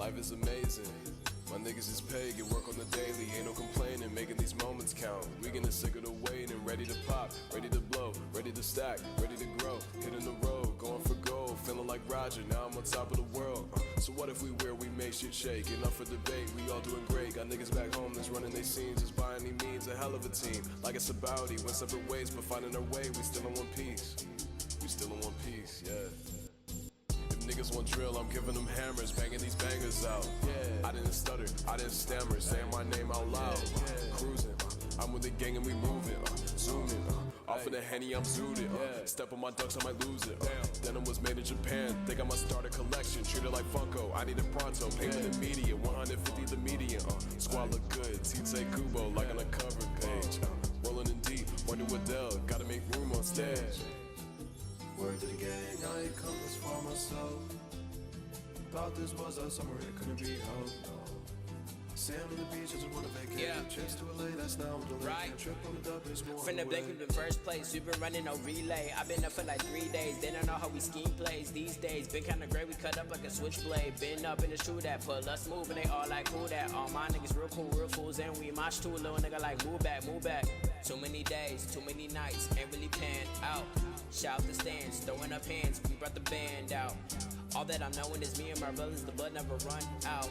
Life is amazing. My niggas is paid, get work on the daily. Ain't no complaining, making these moments count. We getting sick of the waiting, ready to pop, ready to blow, ready to stack, ready to grow. Hitting the road, going for gold, feeling like Roger. Now I'm on top of the world. So what if we make shit shake? Enough for debate, we all doing great. Got niggas back home that's running their scenes, just by any means a hell of a team. Like it's about it, went separate ways, but finding our way. We still in one piece. We still in one piece, yeah. Niggas want drill, I'm giving them hammers, banging these bangers out. Yeah. I didn't stutter, I didn't stammer, saying my name out loud. Cruising, I'm with the gang and we moving, zooming. Off in the Henny, I'm zooted. Step on my ducks, I might lose it. Denim was made in Japan, think I must start a collection. Treat it like Funko, I need it pronto. Payment immediate, 150 the median. Squad look good, T.L.A. Kubo, like on the cover page. Rolling in deep, wonder what they'll, gotta make room on stage. Word to the gang, I ain't come this far myself. Thought this was our summer, it couldn't be held, no. Sand on the beach, I just wanna vacate. Trips to T.L.A, that's now I'm delayed. Right. Trip on the dub is more. From the blank from the first place, we've been running no relay. I've been up for like 3 days, they don't know how we scheme plays these days. Been kinda great, we cut up like a switchblade. Been up in the shoe that put us moving, they all like who that. All my niggas real cool, real fools, and we mosh too. Little nigga like move back, move back. Too many days, too many nights, ain't really panned out. Shout the stands, throwing up hands, we brought the band out. All that I'm knowing is me and my brothers, the blood never run out.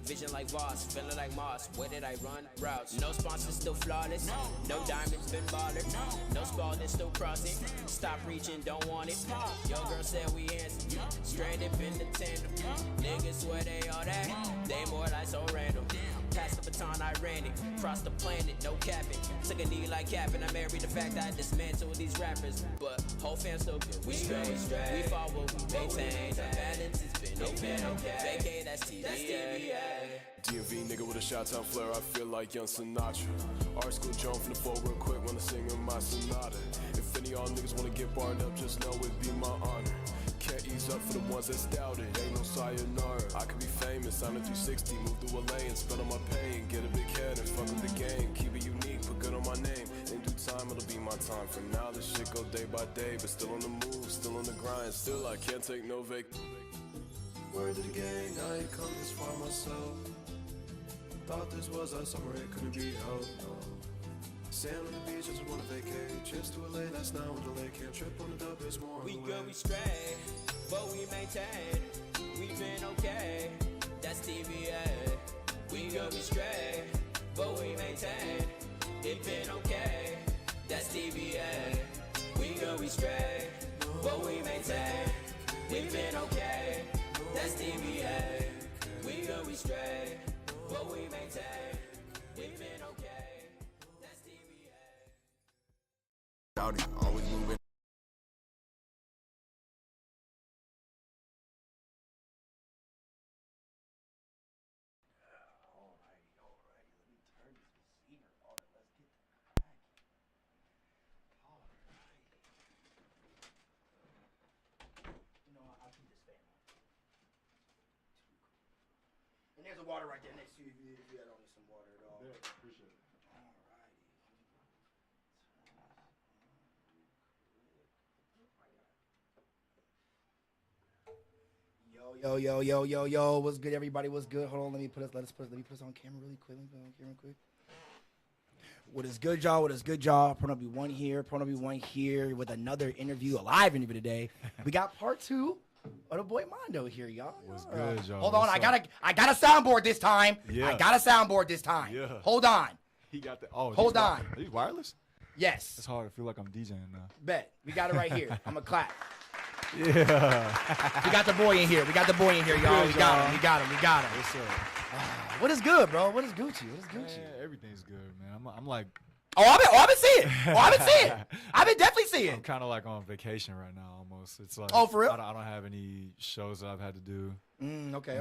Vision like Voss, feeling like Moss, where did I run? Routes. No sponsors, still flawless. No diamonds, been bothered. No Spalding, still crossing. Stop reaching, don't want it. Yo girl said we answer. Stranded, been the tandem. Niggas swear they all that. They more like so random. Pass the baton, I ran it. Cross the planet, no capping. Took a knee like capping. I married the fact that I dismantled these rappers. But whole fam still good. We straight. We follow, we maintain. The balance has been okay. Vacate, that's TVA. DMV nigga with a shot-town flair, I feel like young Sinatra. Art school jump from the floor real quick when I sing in my sonata. If any y'all niggas wanna get barred up, just know it'd be my honor. Can't ease up for the ones that's doubted, ain't no sayonara. I could be famous, I'm a 360, move to LA and spend on my pain. Get a big head and fuck with the game, keep it unique, put good on my name. In due time, it'll be my time. For now, this shit go day by day, but still on the move, still on the grind. Still, I can't take no vac. Word to the gang, I ain't come this far myself. Thought this was our summer, it couldn't be held, no. Sand on the beach, I just wanna vacate. Trips to T.L.A, that's now I'm delayed. Can't trip on the dub, it's more. We good, we straight, but we maintain. We been okay, that's TVA. We good, we straight, but we maintain. It been okay, that's TVA. We good, we straight, but we maintain. It been okay, that's TVA. We good, we straight, but we maintain. It been okay, that's TVA. Shouting, always moving. And there's a water right there next to you if you had only some water at all. Yeah, appreciate it. Alrighty. Yo. What's good, everybody? What's good? Hold on, let me put us on camera really quick. What is good, y'all? Pronobi one here with another interview, a live interview today. We got part 2. Oh, the boy Mando here, y'all. What's good, y'all? Hold on, I got a soundboard this time. Yeah. I got a soundboard this time. Yeah. Hold on. He got the. Oh, Hold on. Are these wireless? Yes. It's hard. I feel like I'm DJing now. Bet. We got it right here. I'm gonna clap. Yeah. We got the boy in here, y'all. We got him. What's up? What is good, bro? What is Gucci? Man, everything's good, man. I'm like. I've been seeing. I've been definitely seeing. I'm kind of like on vacation right now, almost. It's like. Oh, for real? I don't have any shows that I've had to do. Okay.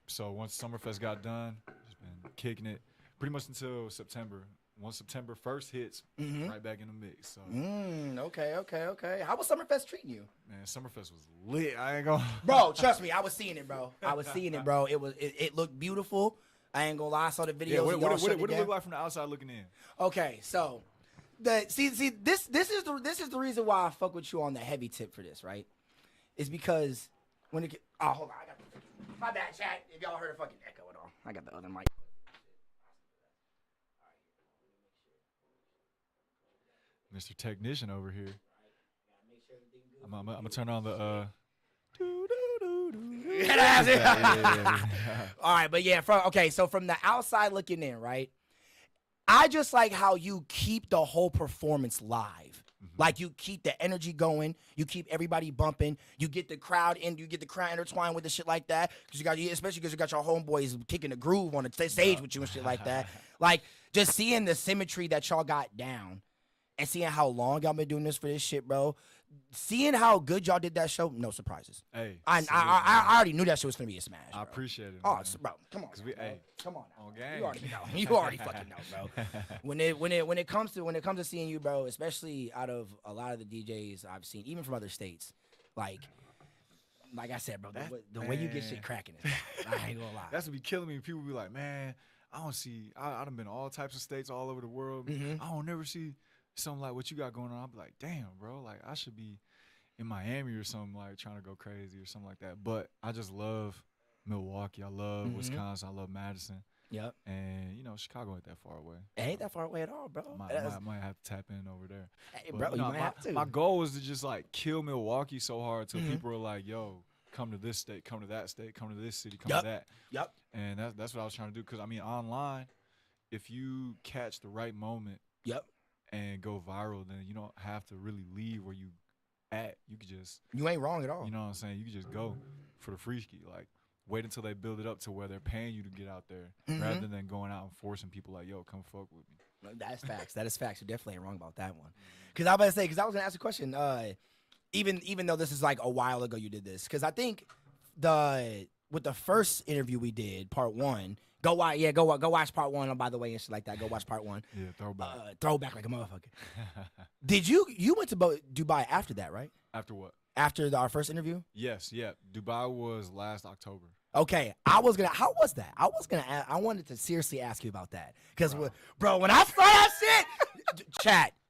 So once Summerfest got done, just been kicking it pretty much until September. Once September 1st hits, right back in the mix. So. Okay. How was Summerfest treating you? Man, Summerfest was lit. I ain't gonna. Bro, trust me, I was seeing it, bro. It looked beautiful. I ain't gonna lie. I saw the videos. Yeah, what it it look like from the outside looking in? Okay, so this is the reason why I fuck with you on the heavy tip for this, right? Is because when it hold on, I got My bad, chat. If y'all heard a fucking echo at all, I got the other mic. Mr. Technician over here. I'm gonna turn on the. All right, but yeah, so from the outside looking in, right? I just like how you keep the whole performance live. Like you keep the energy going, you keep everybody bumping, you get the crowd intertwined with the shit like that. Especially because you got your homeboys kicking the groove on the stage with you and shit like that. Like just seeing the symmetry that y'all got down, and seeing how long y'all been doing this for this shit, bro. Seeing how good y'all did that show, no surprises. Hey, I already knew that shit was gonna be a smash. Bro. I appreciate it. Oh, man. bro, come on, come on. Now. On game. You already know. You already fucking know, bro. when it comes to seeing you, bro, especially out of a lot of the DJs I've seen, even from other states, like I said, bro, the way you get shit cracking is I ain't gonna lie. That's what be killing me. People be like, man, I don't see. I done been all types of states all over the world. I don't never see something like what you got going on. I'll be like, damn, bro, like I should be in Miami or something, like trying to go crazy or something like that. But I just love Milwaukee. I love Wisconsin. I love Madison. Yep. And Chicago ain't that far away. It ain't that far away at all, bro. Might have to tap in over there. Hey, But, bro, you might have to. My goal was to just like kill Milwaukee so hard till people are like, yo, come to this state, come to that state, come to this city, come to that. Yep. And that's what I was trying to do. Because I mean, online, if you catch the right moment. Yep. And go viral, then you don't have to really leave where you at. You could just. You ain't wrong at all. You know what I'm saying? You could just go for the free ski. Like, wait until they build it up to where they're paying you to get out there, rather than going out and forcing people like, yo, come fuck with me. That's facts. That is facts. You definitely ain't wrong about that one. Because I was about to say, because I was gonna ask a question. Even though this is like a while ago, you did this, because I think with the first interview we did, part 1. Go watch part 1. By the way, and shit like that. Go watch part 1. Yeah, throwback. Throwback like a motherfucker. Did you went to Dubai after that, right? After what? After our first interview? Yes, yeah. Dubai was last October. Okay, how was that? I wanted to seriously ask you about that. Because, bro, when I saw that shit,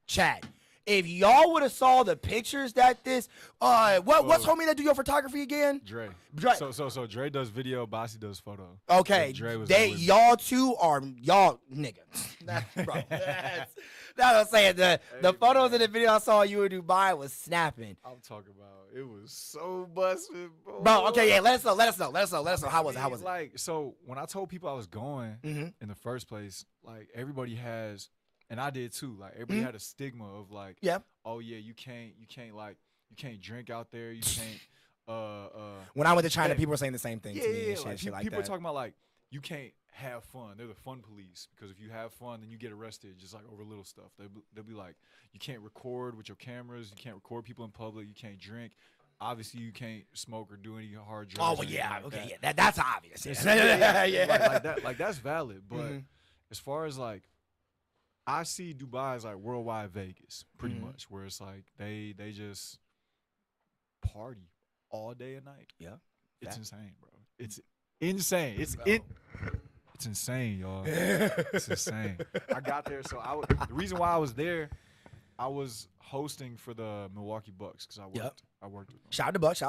chat, if y'all would have saw the pictures that what's homie that do your photography again? Dre. So Dre does video, Bossy does photo. Okay, Dre was y'all two are y'all niggas. Bro, that's what I'm saying. The photos in the video I saw you in Dubai was snapping. I'm talking about it was so busted, bro. Okay, yeah, let us know. How was it? Like, so when I told people I was going in the first place, like everybody has. And I did too. Like everybody had a stigma of like, oh yeah, you can't drink out there. You can't. When I went to China, people were saying the same thing to me. And like, shit like people that. are talking about like you can't have fun. They're the fun police because if you have fun, then you get arrested just like over little stuff. They'll be like, you can't record with your cameras. You can't record people in public. You can't drink. Obviously, you can't smoke or do any hard drugs. Oh well, yeah, okay, yeah, that's obvious. Yeah. Like that's valid. But as far as like. I see Dubai as like worldwide Vegas, pretty much, where it's like they just party all day and night. Yeah, it's insane, bro. It's insane. It's insane, y'all. It's insane. I got there, so the reason why I was there, I was hosting for the Milwaukee Bucks because I worked with them. Shout out to Bucks.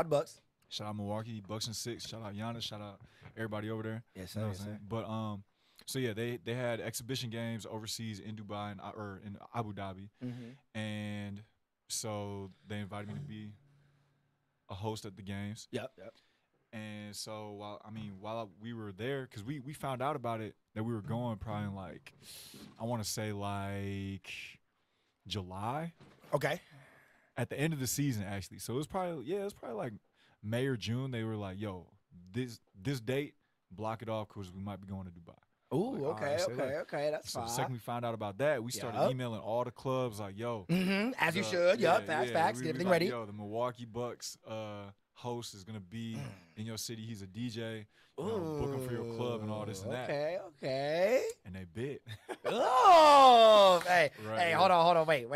Shout out Milwaukee Bucks and 6. Shout out Giannis. Shout out everybody over there. Yes, you know what I'm saying? But so yeah, they had exhibition games overseas in Dubai or in Abu Dhabi, and so they invited me to be a host at the games. Yep. And so while we were there, because we found out about it that we were going probably in like I want to say like July. Okay. At the end of the season, actually. So it was probably like May or June. They were like, yo, this date, block it off because we might be going to Dubai. Ooh, like, okay, that's so fine. the second we found out about that, we started emailing all the clubs like, yo. As you should. Facts. Get everything ready. Yo, the Milwaukee Bucks host is going to be in your city. He's a DJ. Book him for your club and all this and that. Okay. And they bit. Oh, hey, Right, hey, yeah. hold on, wait.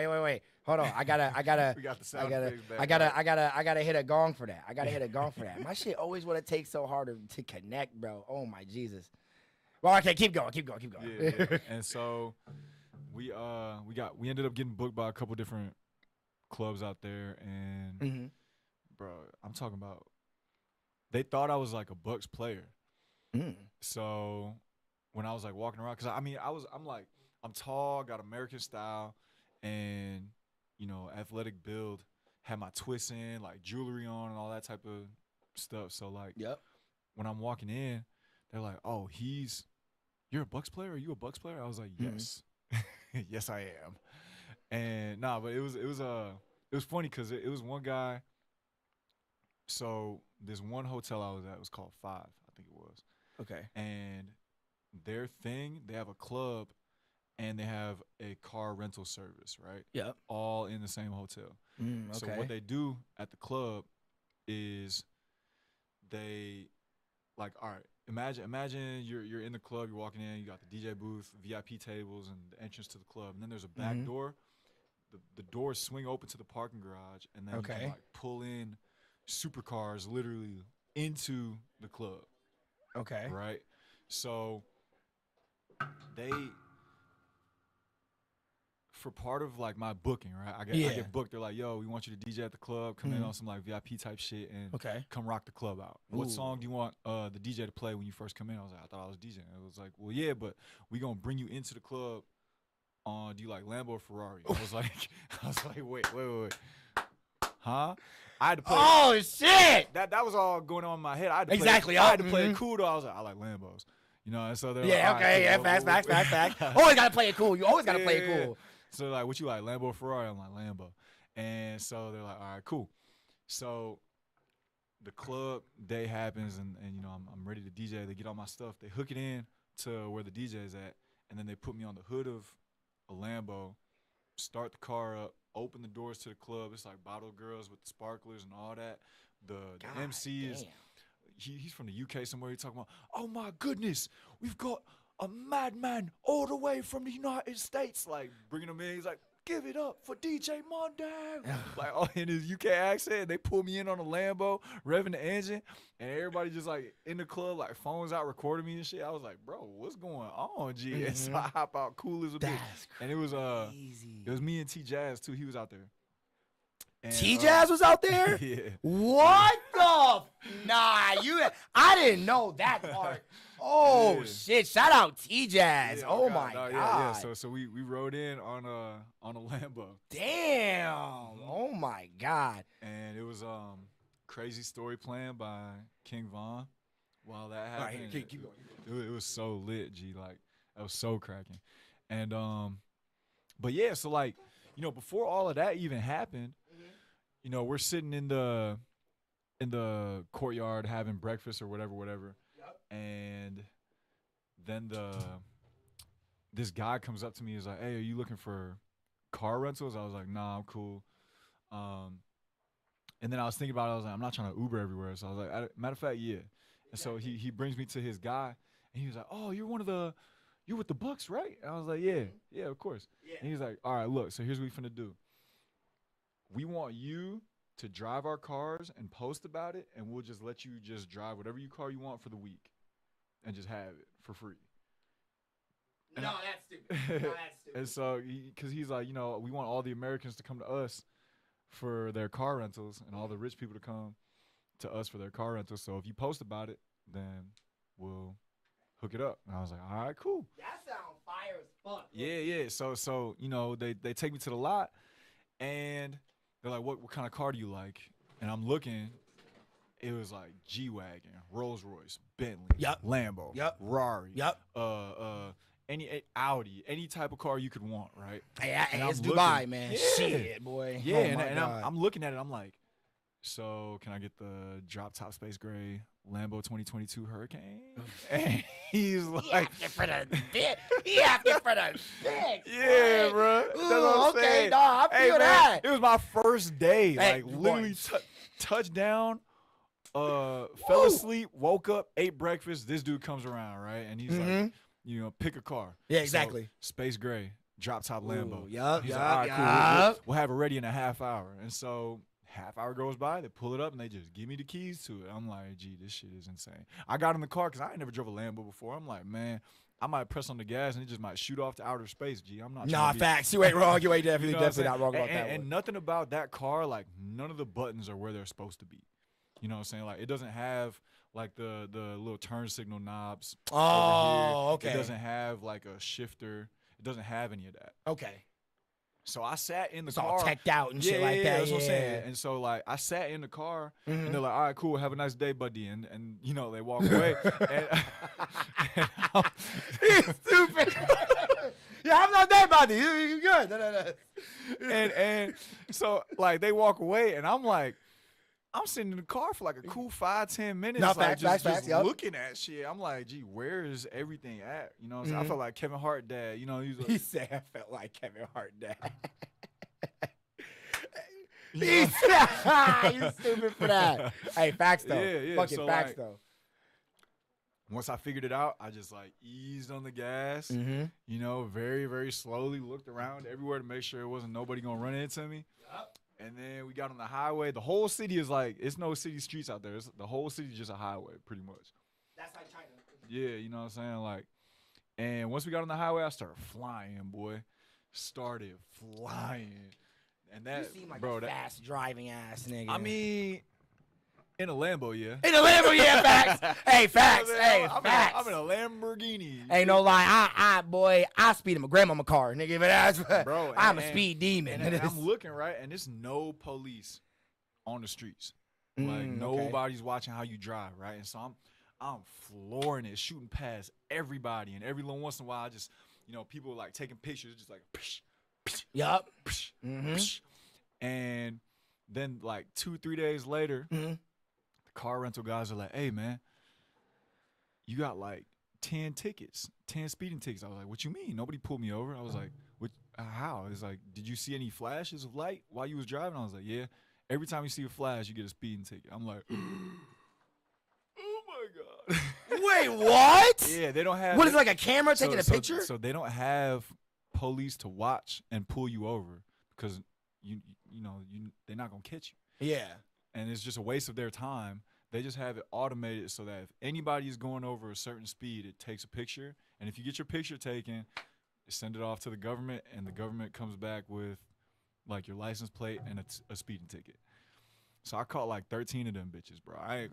Hold on. I gotta We got the sound effects back. I gotta hit a gong for that. My shit always would take so hard to connect, bro. Oh my Jesus. Well, okay, keep going. Yeah. And so we ended up getting booked by a couple different clubs out there, and bro, I'm talking about they thought I was like a Bucks player. Mm. So when I was like walking around, because I mean, I'm tall, got American style, and athletic build, had my twists in, like jewelry on, and all that type of stuff. So like, Yep. when I'm walking in, they're like, "Oh, you're a Bucks player? Are you a Bucks player?" I was like, "Yes, yes, I am." And but it was funny because it was one guy. So this one hotel I was at was called Five, I think it was. Okay. And their thing, they have a club and they have a car rental service, right? Yep. All in the same hotel. Okay. So what they do at the club is they like, all right, imagine you're in the club, you're walking in, you got the DJ booth, VIP tables, and the entrance to the club, and then there's a back door. The doors swing open to the parking garage, and then you can like pull in supercars literally into the club. Okay. Right? So for part of like my booking, right? I get booked. They're like, "Yo, we want you to DJ at the club. Come in on some like VIP type shit and come rock the club out. What song do you want the DJ to play when you first come in?" I was like, "I thought I was DJing." It was like, "Well, yeah, but we gonna bring you into the club on do you like Lambo or Ferrari?" I was like, wait. Huh? I had to play. Oh shit! That was all going on in my head. I had to Exactly. I had to play it cool though. I was like, I like Lambos. And so they're like, Yeah. all right, Okay. cool. Yeah. Facts. Always gotta play it cool. You always gotta play it cool. So they're like, what you like, Lambo or Ferrari? I'm like, Lambo. And so they're like, all right, cool. So the club day happens, and I'm ready to DJ. They get all my stuff. They hook it in to where the DJ's at, and then they put me on the hood of a Lambo, start the car up, open the doors to the club. It's like bottle girls with the sparklers and all that. The MC is he's from the UK somewhere. He's talking about, oh my goodness, we've got a madman all the way from the United States, like bringing him in. He's like, give it up for Djay Mando, like all in his UK accent. They pull me in on a Lambo, revving the engine, and everybody just like in the club, like phones out, recording me and shit. I was like, bro, what's going on, G? And so I hop out cool as a bitch, and it was me and T Jazz too. He was out there. And, T Jazz was out there. Yeah. What the? I didn't know that part. Oh shit! Shout out T Jazz. Yeah, my god. Yeah. So we rode in on a Lambo. Damn. Oh my god. And it was crazy story planned by King Von. While that happened, All right, keep going. It was so lit, G. Like that was so cracking. And but yeah, so like before all of that even happened, we're sitting in the courtyard having breakfast or whatever. And then this guy comes up to me. He's like, "Hey, are you looking for car rentals?" I was like, "Nah, I'm cool." And then I was thinking about it. I was like, "I'm not trying to Uber everywhere." So I was like, "Matter of fact, yeah." And so he brings me to his guy, and he was like, "Oh, you're with the Bucks, right?" And I was like, "Yeah, of course." Yeah. And he's like, "All right, look. So here's what we finna do. We want you to drive our cars and post about it, and we'll just let you just drive whatever car you want for the week. And just have it for free." No, that's stupid. And so, because he's like, we want all the Americans to come to us for their car rentals and all the rich people to come to us for their car rentals. So if you post about it, then we'll hook it up. And I was like, all right, cool. That sounds fire as fuck. Yeah. So they take me to the lot, and they're like, what kind of car do you like? And I'm looking. It was like G-Wagon, Rolls Royce, Bentley, Lambo, Rari, any Audi, any type of car you could want, right? Hey, it's Dubai, man. Shit, boy. Yeah, and I'm looking at it. I'm like, so can I get the drop top space gray Lambo 2022 Hurricane? And he's like, He asking for the dick. Yeah, bro. That's what I'm okay, saying. dog. I feel that. It was my first day. Hey, like literally touchdown. Fell asleep, woke up, ate breakfast. This dude comes around, right? And he's like, pick a car. Yeah, exactly. So, space gray, drop top Lambo. Yup. He's like, all right, cool. We'll have it ready in a half hour. And so half hour goes by, they pull it up, and they just give me the keys to it. I'm like, gee, this shit is insane. I got in the car because I ain't never drove a Lambo before. I'm like, man, I might press on the gas and it just might shoot off to outer space. Gee, I'm not. Nah, facts. You ain't wrong. You ain't definitely not wrong about that one. And nothing about that car, like none of the buttons are where they're supposed to be. You know what I'm saying? Like, it doesn't have like the little turn signal knobs Oh, over here. okay. It doesn't have like a shifter. It doesn't have any of that. Okay. So I sat in the It's car. all teched out and shit like that. That's what I'm saying. Yeah. And so like I sat in the car Mhm. and they're like, all right, cool, have a nice day, buddy. And you know, they walk away. and He's stupid. Yeah, I'm not that about this. You good. No. and so like they walk away and I'm like, I'm sitting in the car for like a cool 5-10 minutes, No, like facts, just yup. looking at shit. I'm like, gee, where is everything at? You know what I'm saying? I Mhm. felt like Kevin Hart dad. You know, he's He like, said I felt like Kevin Hart dad. you He know? said, you stupid for that. Hey, facts though. Yeah. Fucking So, facts like, though. Once I figured it out, I just like eased on the gas, Mm-hmm. you know, very, very slowly, looked around everywhere to make sure it wasn't nobody gonna run into me. And then we got on the highway. The whole city is like, it's no city streets out there. The whole city is just a highway, pretty much. That's like China. Yeah, you know what I'm saying? Like, and once we got on the highway, I started flying, boy. Started flying. And You that, seem like bro, a fast driving ass nigga. I mean, in a Lambo, yeah. in a Lambo, yeah, facts. Hey, facts. You know what I'm Hey, saying? facts. I'm in a Lamborghini. Ain't no lie, I speed in my grandmama car, nigga. But that's Bro, I'm a and- speed demon. And I'm looking, right, and there's no police on the streets. Like, Okay. nobody's watching how you drive, right? And so I'm flooring it, shooting past everybody. And every little once in a while, I just, you know, people like taking pictures, just like, psh, psh, Yup. psh, Mhm. psh. And then like 2-3 days later, Mhm. the car rental guys are like, hey, man, you got like 10 tickets, 10 speeding tickets. I was like, what you mean? Nobody pulled me over. I was like, what? How? It's like, did you see any flashes of light while you was driving? I was like, yeah. Every time you see a flash, you get a speeding ticket. I'm like, oh my God. Wait, what? Yeah, they don't have. What is it, like a camera taking a so- picture? So they don't have police to watch and pull you over because they're not gonna catch you. Yeah. And it's just a waste of their time. They just have it automated so that if anybody is going over a certain speed, it takes a picture. And if you get your picture taken, send it off to the government, and the government comes back with like your license plate and a speeding ticket. So I caught like 13 of them bitches, bro. I ain't.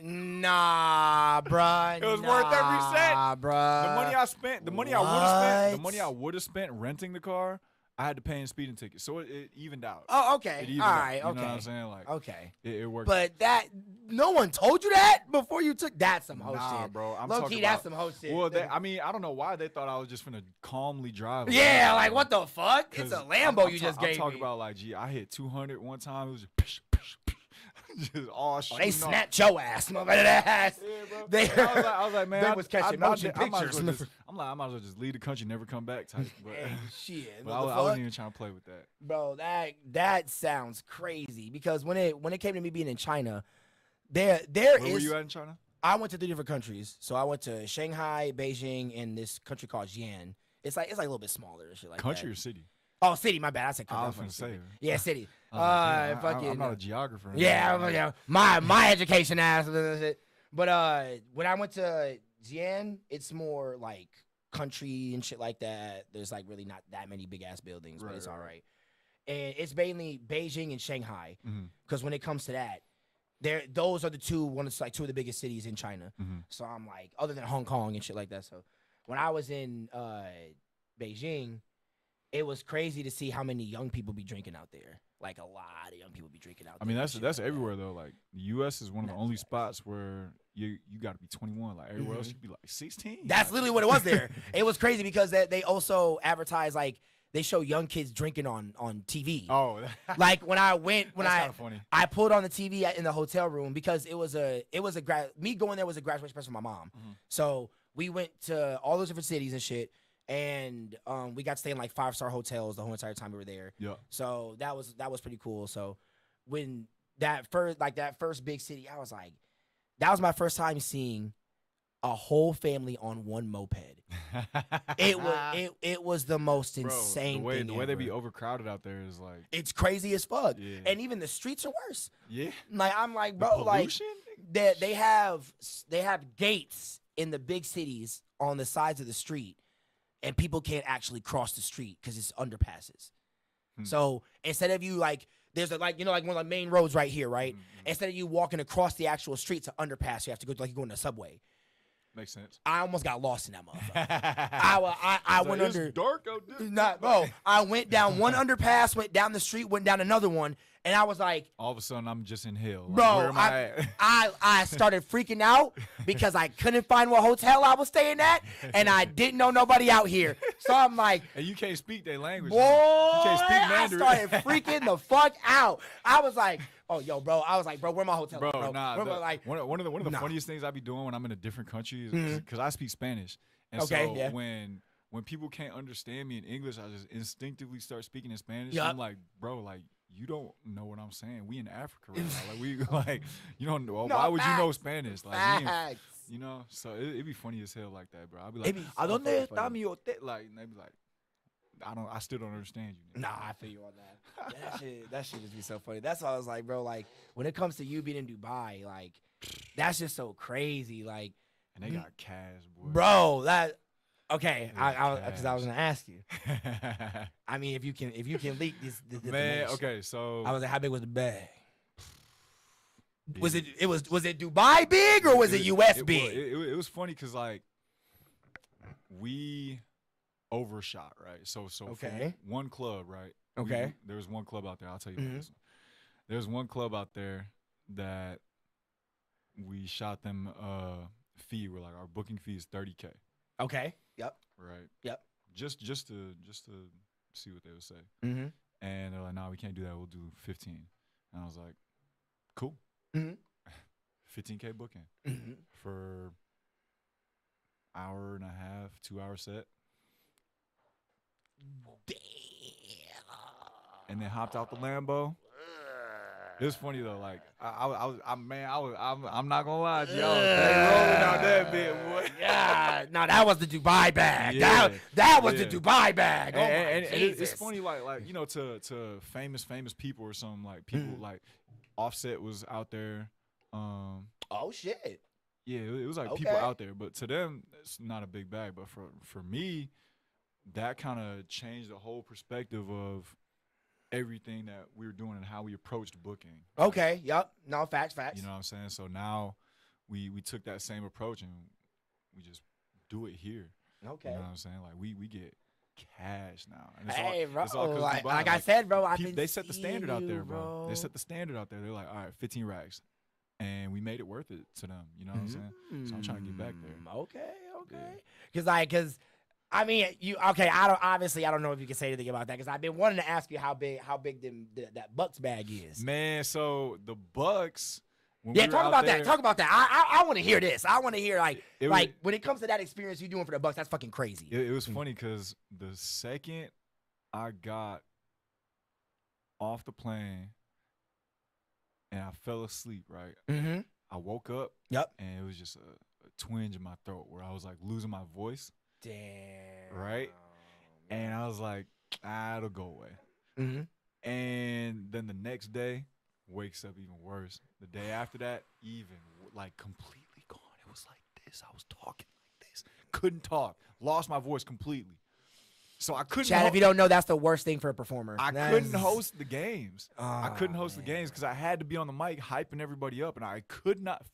Nah, bruh. It was worth every cent. Nah, bruh. The money I spent, the money I would have spent, the What? money I would have spent renting the car, I had to pay in speeding tickets. So it evened out. Oh, It okay. evened All out. right. You Okay. know what I'm saying? Like, Okay. it worked. But that, no one told you that before you took. That's some hoe Nah, shit. bro. I'm Low talking key, that's about- some hoe shit. Well, I mean, I don't know why they thought I was just finna calmly drive. yeah, around, like bro. what the fuck? It's 'Cause a Lambo I'm you just I'm gave talking me. about like, gee, I hit 200 one time. It was just, psh, psh, psh, just all Oh, shooting they off. snapped your ass, motherfucker. Ass. Yeah, bro. They, I was like, man, they was catching motion I might as pictures. well just- I'm like, I might as well just leave the country, never come back type. But, Hey, shit. but what I the wasn't fuck? even trying to play with that. Bro, that sounds crazy because when it came to me being in China, there Where is. were you at in China? I went to 3 different countries. So I went to Shanghai, Beijing, and this country called Xi'an. It's like a little bit smaller and shit like Country that. or city? Oh, city. My bad. I said country. I was I'm gonna say. stupid. Yeah, city. I was like, damn, Fucking. I'm not a geographer. Yeah, my education ass. But when I went to Xi'an, it's more like country and shit like that. There's like really not that many big ass buildings, but Right, it's right, all right. And it's mainly Beijing and Shanghai, Mhm. because when it comes to that, those are the two of the biggest cities in China. Mhm. So I'm like, other than Hong Kong and shit like that. So when I was in Beijing, it was crazy to see how many young people be drinking out there. Like a lot of young people be drinking out there. I mean, and that's shit like that. everywhere though. Like the U.S. is one of the That's only facts. spots where you got to be 21. Like everywhere else, you be like 16. That's Like, literally what it was there. It was crazy because they also advertise, like, they show young kids drinking on TV. Oh, Like when I went, that's kind of funny. I pulled on the TV in the hotel room because me going there was a graduation present for my mom. Mhm. So we went to all those different cities and shit, and we got to stay in like 5-star hotels the whole entire time we were there. Yeah. So that was pretty cool. So when that first big city, I was like, that was my first time seeing a whole family on one moped. It was the most Bro, insane thing the way they be ever. overcrowded out there is like, It's crazy as fuck. Yeah. And even the streets are worse. yeah. Like I'm like, The bro, like pollution? they have gates in the big cities on the sides of the street, and people can't actually cross the street because it's underpasses. Hmm. So instead of you like There's like one of the main roads right here, right? Instead of you walking across the actual street to underpass, you have to go like you go in the subway. Makes sense. I almost got lost in that motherfucker. I went it's under. dark out there. Not, bro. I went down one underpass, went down the street, went down another one, and I was like, All of a sudden, I'm just in hell. Like, bro, where am I at? I started freaking out because I couldn't find what hotel I was staying at, and I didn't know nobody out here. So I'm like, And you can't speak their language. boy, You can't speak I Mandarin. started freaking the fuck out. I was like, oh, yo, bro. I was like, bro, where my hotel? Bro, bro? nah. Where my, like, one of the nah. funniest things I be doing when I'm in a different country is because I speak Spanish, and Okay, so yeah. when people can't understand me in English, I just instinctively start speaking in Spanish. Yup. I'm like, bro, like you don't know what I'm saying. We in Africa right now. Like we like you don't know. No, Why would you know facts. Spanish? Like we in, Facts. you know. So it be funny as hell like that, bro. I'll be It like, be "A so dónde fucking está funny. mi hotel?" Like and they be like, I still don't understand you. Nah, I feel you on that. That shit just be so funny. That's why I was like, bro, like when it comes to you being in Dubai, like that's just so crazy. Like, And they got cash, boy. bro, that okay. Yeah, Because I was gonna ask you. Man, I mean, if you can leak this information. okay, so I was like, how big was the bag? big. Was it Dubai big or was it US big? It was funny because like we overshot, right? So Okay. for one club, right? Okay. There was one club out there. I'll tell you about Mhm. this one. There's one club out there that we shot them fee. We're like our booking fee is $30K, Okay. Yep. right? Yep. Just to see what they would say. Mm-hmm. And they're like, "Nah, we can't do that. We'll do 15." And I was like, "Cool." Mhm. 15K booking Mm-hmm. for hour and a half, 2 hour set, and then hopped out the Lambo. It was funny though. Like I'm not gonna lie, to y'all. They rolling out that bit, boy. Yeah. No, that was the Dubai bag. Yeah. That was Yeah. the Dubai bag. Oh my And it's Jesus. funny, like you know, to famous people or something like people like Offset was out there. Oh shit. Yeah, it was like people Okay. out there, but to them it's not a big bag. But for me, that kind of changed the whole perspective of everything that we were doing and how we approached booking. Okay. Yep. No, facts. You know what I'm saying? So now we took that same approach and we just do it here. Okay. You know what I'm saying? Like we get cash now. And Hey, bro. it's all 'cause Like, Dubai, I said, bro, I've peop- been they set the standard seeing out there, you, bro. They set the standard out there. They're like, all right, 15 racks. And we made it worth it to them. You know what I'm saying? So I'm trying to get back there. Okay. Yeah. Because I mean, I don't know if you can say anything about that because I've been wanting to ask you how big that Bucks bag is. Man, so the Bucks. When Yeah, we were talk out about there, that. Talk about that. I want to hear this. I want to hear It was- like when it comes to that experience you doing for the Bucks, that's fucking crazy. It was funny because the second I got off the plane and I fell asleep, right? Mm-hmm. I woke up. Yep. And it was just a twinge in my throat where I was like losing my voice. Damn. Right? And I was like, it'll go away. Mm-hmm. And then the next day, wakes up even worse. The day after that, even like completely gone. It was like this. I was talking like this. Couldn't talk. Lost my voice completely. So I couldn't. Chad, if you don't know, that's the worst thing for a performer. I couldn't host the games. I Oh, couldn't host the games because I had to be on the mic hyping everybody up, and I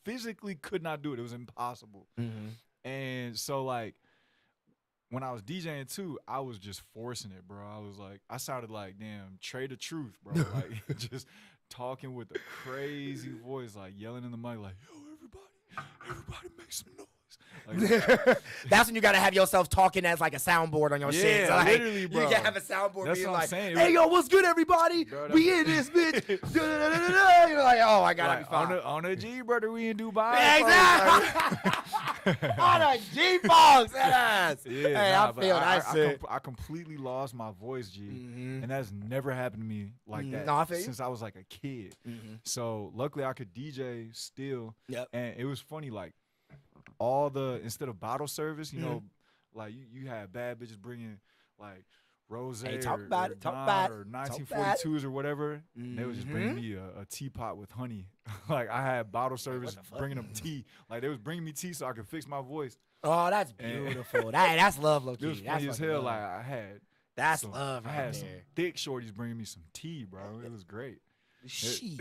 physically could not do it. It was impossible. Mm-hmm. And so like when I was DJing too, I was just forcing it, bro. I was like, I sounded like damn Trey the Truth, bro. Like just talking with a crazy voice, like yelling in the mic, like, yo, everybody make some noise. Like, That's when you gotta have yourself talking as like a soundboard on your shit. Yeah, So, like, literally, bro. You can have a soundboard That's being what I'm like, saying. "Hey, yo, what's good, everybody? Bro, We in this bitch." Da-da-da-da-da. You're like, "Oh my god, I'll be like, fine." on a G, brother, we in Dubai. Yeah, exactly. On a G-Fox, that ass. Yeah, Hey, nah, I but feel that shit. I completely lost my voice, G, Mhm. and that's never happened to me like that No, I feel you. since I was like a kid. Mhm. So luckily, I could DJ still, Yep. and it was funny. Like instead of bottle service, you know, like you had bad bitches bringing like rose Hey, talk or, about or it, talk Don about or it, talk about it. 1942s or whatever. They was just bringing me a teapot with honey. Like I had bottle service the fuck? bringing them tea. Like they was bringing me tea so I could fix my voice. Oh, that's And- beautiful. That's love, low It was key. That's funny as fucking hell. love. Like I had That's some, love I right had some there. thick shorties bringing me some tea, bro. It was great. Shit.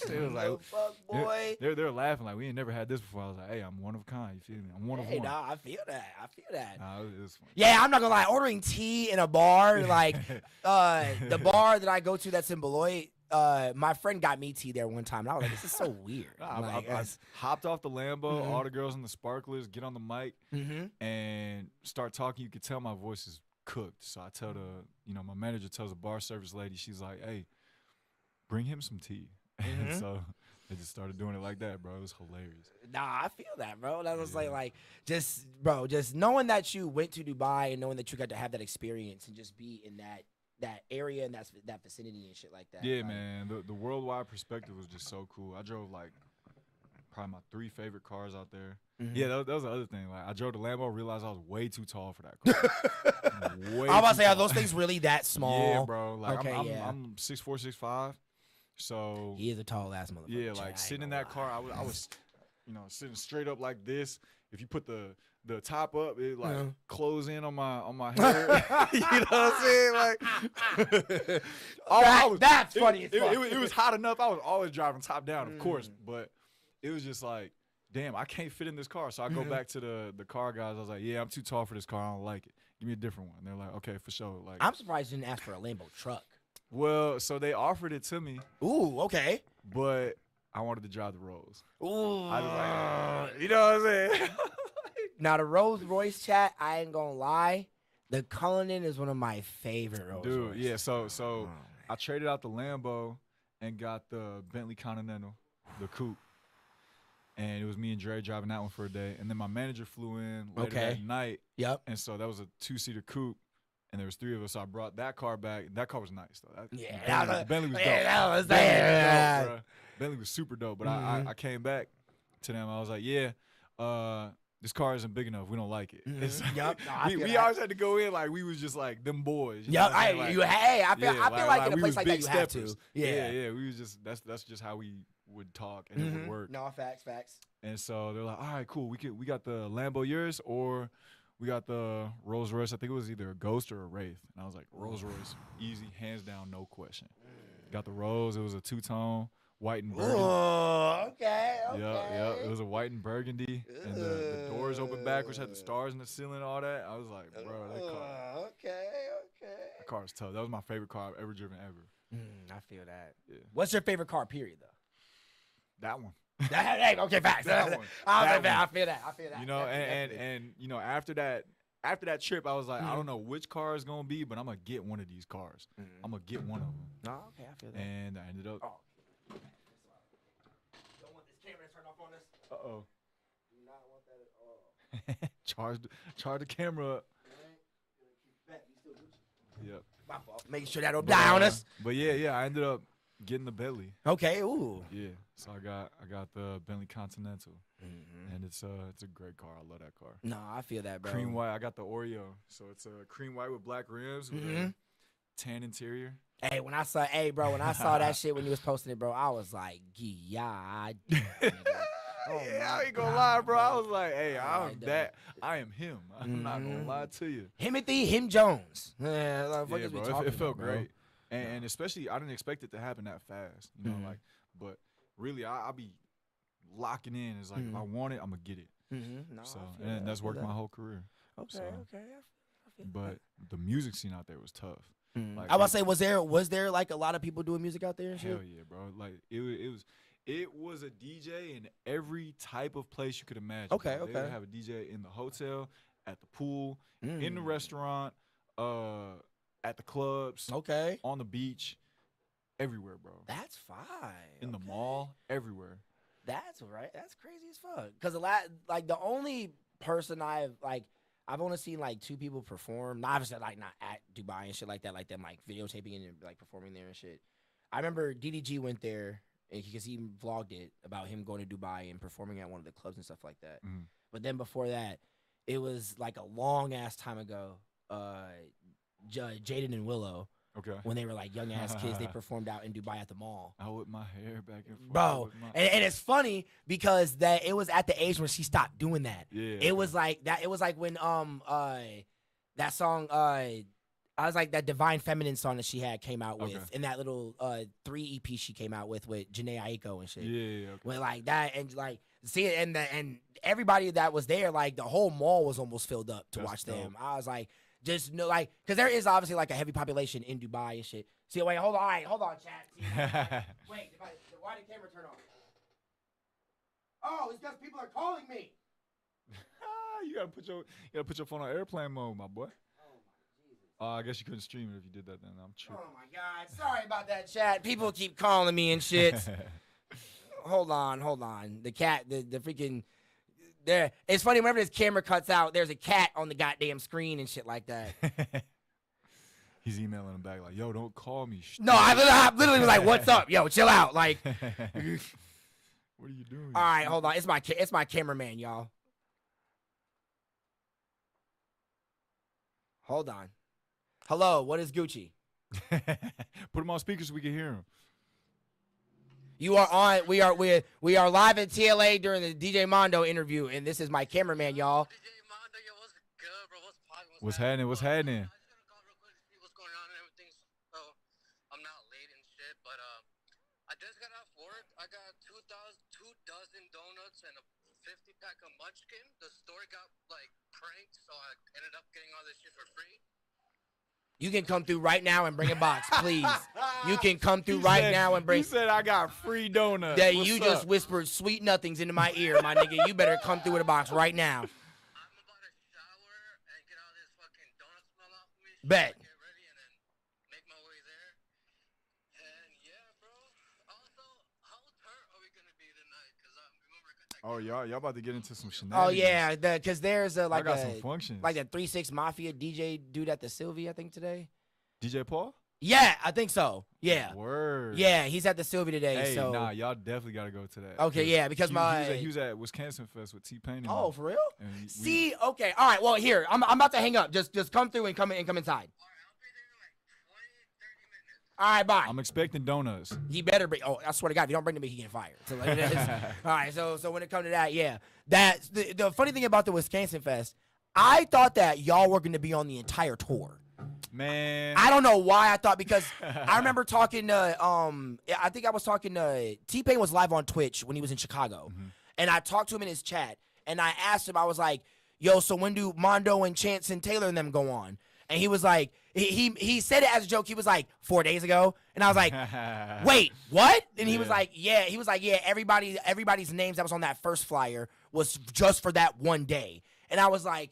It was like, fuck, boy. they're laughing like we ain't never had this before. I was like, hey, I'm one of a kind. You feel me? I'm one of Hey, one. nah, I feel that. Nah, it was funny. Yeah, I'm not gonna lie. Ordering tea in a bar, like the bar that I go to that's in Beloit, my friend got me tea there one time, and I was like, this is so weird. Nah, Like, I hopped off the Lambo, Mhm. all the girls in the sparklers get on the mic and start talking. You could tell my voice is cooked. So I tell my manager tells the bar service lady, she's like, hey, bring him some tea. And so they just started doing it like that, bro. It was hilarious. Nah, I feel that, bro. That was just knowing that you went to Dubai and knowing that you got to have that experience and just be in that area and that vicinity and shit like that. Yeah, like, man. The worldwide perspective was just so cool. I drove like probably my 3 favorite cars out there. Yeah, that was the other thing. Like I drove the Lambo, realized I was way too tall for that car. I was about to say, are those things really that small? Yeah, bro. Like Okay, I'm 6'4", 6'5". So He is a tall ass motherfucker. yeah, Chad, I like ain't sitting in gonna that lie. car, I was sitting straight up like this. If you put the top up, it like close in on my head. You know what I'm saying? Like, That's funny as fuck. It was hot enough. I was always driving top down, of course, but it was just like, damn, I can't fit in this car. So I go back to the car guys. I was like, yeah, I'm too tall for this car. I don't like it. Give me a different one. They're like, okay, for sure. Like, I'm surprised you didn't ask for a Lambo truck. well, so they offered it to me, Ooh, okay. but I wanted to drive the Rolls. Ooh. I was like, you know what I'm saying? Now the Rolls Royce chat, I ain't gonna lie, the Cullinan is one of my favorite Rolls Dude, Royce. yeah. So I traded out the Lambo and got the Bentley Continental, the coupe. And it was me and Dre driving that one for a day. And then my manager flew in later that night. Yep. And so that was a 2-seater coupe. And there was 3 of us. So I brought that car back. That car was nice, though. Yeah, Bentley was dope. that was Bentley was yeah. dope, bro. Bentley was super dope. But I came back to them. I was like, yeah, this car isn't big enough. We don't like it. It's like, Yep. No, I feel we that. always had to go in like we was just like them boys. You Yep. know what I'm saying? Like, I feel like in a we place was like big that you have steppers. to. Yeah. Yeah. We was just that's just how we would talk and it would work. No, facts. And so they're like, all right, cool. We got the Lambo yours or we got the Rolls Royce. I think it was either a Ghost or a Wraith. And I was like, Rolls Royce, easy, hands down, no question. Got the Rolls. It was a 2-tone, white and burgundy. Oh, okay. Yeah. It was a white and burgundy, and the doors open back, which had the stars in the ceiling, and all that. I was like, bro, that car is tough. That was my favorite car I've ever driven ever. I feel that. Yeah. What's your favorite car? Period, though. That one. Hey, okay, facts. That one. I feel that. You know, and you know, after that trip, I was like, I don't know which car it's gonna be, but I'm gonna get one of these cars. I'm gonna get one of them. No, okay, I feel that. And I ended up. Oh. Don't want this camera to turn off on us. Uh-oh. Do not want that at all. Charge the camera up. Yep. My fault. Making sure that don't die on us. But yeah, I ended up getting the Bentley. Okay, ooh. Yeah, so I got the Bentley Continental, and it's a great car. I love that car. No, I feel that, bro. Cream white. I got the Oreo, so it's a cream white with black rims with a tan interior. Hey, when I saw that shit when you was posting it, bro, I was like, yeah. I ain't gonna lie, bro. I was like, hey, I am him. I'm not gonna lie to you. Him Jones. Yeah, Yeah, bro. bro. It felt great. And especially, I didn't expect it to happen that fast. You know, like, but really, I'll be locking in. It's like, if I want it, I'm going to get it. No, So, and that's worked my whole career. Okay, So, okay. I feel but the music scene out there was tough. Like, I was say, was there like a lot of people doing music out there and shit? Hell yeah, bro. Like, it was a DJ in every type of place you could imagine. Okay, They okay. would have a DJ in the hotel, at the pool, in the restaurant, at the clubs, Okay. on the beach, everywhere, bro. That's fine. In the mall, everywhere. That's right. That's crazy as fuck. Because the only person I've only seen like 2 people perform. Not obviously like not at Dubai and shit like that, like them like videotaping and like performing there and shit. I remember DDG went there because he vlogged it about him going to Dubai and performing at one of the clubs and stuff like that. But then before that, it was like a long ass time ago. Jaden and Willow, Okay. when they were like young ass kids, they performed out in Dubai at the mall. I whip my hair back and forth. Bro, and it's funny because that it was at the age where she stopped doing that. Yeah. It was like that. It was like when that song I was like that Divine Feminine song that she had came out with, Okay. and that little 3 EP she came out with Janae Aiko and shit. Yeah. Okay. With like that and like see it and everybody that was there, like the whole mall was almost filled up to That's watch dope. them. I was like, just know like because there is obviously like a heavy population in Dubai and shit. See, wait, hold on, all right, hold on, chat. See, wait, why did the camera turn on? Oh, it's because people are calling me. You gotta put your phone on airplane mode, my boy. I guess you couldn't stream it if you did that. Then I'm tripping. Oh my God, sorry about that, chat. People keep calling me and shit. Hold on. The cat, the freaking. There, it's funny. Whenever this camera cuts out, there's a cat on the goddamn screen and shit like that. He's emailing him back like, "Yo, don't call me." No, I literally was like, "What's up, yo? Chill out." Like, What are you doing? all right, hold on. It's my cameraman, y'all. Hold on. Hello, what is Gucci? Put him on speaker so we can hear him. You are on. We are live at T.L.A. during the Djay Mando interview, and this is my cameraman, y'all. Djay Mando, yo, what's good, bro? What's poppin'? What's happening? What's happening? I just gotta call real quick to see what's going on and everything, so I'm not late and shit. But I just got off work. I got 2 dozen donuts and a 50-pack of Munchkin. The store got like pranked, so I ended up getting all this shit for free. You can come through right now and bring a box, please. You can come through right now and bring. He said I got free donuts. Yeah, What's you up? just whispered sweet nothings into my ear, my nigga. You better come through with a box right now. I'm about to shower and get all this fucking donut smell off of me. Bet. Get ready and then make my way there. And yeah, bro. Also, how turnt are we gonna be tonight? Cause remember. Oh, y'all about to get into some shenanigans. Oh yeah, because there's I got some functions. like a 3-6 Mafia DJ dude at the Sylvie, I think today. DJ Paul. Yeah, I think so. Yeah, Word. yeah, he's at the Sylvie today. Hey, so nah, y'all definitely gotta go to that. Okay, yeah, because he was at Wisconsin Fest with T.L.A. and oh, them. for real? And we- See, okay, all right. Well, here I'm about to hang up. Just come through and come inside. Alright, I'll be there in like 20, 30 minutes. All right, bye. I'm expecting donuts. He better bring. Oh, I swear to God, if you don't bring them, he get fired. So like, it is. All right. So when it comes to that, yeah, that's the funny thing about the Wisconsin Fest. I thought that y'all were going to be on the entire tour. Man. I don't know why I thought because I remember talking to I think I was talking to T.Pain was live on Twitch when he was in Chicago, and I talked to him in his chat, and I asked him, I was like, "Yo, so when do Mondo and Chance and Taylor and them go on?" And he was like, he said it as a joke. He was like 4 days ago, and I was like, "Wait, what?" And he was like, "Yeah." He was like, "Yeah." Everybody's names that was on that first flyer was just for that one day, and I was like,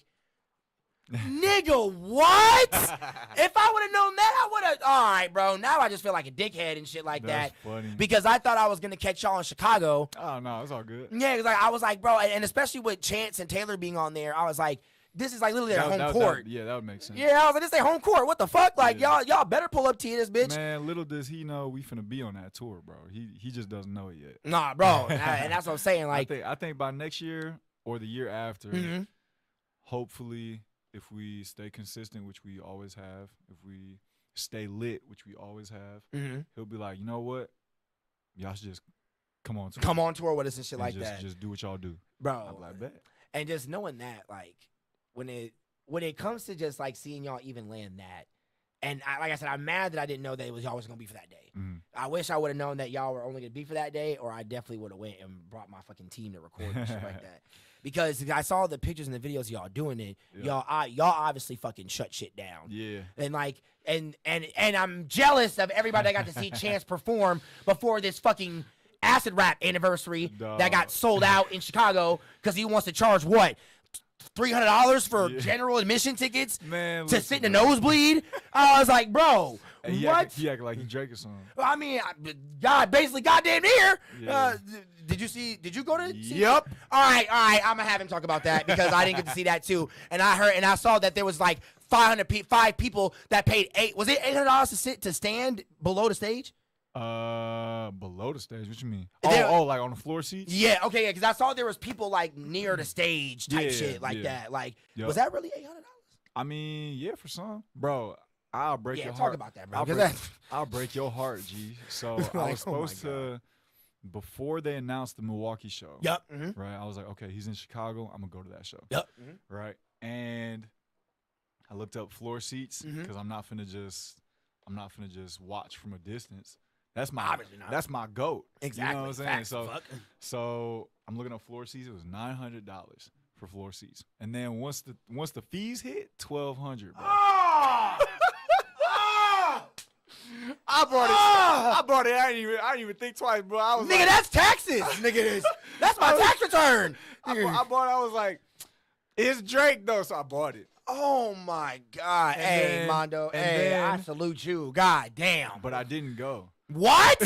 nigga, what? If I would have known that, I would have. All right, bro. Now I just feel like a dickhead and shit like That's that. funny. Because I thought I was gonna catch y'all in Chicago. Oh no, it's all good. Yeah, because I was like, bro, and especially with Chance and Taylor being on there, I was like, this is like literally their home court. Yeah, that would make sense. Yeah, I was like, this their home court. What the fuck? Like, Yeah. y'all better pull up to this bitch. Man, little does he know we finna be on that tour, bro. He just doesn't know it yet. Nah, bro. and that's what I'm saying. Like, I think by next year or the year after, Mhm. hopefully, if we stay consistent, which we always have, if we stay lit, which we always have, Mhm. he'll be like, you know what? Y'all should just come on tour. come on tour with us and shit and like just, that, Just do what y'all do. bro. I'm like, bet. And just knowing that, like, when it comes to just like seeing y'all even land that, and like I said, I'm mad that I didn't know that it was y'all was gonna be for that day. Mhm. I wish I would have known that y'all were only gonna be for that day, or I definitely would have went and brought my fucking team to record and shit like that. Because I saw the pictures and the videos of y'all doing it. Yeah. Y'all obviously fucking shut shit down. Yeah. And like and I'm jealous of everybody that got to see Chance perform before this fucking acid rap anniversary that got Dog. sold out in Chicago because he wants to charge what? $300 for Yeah. general admission tickets Man, to listen, sit in the bro. nosebleed. I was like, bro, And he what? He acted like he Drake or something. I mean, God, basically, goddamn near. Yeah. Did you go to? See Yep. All right. I'm gonna have him talk about that because I didn't get to see that too. And I saw that there was like 5 people that paid was it $800 to sit to stand below the stage? Below the stage. What you mean? There- Oh, like on the floor seats? Yeah. Okay. Yeah. Because I saw there was people like near the stage type Yeah, shit like yeah. that. Like, Yup. was that really $800? I mean, yeah, for some, bro. I'll break Yeah. your Talk heart. about that, bro. I'll 'cause break, that- I'll break your heart, G. So Like, I was oh my supposed to, before they announced the Milwaukee show. Yup. Mhm. Right. I was like, okay, he's in Chicago. I'm gonna go to that show. Yup. Right. And I looked up floor seats because I'm not finna just watch from a distance. That's my goat. Exactly. You know what I'm saying? Facts. So I'm looking up floor seats. It was $900 for floor seats, and then once the fees hit, $1,200. Bro. I brought it. I didn't even think twice, bro. I was Nigga, like, that's taxes. Nigga, that's my tax return. I was like, it's Drake though, so I bought it. Oh my God. And Hey, then- Mando. and Hey, then- I salute you. God damn. But I didn't go. What?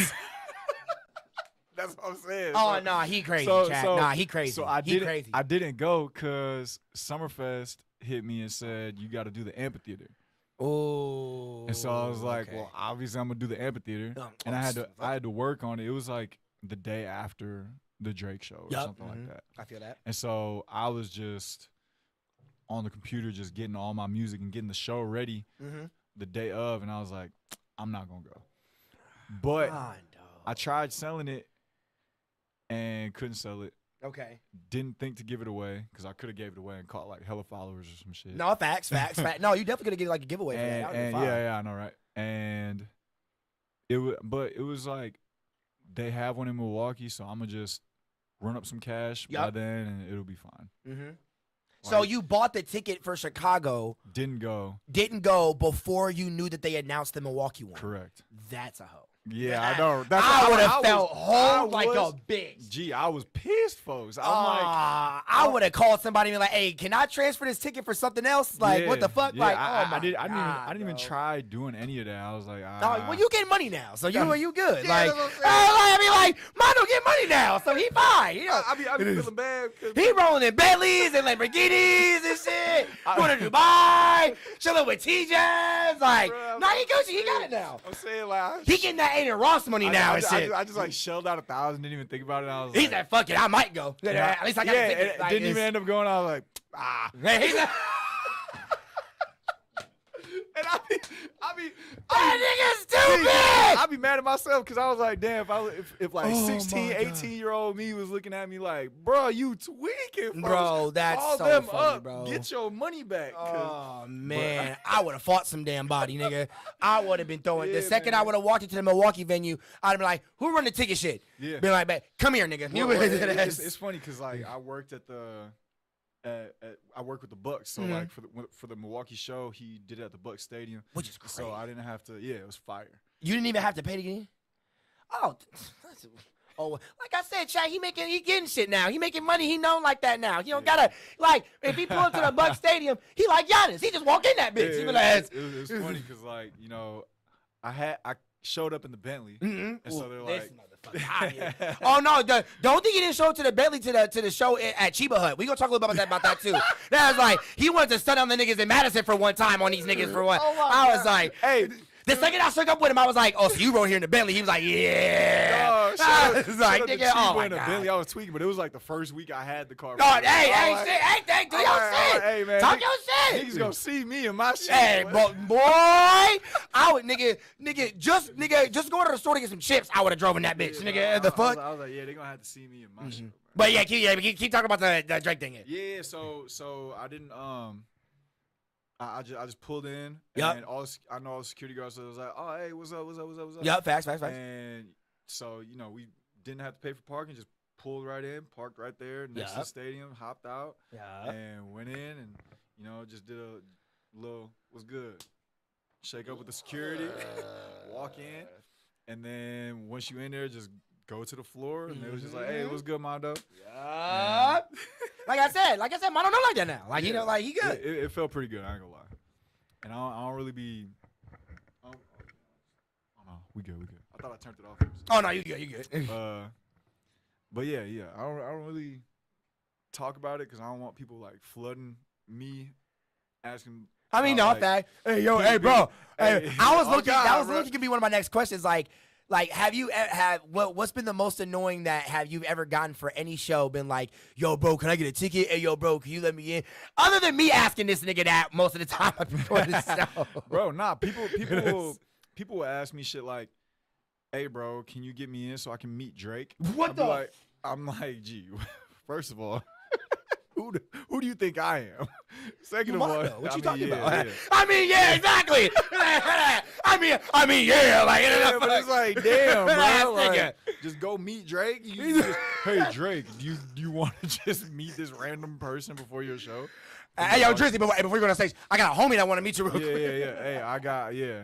That's what I'm saying. Oh, So- nah, he crazy, so- Chad. so- Nah, he crazy. So I he didn't. crazy. I didn't go because Summerfest hit me and said you got to do the amphitheater. Oh. And so I was like, okay. well, obviously I'm gonna do the amphitheater, and I had to work on it. It was like the day after the Drake show or something like that. I feel that. And so I was just on the computer, just getting all my music and getting the show ready the day of, and I was like, I'm not gonna go. But I tried selling it and couldn't sell it. Okay. Didn't think to give it away because I could have gave it away and caught like hella followers or some shit. No, facts. No, you definitely gonna get like a giveaway for that. And, That would've and been fine. yeah, I know, right? And it was like they have one in Milwaukee, so I'm gonna just run up some cash by then, and it'll be fine. Mm-hmm. So you bought the ticket for Chicago, Didn't go. didn't go before you knew that they announced the Milwaukee one. Correct. That's a hoe. Yeah, I know. I would have felt I whole like a was- bitch. Gee, I was pissed, folks. I'm I would have called somebody and be like, "Hey, can I transfer this ticket for something else? Like, what the fuck? Yeah, like, I didn't even bro. try doing any of that. I was like, No, well, you getting money now, so you good. Yeah, like, that's what I'm saying. I mean, like, Mondo get money now, so he fine. You know, I be feeling bad. 'Cause he rolling in Bentleys and Lamborghinis and shit. Going to Dubai, chilling with TJs. Like, Bruh, no, he Gucci. He got it now. I'm saying like, He getting that Aiden Ross money now and shit. I just like shelled out $1,000, didn't even think about it. I was He like, said, "Fuck it, I might go. At least I got the yeah, ticket." it Like, didn't even it's- end up going. I was like, ah. He's like, And that nigga's stupid. I be mad at myself because I was like, damn, if like Oh 16, my 18-year-old me was looking at me like, bro, you tweaking, Bro, that's Call so them funny, up, bro. get your money back. 'cause- Oh man, I would have fought some damn body, nigga. I would have been throwing. The Yeah, second man. I would have walked into the Milwaukee venue, I'd have been like, "Who run the ticket shit?" Yeah. Been like, "Babe, come here, nigga." You Well, would- it's funny because like I worked at the. I work with the Bucks, so like for the Milwaukee show, he did it at the Bucks Stadium, Which is crazy. So I didn't have to. Yeah, it was fire. You didn't even have to pay to get in. Oh, like I said, Chad, he getting shit now. He making money. He known like that now. He don't gotta like if he pull up to the Bucks Stadium, he like Giannis. He just walk in that bitch. He be like, it was funny because like I showed up in the Bentley, and so they're like, "Oh no, don't think he didn't show up to the Bentley to the show at Chiba Hut. We gonna talk a little bit about that too. That was like he wanted to stun on the niggas in Madison for one time on these niggas for one. I was like, hey. The second I shook up with him, I was like, "Oh, so you rode here in the Bentley?" He was like, "Yeah." I was like, "Nigga, oh my god." Bentley, I was tweaking, but it was like the first week I had the car. Oh, hey, do your shit. Hey, man, Talk your shit. Niggas gonna see me and my shit. Hey, boy, I would, nigga, just go to the store to get some chips. I would have drove in that bitch, nigga. The fuck. I was like, yeah, they gonna have to see me and my shit. Bro. But yeah, keep talking about the Drake thing. Yeah, so I didn't I just pulled in, Yep. and I know all the security guards, so I was like, oh, hey, what's up? Yep, facts. And so, we didn't have to pay for parking, just pulled right in, parked right there next to the stadium, hopped out, and went in and, just did a little, what's good? Shake up with the security, walk in, and then once you in there, just go to the floor, and it was just like, hey, what's good, Mando? Like I said, Mono don't like that now. Like, he good. It felt pretty good, I ain't gonna lie. And I don't really be. Oh no, we good. I thought I turned it off first. Oh no, you good. But yeah, I don't really talk about it because I don't want people like flooding me, asking. I mean, about, no, like, fact. Hey, yo, hey, bro. Hey, I was oh, looking. God, That was bro. looking to be one of my next questions. Like, have you what's been the most annoying that have you ever gotten for any show? Been like, yo, bro, can I get a ticket? Hey, yo, bro, can you let me in? Other than me asking this nigga that most of the time before the show. Bro, nah, people will ask me shit like, hey, bro, can you get me in so I can meet Drake? What the? I'm like, gee, first of all, Who do you think I am? Second of all, Mando, what you talking yeah, about? yeah. I mean, yeah, exactly. I mean, yeah, like, Yeah, but it's like, damn, Ass bro. nigga. Like, just go meet Drake. You just, hey, Drake, do you want to just meet this random person before your show? Hey, yo, Drizzy, before you go on stage, I got a homie that want to meet you real Yeah, quick. yeah. Hey, I got, yeah.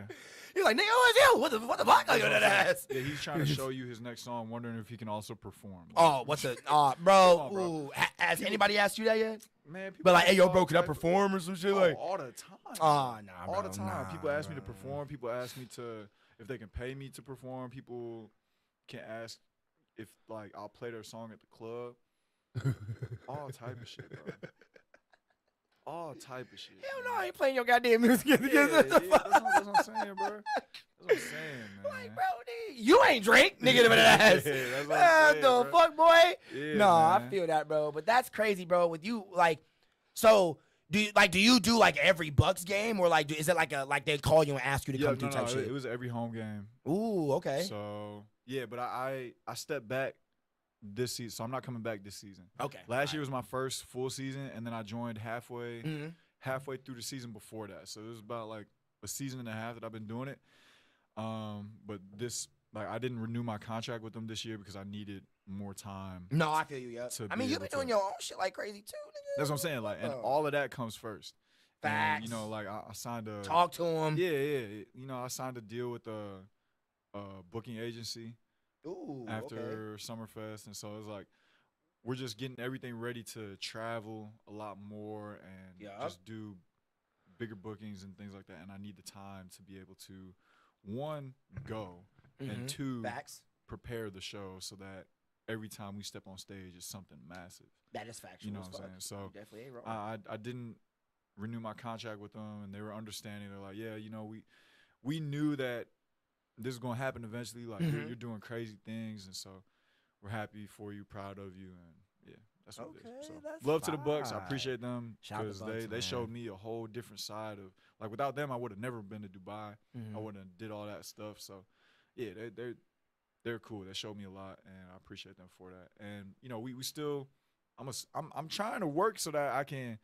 You're like, nigga, who is you? What the fuck? Like, that ass. Yeah, he's trying to show you his next song, wondering if he can also perform. Oh, what's the, bro? Come on, bro. Ooh, has anybody asked you that yet? Man, people But like, ask hey, yo, all bro, can I type of- perform or some shit? Oh, Like, all the time. oh, nah, all bro, the time. nah, People ask me to bro. perform. People ask me if they can pay me to perform. People can ask if like I'll play their song at the club. All type of shit, bro. All type of shit. Hell no, I ain't playing your goddamn music. Yeah, that's what I'm saying, bro. That's what I'm saying, man. Like, bro, you ain't Drake, nigga, to that ass. Yeah, that's what I'm saying, the bro. fuck, boy? Yeah, No, I man. feel that, bro. But that's crazy, bro. With you, like, so do you do like every Bucks game, or like is it like they call you and ask you to come through type shit? It was every home game. Ooh, okay. So yeah, but I stepped back this season, so I'm not coming back this season. Okay. Last year was my first full season, and then I joined halfway through the season before that. So it was about like a season and a half that I've been doing it. But this, like, I didn't renew my contract with them this year because I needed more time. No, I feel you. Yeah. To I mean, be you've been able doing to- your own shit like crazy too, nigga. That's what I'm saying. Like, and Oh. all of that comes first. Facts. And, you know, like I signed a Talk to him. Yeah. You know, I signed a deal with a booking agency Ooh. after Summerfest, and so it's like we're just getting everything ready to travel a lot more and Yup. just do bigger bookings and things like that. And I need the time to be able to, one, go, and two, Facts. prepare the show so that every time we step on stage, it's something massive. That is factual. You know as what I'm fuck. saying? So You definitely ain't wrong. I didn't renew my contract with them, and they were understanding. They're like, yeah, you know, we knew that this is gonna happen eventually. Like you're doing crazy things, and so we're happy for you, proud of you, and yeah, that's what it Okay, is. So that's love to the Bucks. I fine. appreciate them Shout out to because Bucks, they man. showed me a whole different side of, like, without them I would have never been to Dubai. I wouldn't have did all that stuff. So yeah, they're cool. They showed me a lot, and I appreciate them for that. And you know, we still I'm trying to work so that I can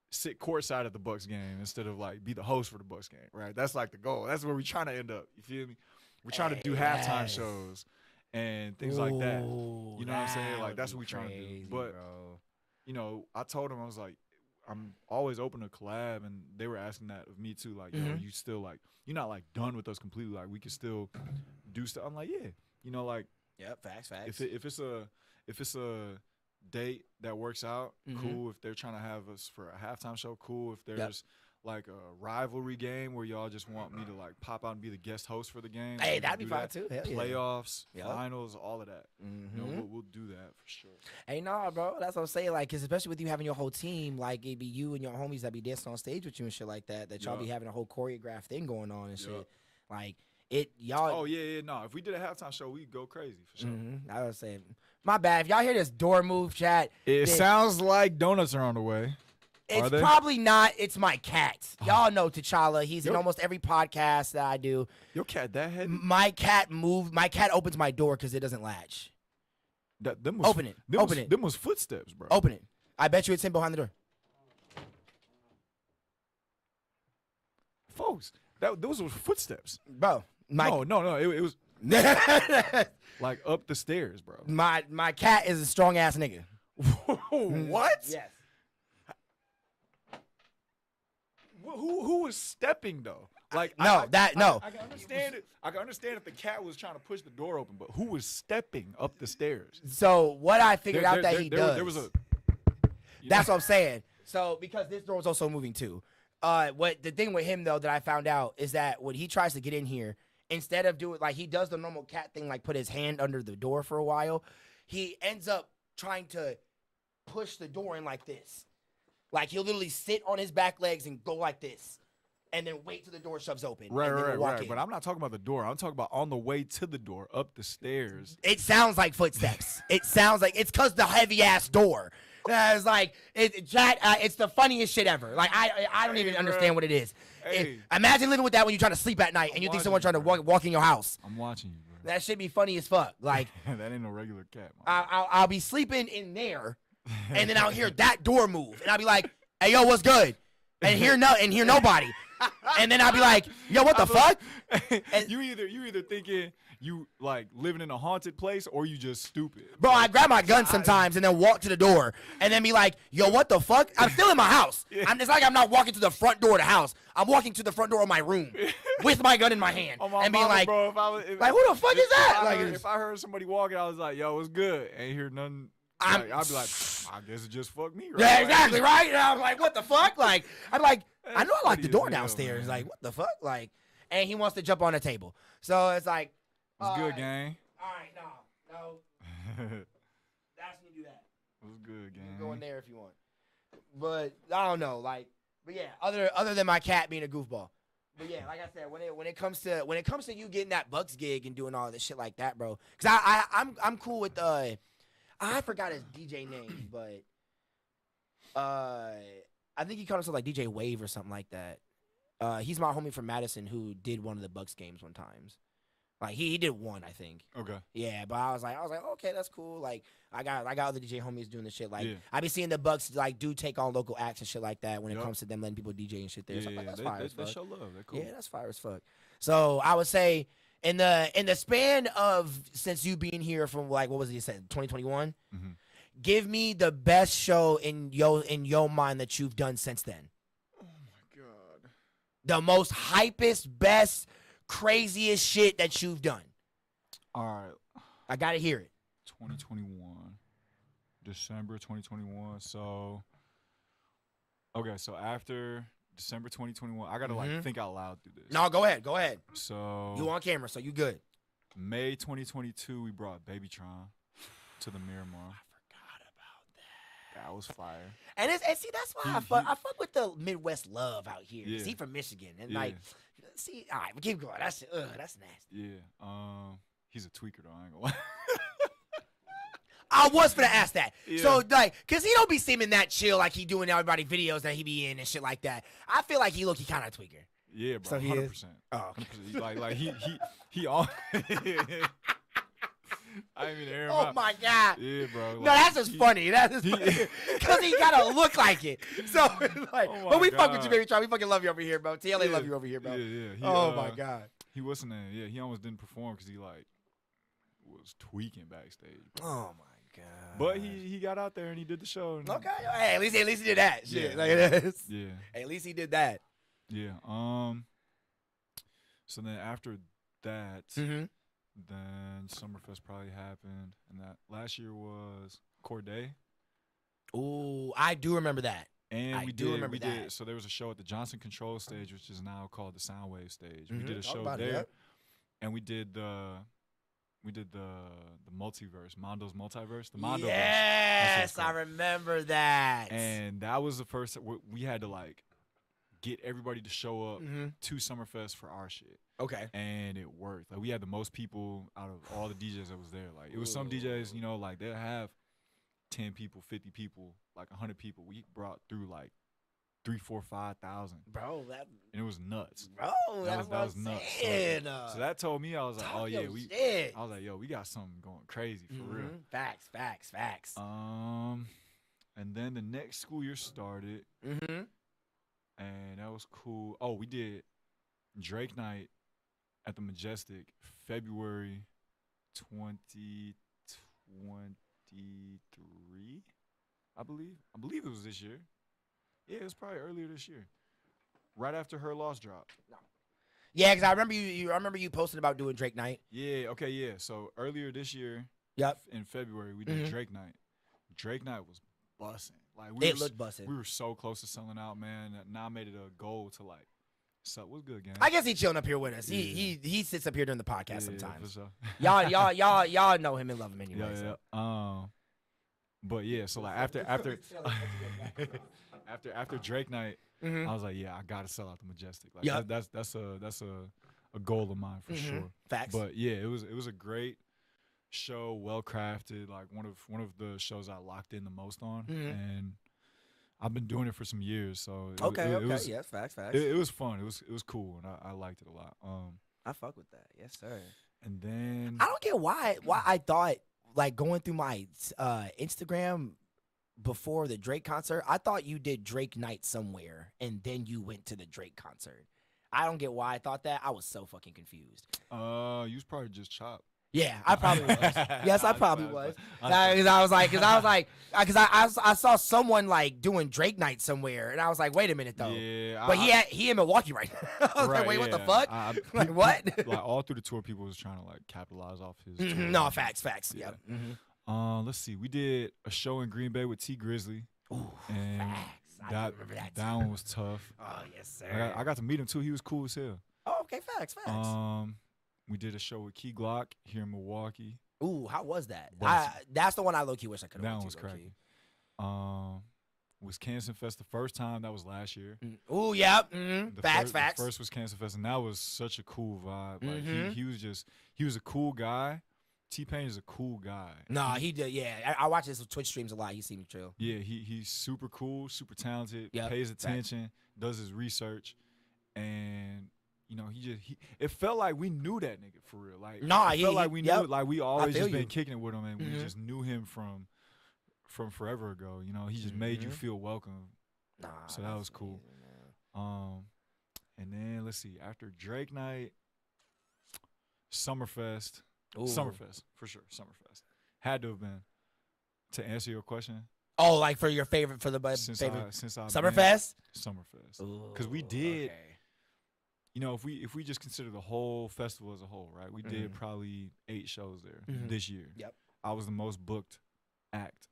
sit courtside at the Bucks game instead of like be the host for the Bucks game, right? That's like the goal. That's where we're trying to end up. You feel me? We're trying to do halftime Yes. shows and things like that. Ooh, You know what I'm saying? that Like would that's be what we're trying to do. crazy, But bro. you know, I told them I was like, I'm always open to collab, and they were asking that of me too. Like, yo, you still like you're not like done with us completely. Like we can still do stuff. I'm like, yeah, you know, like Yep, facts. if it's a date that works out, cool. If they're trying to have us for a halftime show, cool. If there's like a rivalry game where y'all just want me to like pop out and be the guest host for the game, Hey, we can that'd be do fine that. too. Hell yeah. Playoffs, Yep. finals, all of that. You know, we'll do that for sure. Hey, nah, bro. That's what I'm saying. Like, 'cause especially with you having your whole team, like, it'd be you and your homies that be dancing on stage with you and shit like that, that y'all be Yeah. having a whole choreographed thing going on and shit. Yeah. Like, y'all. Oh yeah. No, if we did a halftime show, we'd go crazy for sure. I was saying, my bad. If y'all hear this door move chat, It then sounds like donuts are on the way. Are it's they? probably not. It's my cat. Y'all know T'Challa. He's in Yo. almost every podcast that I do. Your cat that heavy? My cat opens my door because it doesn't latch. Them Open it. Open it. Them was footsteps, bro. Open it. I bet you it's him behind the door. Folks, those were footsteps. Bro, No, it was like up the stairs, bro. my cat is a strong ass nigga. What? Yes. Who was stepping though? Like No, I can understand it. I can understand if the cat was trying to push the door open, but who was stepping up the stairs? So what I figured out that he does. There was a. That's what I'm saying. So because this door was also moving too. What the thing with him though that I found out is that when he tries to get in here, instead of doing like he does the normal cat thing, like put his hand under the door for a while, he ends up trying to push the door in like this. Like he'll literally sit on his back legs and go like this, and then wait till the door shoves open. and then he'll walk in. But I'm not talking about the door. I'm talking about on the way to the door, up the stairs. It sounds like footsteps. It sounds like it's because the heavy ass door. It's like it's the funniest shit ever. Like I don't even Hey, understand bruh. what it is. Hey. Imagine living with that when you're trying to sleep at night and you think watching someone trying to you, walk in your house. I'm watching you, bro. That should be funny as fuck. Like That ain't no regular cat, man. I'll be sleeping in there and then I'll hear that door move, and I'll be like, "Hey, yo, what's good?" And hear nobody, and then I'll be like, "Yo, what the fuck?" And, you either thinking you like living in a haunted place or you just stupid. bro, I grab my gun sometimes and then walk to the door, and then be like, "Yo, what the fuck?" I'm still in my house. It's like I'm not walking to the front door of the house. I'm walking to the front door of my room with my gun in my hand, Oh, my and being mama, like, bro, like, who the fuck is that? Like, if I heard somebody walking, I was like, "Yo, what's good?" Ain't hear nothing. I'd be like, "I guess it just fucked me." Right? yeah, exactly, right? And I'm like, what the fuck? Like, I'm like, I know I locked the funny as door hell, downstairs. man. Like, what the fuck? Like, and he wants to jump on the table. So it's like, What's good, alright, gang? All right, no, that's me do that. What's good, You gang? can go in there if you want. But I don't know, like, but yeah, other than my cat being a goofball. But yeah, like I said, when it comes to you getting that Bucks gig and doing all this shit like that, bro. Cause I'm cool with I forgot his DJ name, but I think he called himself like DJ Wave or something like that. He's my homie from Madison who did one of the Bucks games one times. Like he did one, I think. Okay. Yeah, but I was like, okay, that's cool. Like I got other DJ homies doing the shit. Like Yeah. I be seeing the Bucks like do take on local acts and shit like that when it Yup. comes to them letting people DJ and shit there. So I'm like, that's they, fire they, as they fuck. show love. They're cool. Yeah, that's fire as fuck. So I would say in the span of since you being here from like what was it you said 2021, Mhm. give me the best show in your mind that you've done since then. Oh my god. The most hypest, best, craziest shit that you've done. All right. I gotta hear it. 2021, December 2021. So, okay. So after December 2021, I gotta like think out loud through this. No, go ahead. So You on camera, so you good. May 2022, we brought Babytron to the Miramar. Forgot about that. That was fire. And see, that's why I fuck with the Midwest love out here. 'Cause Yeah. he from Michigan, and Yeah. like, see, all right, we keep going. That's nasty. Yeah. He's a tweaker though. I ain't gonna lie. I was gonna ask that. Yeah. So like, cause he don't be seeming that chill like he doing everybody videos that he be in and shit like that. I feel like he kind of tweaker. Yeah, bro. So he is? 100%. Oh, okay. 100%. Like he all. I didn't mean to air him Oh out. my god. Yeah, bro. No, that's just funny. That's just funny. Cause he gotta look like it. So like, Oh but we my fuck with you, God. baby. Try. We fucking love you over here, bro. T.L.A. Yeah. love you over here, bro. Yeah. He, Oh my god. He wasn't there. Yeah, he almost didn't perform because he like was tweaking backstage. Bro. Oh my god. But he got out there and he did the show. And Okay. Hey, at least he did that. Shit. Yeah. Like it is. Yeah. Hey, at least he did that. Yeah. So then after that, Mm-hmm. then Summerfest probably happened, and that last year was Corday. Ooh, I do remember that. And I we do did, remember we that. did. So there was a show at the Johnson Control stage, which is now called the Soundwave stage. Mhm. We did a Talk show about it, there, yep. and we did the multiverse, Mando's multiverse, the Mando. Yes, I remember that. And that was the first we had to like get everybody to show up Mhm. to Summerfest for our shit. Okay. And it worked. Like we had the most people out of all the DJs that was there. Like it was some DJs, you know, like they'll have 10 people, 50 people, like 100 people. We brought through like 3, 4, 5,000, Bro, that and it was nuts. bro, That that's was what I'm nuts. saying. So that told me, I was like, talk oh yeah, your we. shit. I was like, yo, we got something going crazy for real. Mhm. Facts. And then the next school year started, Mm-hmm. and that was cool. Oh, we did Drake Night at the Majestic, February 2023, I believe. I believe it was this year. Yeah, it was probably earlier this year, right after her loss drop. Yeah, because I remember you. I remember you posted about doing Drake Night. Yeah. Okay. Yeah. So earlier this year, Yep. in February, we did Mhm. Drake Night. Drake Night was bussing. Like It looked busted. We were so close to selling out, man. That now I made it a goal to like, what's good, gang? I guess he's chilling up here with us. Yeah. He sits up here during the podcast Yeah, sometimes. for sure. Y'all know him and love him anyway. Yeah, so. yeah. But yeah, so like after after Drake Night, Mhm. I was like, yeah, I gotta sell out the Majestic. Like Yup. that's a goal of mine for Mhm. sure. Facts. But yeah, it was a great show, well crafted. Like one of the shows I locked in the most on, Mhm. and I've been doing it for some years. So it, okay. it was Yes, facts. it was fun. It was cool, and I liked it a lot. I fuck with that. Yes, sir. And then I don't get why I thought like going through my Instagram before the Drake concert, I thought you did Drake night somewhere and then you went to the Drake concert. I don't get why I thought that. I was so fucking confused. You was probably just chopped. Yeah, I probably was. Yes, I probably was. I Because I saw someone like doing Drake night somewhere, and I was like, wait a minute though. Yeah, But he in Milwaukee right now. I was like, wait, what the fuck? Like what? Like all through the tour, people was trying to like capitalize off his. Tour. No, facts. Yeah. Yep. Mm-hmm. Let's see. We did a show in Green Bay with T Grizzly. Ooh, and facts. I remember that one was tough. Oh yes, sir. I got to meet him too. He was cool as hell. Oh, okay, facts. We did a show with Key Glock here in Milwaukee. Ooh, how was that? Bust. That's the one I low-key wish I could have That went one was to. cracking. Was Cancer Fest the first time? That was last year. Ooh, yep. Mm-hmm. Facts. The first was Cancer Fest, and that was such a cool vibe. Like Mhm. he was a cool guy. T-Pain is a cool guy. Nah, he did. Yeah, I watch his Twitch streams a lot. He seemed chill. Yeah, he's super cool, super talented, Yep, pays facts. attention, does his research, and you know, it felt like we knew that nigga for real. Like, Nah, it felt like we knew yep. it, like we always feel just been you. kicking it with him, and we Mhm. just knew him from forever ago. You know, he just made you Mhm. feel welcome. Nah, So that that's was cool. amazing, man. And then let's see, after Drake night, Summerfest. Ooh. Summerfest, for sure. Summerfest. Had to have been. To answer your question, Oh, like for your favorite for the since favorite I've Summerfest? been, Summerfest. Ooh, Because we did, okay. you know, if we just consider the whole festival as a whole, right? We did probably 8 shows there this year. Yep. I was the most booked act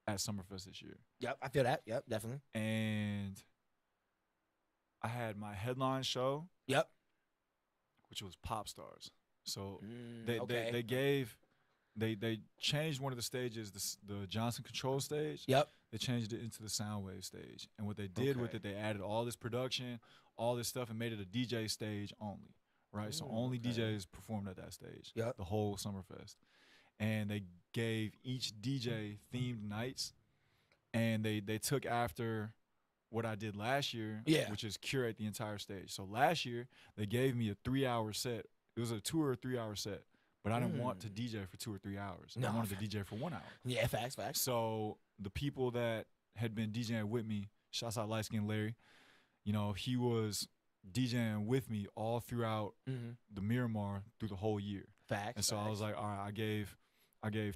at Summerfest this year. Yep, I feel that. Yep, definitely. And I had my headline show, Yep. which was Pop Stars. So okay. they changed one of the stages, the Johnson Control stage. Yep. They changed it into the Soundwave stage. And what they did with it, they added all this production, all this stuff, and made it a DJ stage only, right? So only DJs performed at that stage, Yep. the whole Summerfest. And they gave each DJ themed nights, and they took after what I did last year, which is curate the entire stage. So last year, they gave me a 3-hour set. It was a 2 or 3 hour set, but I didn't want to DJ for 2 or 3 hours. No, I wanted to DJ for 1 hour. Yeah, facts. So the people that had been DJing with me, shouts out Light Skin Larry, you know, he was DJing with me all throughout the Miramar through the whole year. Facts. And so I was like, all right, I gave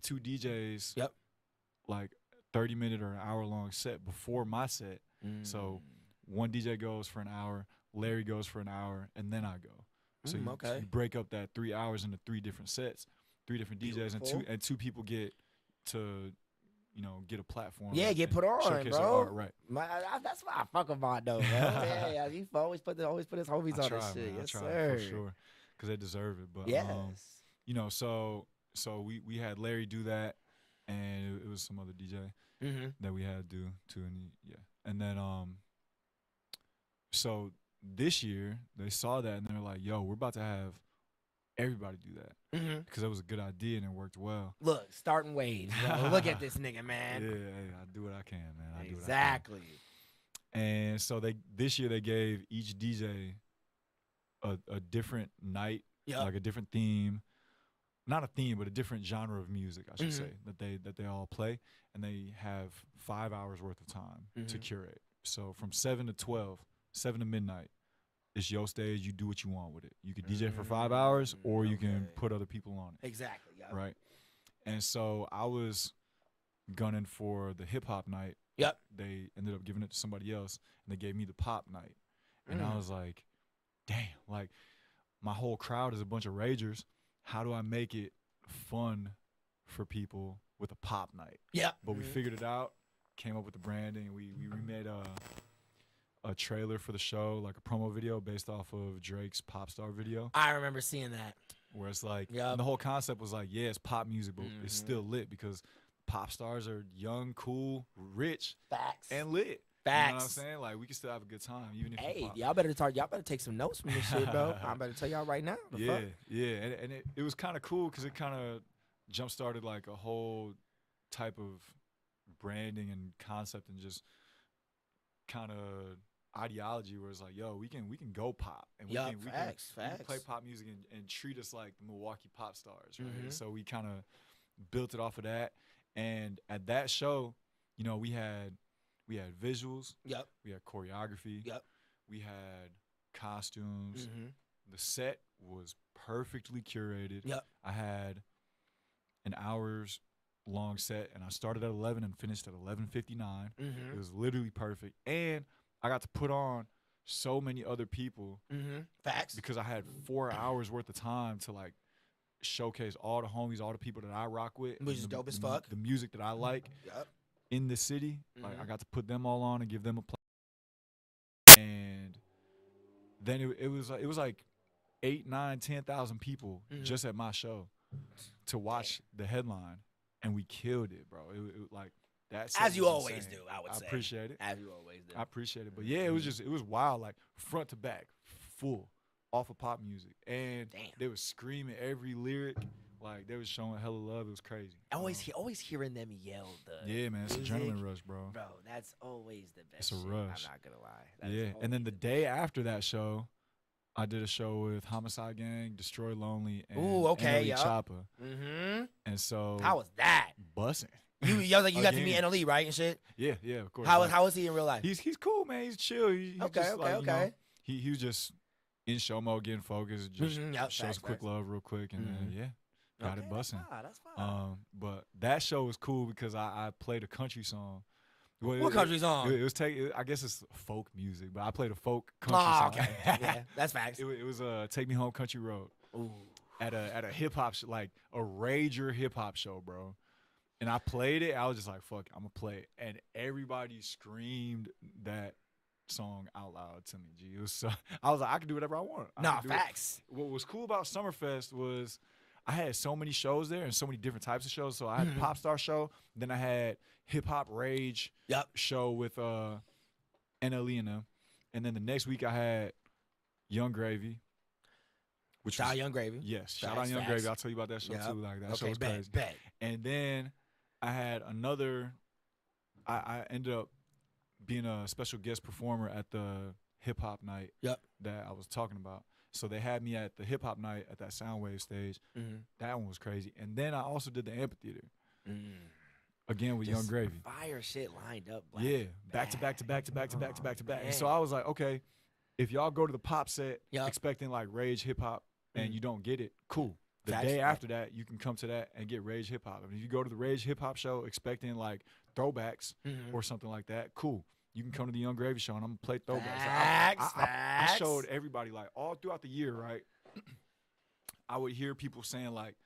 2 DJs Yep. like 30-minute or an hour-long set before my set. So one DJ goes for an hour, Larry goes for an hour, and then I go. So you break up that 3 hours into 3 different sets, 3 different DJs, and two people get to, you know, get a platform. Yeah, get put on, showcase bro. their art, right. That's what I fuck about, though, bro. Yeah, he always put his homies on this shit. Man, Yes, I try, sir. for sure, because they deserve it. But Yes. you know, so we had Larry do that, and it was some other DJ that we had to do too, and then so this year they saw that and they're like, "Yo, we're about to have everybody do that," because that was a good idea and it worked well. Look, starting waves, bro. Look at this nigga, man. Yeah, hey, I do what I can, man. Exactly. And so this year they gave each DJ a different night, like a different theme. Not a theme, but a different genre of music, I should say, that they all play, and they have 5 hours worth of time to curate. So from 7 to 12, 7 to midnight, it's your stage. You do what you want with it. You can DJ for 5 hours, or you can put other people on it. Exactly. Yep. Right. And so I was gunning for the hip hop night. Yep. They ended up giving it to somebody else, and they gave me the pop night. And I was like, damn, like my whole crowd is a bunch of ragers. How do I make it fun for people with a pop night? Yeah. But we figured it out, came up with the branding. We remade a trailer for the show, like a promo video based off of Drake's Pop Star video. I remember seeing that. Where it's like, and the whole concept was like, yeah, it's pop music, but it's still lit because pop stars are young, cool, rich, Facts. and lit. Facts. You know what I'm saying? Like, we can still have a good time, even if Hey, pop. y'all better take some notes from this shit, bro. I'm about to tell y'all right now. Yeah. And it was kind of cool because it kind of jump-started like a whole type of branding and concept and just kind of ideology where it's like, yo, we can go pop. And we can play pop music and treat us like the Milwaukee pop stars, right? So we kind of built it off of that. And at that show, you know, we had visuals. Yep. We had choreography. Yep. We had costumes. Mm-hmm. The set was perfectly curated. Yep. I had an hour's long set, and I started at 11 and finished at 11:59. Mm-hmm. It was literally perfect, and I got to put on so many other people Mm-hmm. Facts. because I had 4 hours worth of time to like showcase all the homies, all the people that I rock with, Which and is dope as the fuck. The music that I like Yep. in the city. Like Mhm. I got to put them all on and give them a play. And then it was like 8, 9, 10,000 people Mhm. just at my show to watch the headline, and we killed it, bro. It like that. set As you was always insane. do, I would say. appreciate it. As you always do. I appreciate it. But yeah, it was wild, like front to back, full, off of pop music, and Damn. they was screaming every lyric, like they was showing hella love. It was crazy. Always hearing them yell the Yeah, man, it's music. adrenaline rush, bro. Bro, that's always the best. It's a shit, rush. I'm not gonna lie. That is Yeah, and then always the day after that show, I did a show with Homicide Gang, Destroy Lonely, and Ooh, okay, NLE yup. Choppa. Mm-hmm. And so How was that? bussing. You got to meet Again. NLE, right, and shit. Yeah, of course. How Like, was he in real life? he's cool, man. He's chill. He's Okay, just, okay, like, you know, okay. he was just in show mode, getting focused, just Mhm, yep, show facts, some quick facts. love real quick, and then Mhm. yeah, got it Okay, bussing. That's fine. But that show was cool because I played a country song. Well, What country song? It was I guess it's folk music, but I played a folk country Oh, song. okay. Yeah, that's facts. It was Take Me Home Country Road Ooh. at a hip hop like a rager hip hop show, bro. And I played it. I was just like, "Fuck, I'm gonna play it," and everybody screamed that song out loud to me. G, it was so, I was like, I can do whatever I want. I Nah, can do it. facts. What was cool about Summerfest was I had so many shows there and so many different types of shows. So I had a pop star show, then I had hip hop rage Yep. show with NLE and them, and then the next week I had Young Gravy. Which Shout out was, Young Gravy. yes, shout out Facts, Young facts. Gravy. I'll tell you about that show Yep. too. Like that show Okay, was bet, crazy. bet. And then I had another. I ended up being a special guest performer at the hip hop night Yep. that I was talking about. So they had me at the hip hop night at that Soundwave stage. Mm-hmm. That one was crazy. And then I also did the amphitheater Mm. again with Young Just Gravy. Fire shit lined up. Black. Yeah, back to back to back to back to back to back to back. And so man. I was like, okay, if y'all go to the pop set Yup. expecting like rage hip hop and Mhm. you don't get it, cool. The Facts, day facts. after that, you can come to that and get rage hip hop. If you go to the rage hip hop show expecting like throwbacks Mhm. or something like that, cool. You can come to the Young Gravy show and I'm gonna play throwbacks. Like, Facts, I facts. showed everybody like all throughout the year, right? I would hear people saying like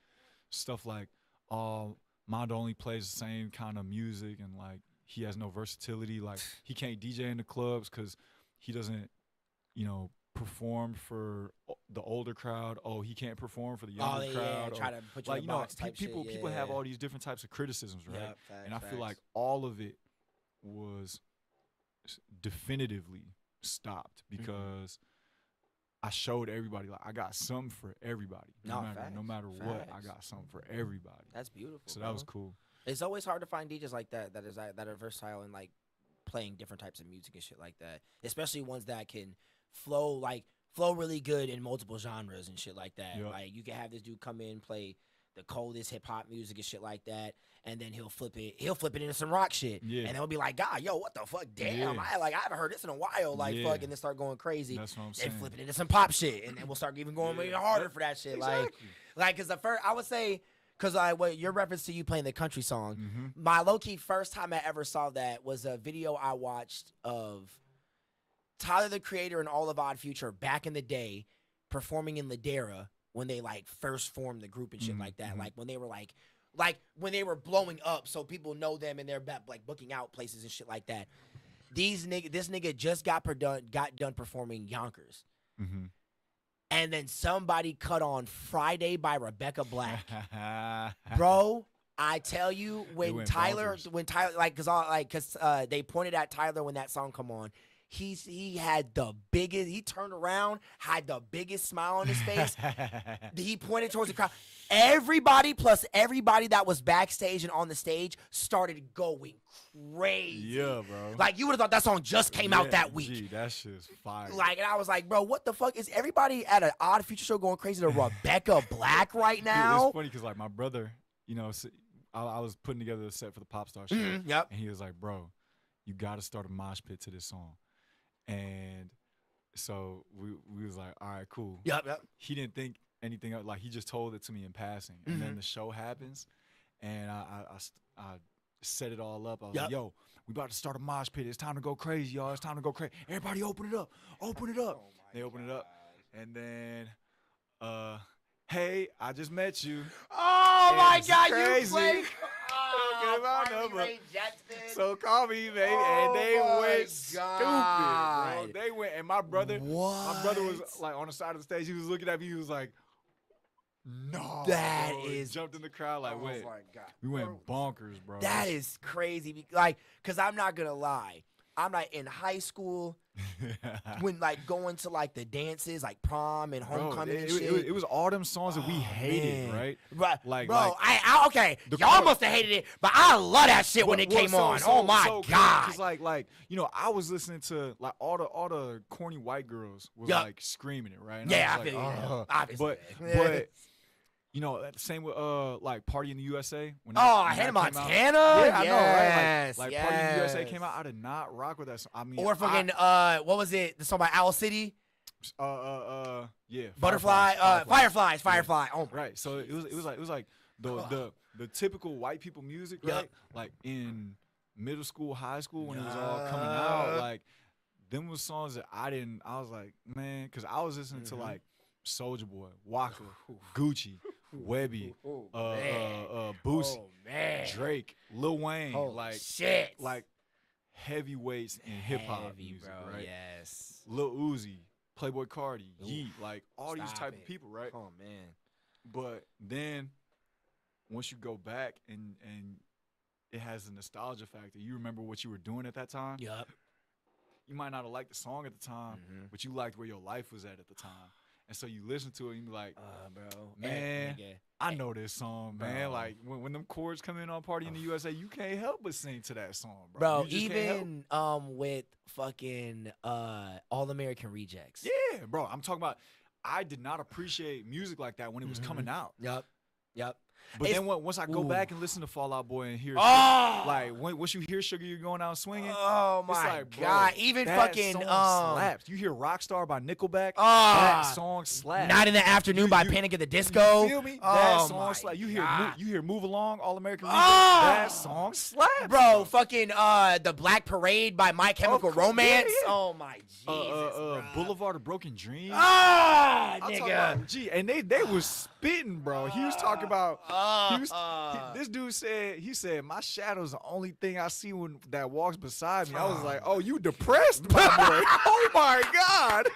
stuff like, "Oh, Mando only plays the same kind of music and like he has no versatility. Like he can't DJ in the clubs because he doesn't, you know, perform for the older crowd. Oh, he can't perform for the younger yeah, crowd. try or, to put you like in you a know, box type people shit. people have yeah. all these different types of criticisms, right? Yep, facts, And I feel like facts. all of it was definitively stopped Mm-hmm. because I showed everybody like I got something for everybody. No, no facts, matter what, I facts. got something for everybody. That's beautiful. So that was bro. cool. It's always hard to find DJs like that that are versatile and like playing different types of music and shit like that. Especially ones that can flow really good in multiple genres and shit like that. Yup. Like you can have this dude come in, play the coldest hip hop music and shit like that, and then he'll flip it into some rock shit. Yeah. And then we'll be like, God, yo, what the fuck? Damn, Yeah. I haven't heard this in a while. Like Yeah. fuck, and then start going crazy. That's what I'm And saying. flip it into some pop shit, and then we'll start even going Yeah. even harder for that shit. Exactly. Like, cause the first I would say, cause what your reference to you playing the country song, Mm-hmm. my low key first time I ever saw that was a video I watched of Tyler the Creator and All of Odd Future back in the day performing in Ladera when they like first formed the group and shit like that. Like when they were like when they were blowing up, so people know them and they're like booking out places and shit like that. This nigga just got done performing Yonkers. Mm-hmm. And then somebody cut on Friday by Rebecca Black. Mm-hmm. Bro, I tell you, when went Tyler, bonkers. cause they pointed at Tyler when that song come on. He had the biggest. He turned around, had the biggest smile on his face. He pointed towards the crowd. Everybody plus everybody that was backstage and on the stage started going crazy. Yeah, bro. Like you would have thought that song just came out Yeah, that week. Gee, that shit's fire. Like, and I was like, bro, what the fuck is everybody at an Odd Future show going crazy to Rebecca Black right Dude, now? it's funny because like my brother, you know, I was putting together a set for the Pop Star show. Yep. And he was like, bro, you got to start a mosh pit to this song. And so we was like, all right, cool. Yep. He didn't think anything of, like, he just told it to me in passing. And then the show happens, and I set it all up. I was like, yo, we about to start a mosh pit. It's time to go crazy, y'all. It's time to go crazy. Everybody open it up. Open it up. They open it up. And then, hey, I just met you. Oh, my It's God, crazy. you played. Give my Carly number. Rae Jepsen. So call me, baby. Oh And they my went God. stupid, bro. They went, and my brother was What? like on the side of the stage. He was looking at me. He was like, no. That bro. He is- jumped in the crowd like, wait. my God. We went bonkers, bro. That is crazy. Like, because I'm not going to lie. I'm like in high school when like going to like the dances, like prom and Bro, homecoming and it, shit. it was all them songs that we hated, man. right? Right, Like, bro, like, I okay, the y'all chorus- must have hated it, but I love that shit when it came on. Oh my God. Because like you know, I was listening to like all the corny white girls was Yup. like screaming it, right? And Yeah, was I feel like, you. "Ugh." Obviously. But you know, same with like Party in the USA. When Oh, when Hannah came out. Montana? Yeah, I know, right? Yes, Like Party in the USA yes. came out. I did not rock with that song. I mean, Or fucking what was it? The song by Owl City? yeah, Butterfly, Fireflies. Oh my Right. So it was like the typical white people music, Yup. right? Like in middle school, high school when it was all coming out, like them was songs that I was like, man, because I was listening to like Soulja Boy, Waka, Gucci, Webby, Boosie, man. Drake, Lil Wayne, Holy like shit. like heavyweights in hip hop Heavy, music, bro. right? Yes. Lil Uzi, Playboy Cardi, Yeet, like all these Stop type it. of people, right? Oh man. But then once you go back and it has a nostalgia factor, you remember what you were doing at that time. Yup. You might not have liked the song at the time, but you liked where your life was at the time. And so you listen to it and you be like, Bro. man, nigga. I know this song, man. Bro. Like when them chords come in on Party in the USA, you can't help but sing to that song, bro. Bro, You just can't help. even with fucking All American Rejects. Yeah, bro. I'm talking about I did not appreciate music like that when it was coming out. Yup. But It's- then once I go back and listen to Fall Out Boy and hear, Oh! like once you hear Sugar, You're Going Out Swinging. Oh it's my like, bro, God. Even that fucking song slaps. You hear Rockstar by Nickelback. Ah, that song slaps. Night in the Afternoon by you- Panic at the Disco. You feel me? Oh That my song slaps. You God. hear Move Along, All American Rejects. Ah! That song slaps, Bro, fucking the Black Parade by My Chemical Of course, Romance. yeah. Oh my Jesus. bro. Boulevard of Broken Dreams. Ah, I'm talking nigga. about, and they was spitting, bro. He was talking about this dude said my shadow's the only thing I see when that walks beside me. I was like, oh, you depressed, my boy. Oh my God.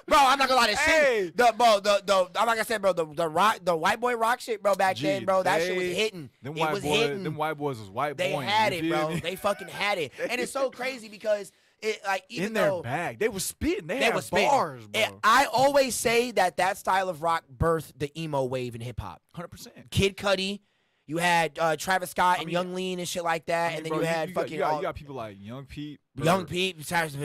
Bro, I'm not gonna lie. Hey. I'm like I said, bro. The white boy rock shit, bro. Back then, bro, that shit was hitting. Them It white was boys, hitting. them white boys was white They boy. had it, bro. They fucking had it, and it's so crazy because it like even in their though bag, they was spitting. They they had was spitting. bars, bro. And I always say that style of rock birthed the emo wave in hip hop. 100%. Kid Cudi, you had Travis Scott and mean, Young Lean and shit like that, I mean, and then bro, you had you fucking got people like Young Pete, Young Pete,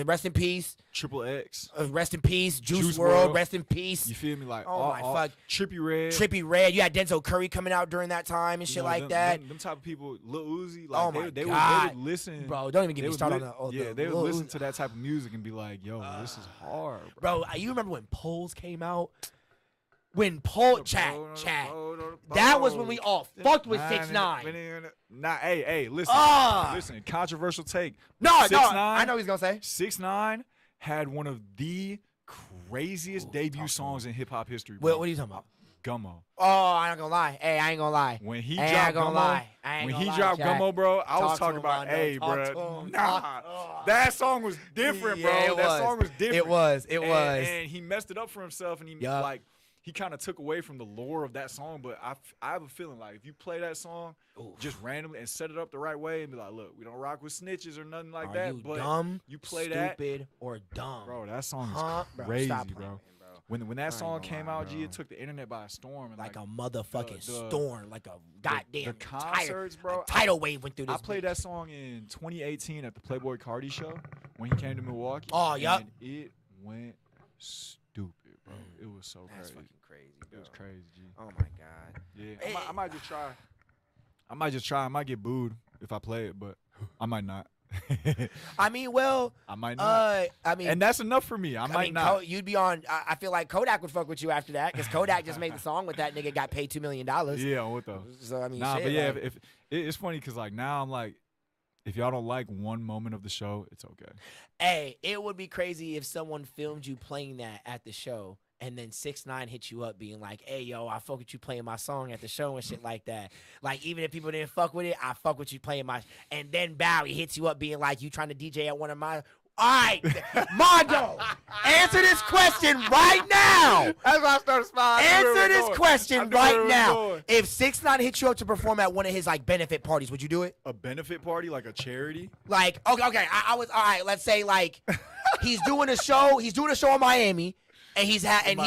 rest in peace. Triple X. Rest in peace, Juice Juice WRLD, WRLD. rest in peace. You feel me? Like Oh my fuck. Trippie Redd. Trippie Redd, you had Denzel Curry coming out during that time and you shit know, like them, that. Them type of people, Lil Uzi, like Oh my they God. would listen. Bro, don't even get they me would started li- on the. Yeah, they would Lil listen Uzi. to that type of music and be like, yo, this is hard, bro. Bro, you remember when polls came out? When Chad, that was when we all fucked with 6ix9ine. Nah, hey, listen, Ah. listen, controversial take. No, 6ix9ine, I know he's gonna say. 6ix9ine had one of the craziest debut songs in hip hop history. Bro. What are you talking about? Gummo. Oh, I ain't gonna lie. Hey, I ain't gonna lie. When he Hey, I dropped ain't gonna Gummo, lie. I ain't when gonna he lie, dropped Chad. Gummo, bro, I Talk was to talking him, about, Mando. hey, Talk bro, to him. nah, Talk- that song was different, bro. Yeah, it that was. song was different. It was. And he messed it up for himself, and he Yup. like he kind of took away from the lore of that song. But I have a feeling like if you play that song just randomly and set it up the right way and be like, look, we don't rock with snitches or nothing like Are that. you but dumb, you play that, stupid, or dumb? bro. That song Huh? is Bro, crazy, stop playing bro. with me, bro. When that song gonna came lie, out, G, bro. it took the internet by storm. And Like a motherfucking the- storm, like a goddamn the concerts, bro. A tidal wave went through this. I played bitch. that song in 2018 at the Playboy Cardi show when he came to Milwaukee. Oh, yup. And it went stupid, bro. It was so That's crazy. fucking crazy, It bro. was crazy, G. Oh my god. Yeah, I might just try I might just try. I might get booed if I play it, but I might not. I mean, well, I might not. I mean, and that's enough for me. I might not. You'd be on. I feel like Kodak would fuck with you after that because Kodak just made the song with that nigga, got paid $2 million. Yeah, what though? So I mean, nah, shit, but yeah, like, if it's funny because like now I'm like, if y'all don't like one moment of the show, it's okay. hey, it would be crazy if someone filmed you playing that at the show. And then 6ix9ine hit you up being like, hey, yo, I fuck with you playing my song at the show and shit like that. Like, even if people didn't fuck with it, I fuck with you playing my... And then Bowie hits you up being like, you trying to DJ at one of my... All right, Mando, answer this question right now. That's why I started smiling. Answer this question right now. If 6ix9ine hit you up to perform at one of his, like, benefit parties, would you do it? A benefit party, like a charity? Like, okay, I was... All right, let's say, like, he's doing a show in Miami... And he's having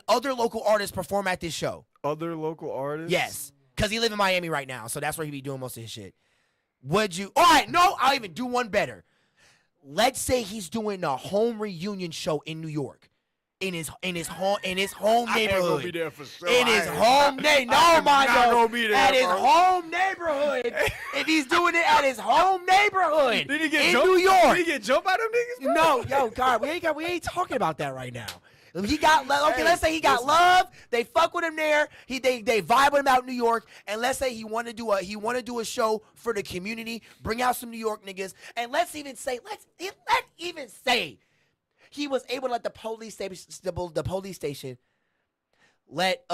other local artists perform at this show. Other local artists? Yes, because he live in Miami right now, so that's where he be doing most of his shit. Would you? All right, no, I'll even do one better. Let's say he's doing a home reunion show in New York, in his home neighborhood. I ain't gonna be there for sure. In his home neighborhood. No, Mando. Not gonna be there, at his bro. home neighborhood. If he's doing it at his home neighborhood Did he get in jumped? New York. Did he get jumped by them niggas, bro? No, yo, God, we ain't talking about that right now. He got let's say he got love. They fuck with him there. They vibe with him out in New York. And let's say he want to do a show for the community. Bring out some New York niggas. And let's even say he was able to let the police station let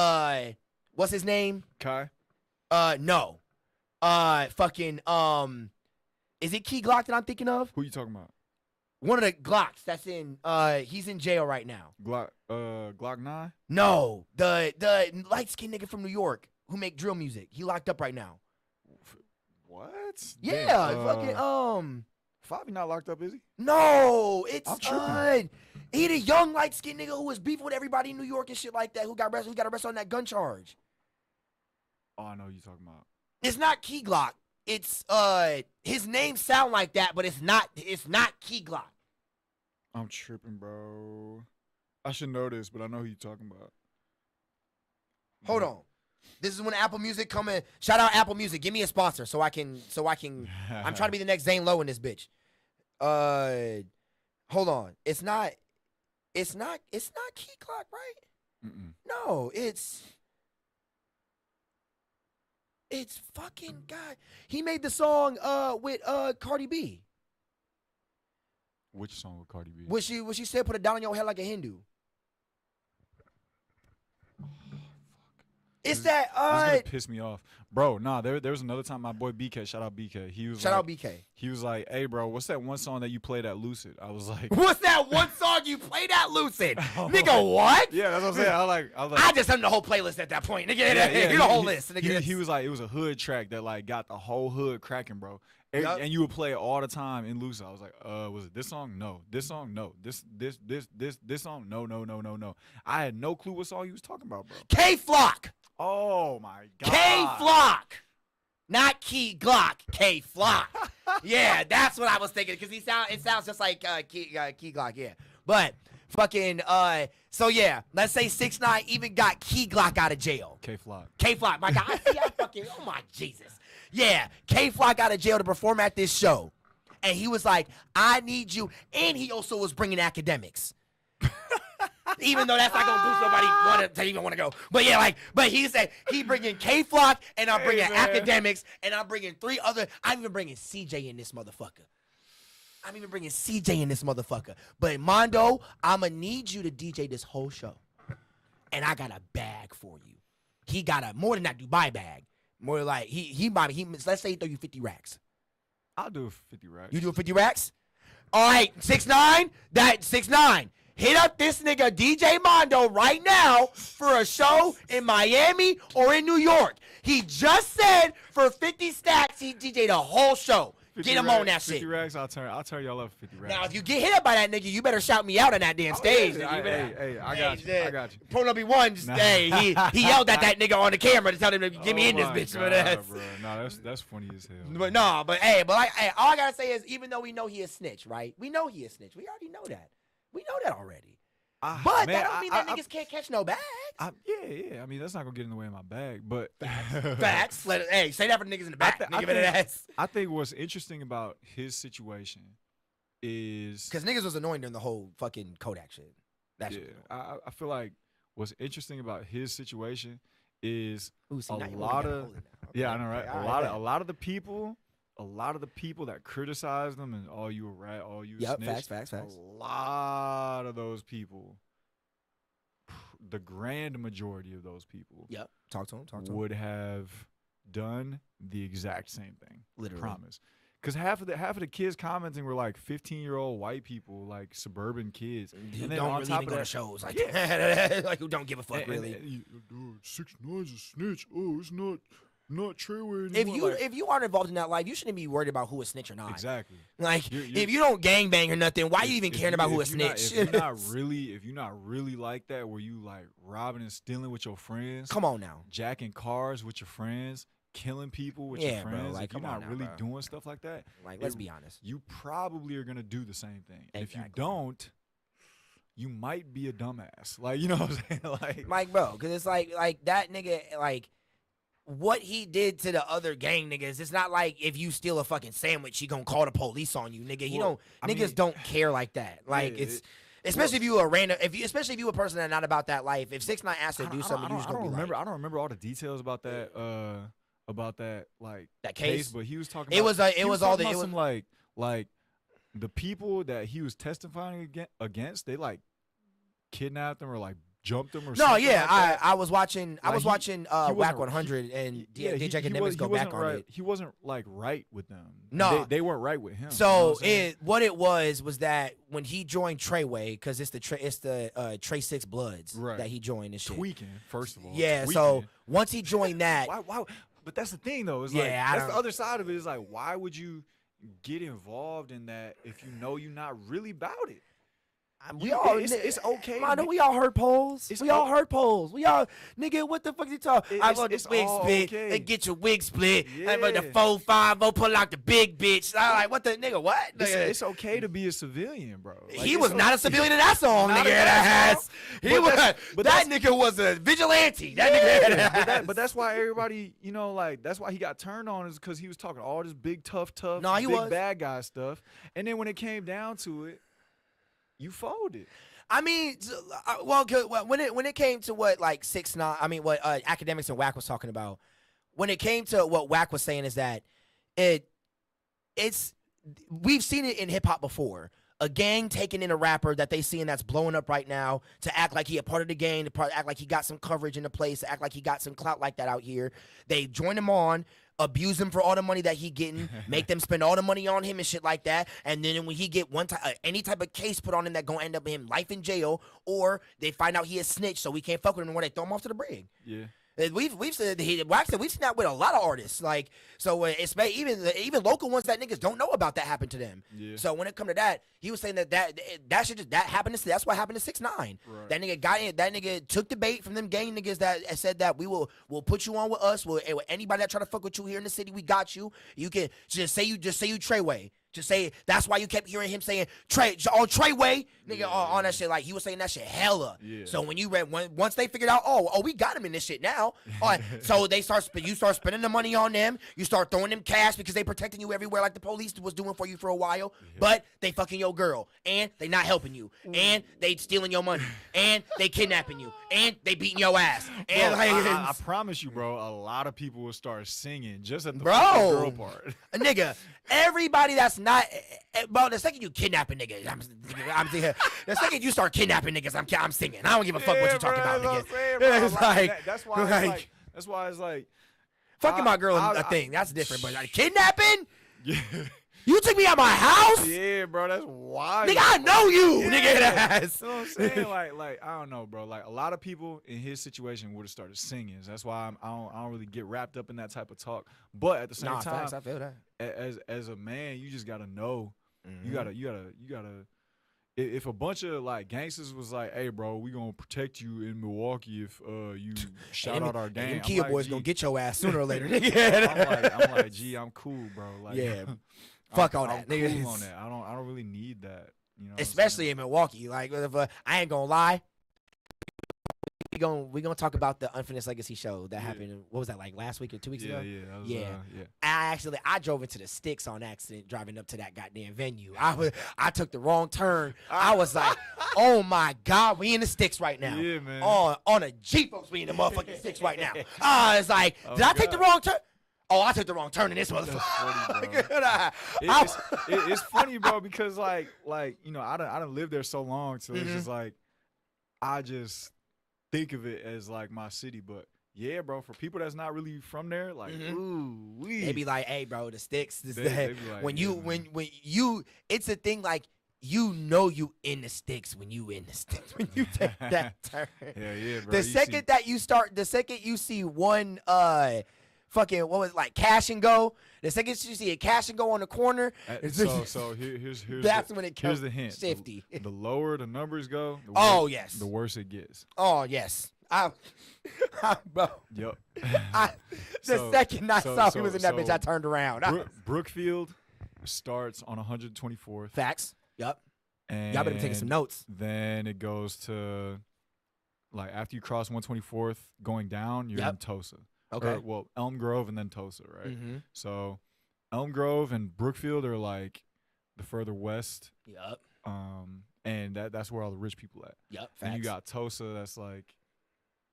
what's his name? Kai? No. Is it Key Glock that I'm thinking of? Who you talking about? One of the Glocks that's in he's in jail right now. Glock 9? No, the light skinned nigga from New York who make drill music. He locked up right now. What? Yeah, Damn, fucking Fabi not locked up, is he? No, it's I'm tripping. he the young light skinned nigga who was beefing with everybody in New York and shit like that. Who got arrested on that gun charge. Oh, I know who you talking about. It's not Key Glock. It's his name sound like that, but it's not Key Glock. I'm tripping, bro. I should know this, but I know who you talking about. Hold on. This is when Apple Music come in. Shout out Apple Music. Give me a sponsor so I can I'm trying to be the next Zane Lowe in this bitch. Hold on. It's not Key Glock, right? Mm-mm. No, it's fucking God. He made the song with Cardi B. Which song with Cardi B? What she said, put it down on your head like a Hindu. It's that This is gonna piss me off, bro. Nah, there was another time my boy BK, shout out BK. He was shout like, out BK. He was like, "Hey, bro, what's that one song that you played at Lucid?" I was like, What's that one song you played at Lucid? Nigga, what? "Yeah, that's what I'm saying." I was like, I just done the whole playlist at that point. Nigga, yeah, the whole list. Nigga. He was like, it was a hood track that like got the whole hood cracking, bro. Yup. And you would play it all the time in Lucid. I was like, was it this song? No. This song? No. This song? No. I had no clue what song you was talking about, bro. K-Flock. Oh my God. K-Flock. Not Key Glock. K-Flock. Yeah, that's what I was thinking because it sounds just like Key Glock, yeah. But fucking so yeah, let's say 6ix9ine even got Key Glock out of jail. K-Flock. K-Flock, my God. I fucking, oh my Jesus. Yeah, K-Flock out of jail to perform at this show. And he was like, I need you. And he also was bringing academics. Even though that's not going to boost nobody to even want to go. But yeah, but he said he bringing K-Flock and I'm bringing academics and I'm bringing I'm even bringing CJ in this motherfucker. But Mando, I'm going to need you to DJ this whole show. And I got a bag for you. He got a more than that Dubai bag. More like he let's say he throw you 50 racks. I'll do 50 racks. You do 50 racks? All right, 6ix9ine. That 6ix9ine. Hit up this nigga Djay Mando right now for a show in Miami or in New York. He just said for 50 stacks he DJ'd the whole show. Get him on that 50 shit. racks, I'll turn y'all up 50 racks. Now, if you get hit up by that nigga, you better shout me out on that damn stage. Yeah, I got you. Pro number one, hey, he yelled at that nigga on the camera to tell him to get me in this bitch. God, bro. Nah, that's funny as hell. But no, but all I gotta say is, even though we know he is snitch, right? We know he is snitch. We already know that. We know that already. But man, that don't mean that niggas can't catch no bags. Yeah. I mean, that's not gonna get in the way of my bag, but Facts. Hey, say that for niggas in the back. I think what's interesting about his situation is because niggas was annoying during the whole fucking Kodak shit. That shit. I feel like what's interesting about his situation is Ooh, see, a now you really lot gotta of hold it now. yeah, I know, right? Okay, A lot of the people that criticize them and all you a rat, all you a snitch. Facts. A lot of those people, the grand majority of those people, Yep. Talk to him. would have done the exact same thing. Literally. Promise. Because half of the kids commenting were like 15-year-old white people, like suburban kids. Who And then don't on really top even of go that, to shows like that. Like who don't give a fuck really. And 6ix9ine's a snitch. Oh, it's not Treyway anymore. If you aren't involved in that life, you shouldn't be worried about who a snitch or not. Exactly. Like You're- if you don't gangbang or nothing, why you even caring about who a if you're not- snitch? if you're not really like that, where you like robbing and stealing with your friends, Come on now. jacking cars with your friends, killing people with Yeah, your bro, friends, like, if you're come on not now, really bro. doing stuff like that, Like let's be honest. you probably are gonna do the same thing. And if you Exactly. don't, you might be a dumbass. Like, you know what I'm saying? Like Bro, because it's like that nigga, like what he did to the other gang niggas. It's not like if you steal a fucking sandwich, he gonna call the police on you, nigga. Niggas don't care like that. Like yeah, especially if you a random, especially if you a person that's not about that life. If 6ix9ine asks to do something, you just gonna be like, I don't remember all the details about that. Like that case. but he was talking. It About, was all the some like the people that he was testifying against. They like kidnapped them or like jumped them or No, something. yeah, like that. I was watching Like, Whack wasn't- 100 and DJ he Academics go back on right, it. He wasn't like right with them. No. they weren't right with him. So you know what I'm saying? what it was that when he joined Treyway, because it's the Trey Six Bloods Right. that he joined and shit. tweaking first of all. Yeah, tweaking. so once he joined that, Why? But that's the thing though. It's Yeah, like I that's the don't- other side of it. Is like, why would you get involved in that if you know you're not really about it? we all it's okay. Mano, we all heard polls. It's We all o- heard polls. We all nigga, what the fuck you talking? I go to it's wig all split okay. and get your wig split. I go the Yeah. 4-5, pull out the big bitch. I like what the nigga? What? It's okay to be a civilian, bro. Like, He it's was not a civilian in that song, Not nigga. in that song. He But was. but That nigga was a vigilante. That Yeah, nigga. but that's why everybody, you know, like that's why he got turned on is because he was talking all this big tough, No, he big was. bad guy stuff, and then when it came down to it, you folded. I mean, well, 'cause when it came to what like 6ix9ine, I mean, what Academics and Whack was talking about, when it came to what Whack was saying is that it's we've seen it in hip hop before. A gang taking in a rapper that they seeing that's blowing up right now to act like he a part of the gang, to act like he got some coverage in the place, to act like he got some clout like that out here. They join him on, abuse him for all the money that he getting, make them spend all the money on him and shit like that. And then when he get any type of case put on him that gonna end up in him life in jail, or they find out he is snitch, so we can't fuck with him, or they throw him off to the brig. Yeah. We've said Wax said we've seen that with a lot of artists. Like so, it's even local ones that niggas don't know about that happened to them. Yeah. So when it come to that, he was saying that shit just that happened to that's what happened to 6ix9ine. Right. That nigga got in. That nigga took the bait from them gang niggas that said that we'll put you on with us. With anybody that try to fuck with you here in the city, we got you. You can just say you Treyway. Just say that's why you kept hearing him saying Treyway, nigga, on that shit. Like he was saying that shit hella. Yeah. So when you read once they figured out, oh, we got him in this shit now. So they you start spending the money on them. You start throwing them cash because they protecting you everywhere, like the police was doing for you for a while. But they fucking your girl, and they not helping you, and they stealing your money, and they kidnapping you, and they beating your ass. And Bro, like, I promise you, bro, a lot of people will start singing just at the Bro. fucking girl part. nigga, everybody that's not, bro, the second you kidnapping niggas, I'm thinking, the second you start kidnapping niggas, I'm singing. I don't give a fuck what you talking about, nigga. It's like, that's why it's like fucking my girl I- a thing. That's different, but like kidnapping? yeah, You took me out my house? yeah, bro, that's wild. Nigga, I know you, Yeah. nigga. That's. You know what I'm saying? Like I don't know, bro. Like a lot of people in his situation would have started singing. So that's why I don't really get wrapped up in that type of talk. But at the same Nah, time, facts, I feel that. as a man, you just gotta know. You gotta. If a bunch of like gangsters was like, "Hey, bro, we gonna protect you in Milwaukee if you shout out our gang," Them I'm Kia like, boys "Gee." gonna get your ass sooner or later, nigga. I'm like, gee, I'm cool, bro. Like, Yeah. Fuck all I'm that, nigga. cool on that. I don't really need that. You know what I'm Especially saying? in Milwaukee. Like, if, I ain't gonna lie. We gonna talk about the Unfinished Legacy show that happened. What was that, like last week or 2 weeks ago? That was, Yeah. yeah. I drove into the sticks on accident driving up to that goddamn venue. I took the wrong turn. I was like, oh my God, we in the sticks right now. Yeah, man. On a Jeep, folks, we in the motherfucking sticks right now. It's like, did I take the God. wrong turn? Oh, I took the wrong turn in this motherfucker. Funny, bro. It's funny, bro, because like you know, I done lived there so long, so it's just like I just think of it as like my city. But yeah, bro, for people that's not really from there, like They be like, hey, bro, the sticks. They be like, when yeah, you man. when you, it's a thing like you know you in the sticks when you in the sticks when you take that turn. Yeah, bro. The second you see one fucking what was it, like cash and go. The second you see a cash and go on the corner, So here's that's the, when it here's comes the hint. shifty. The lower the numbers go, Oh, yes. the worse it gets. Oh yes, bro. Yep. The second I saw he was in that bitch, so I turned around. Brookfield starts on 124th. Facts. Yup. And Y'all better be taking some notes. Then it goes to like after you cross 124th, going down, you're Yep. in Tulsa. Okay. Or, well, Elm Grove and then Tulsa, right? Mm-hmm. So Elm Grove and Brookfield are like the further west. Yup. And that's where all the rich people at. Yup. Then Facts. you got Tulsa, that's like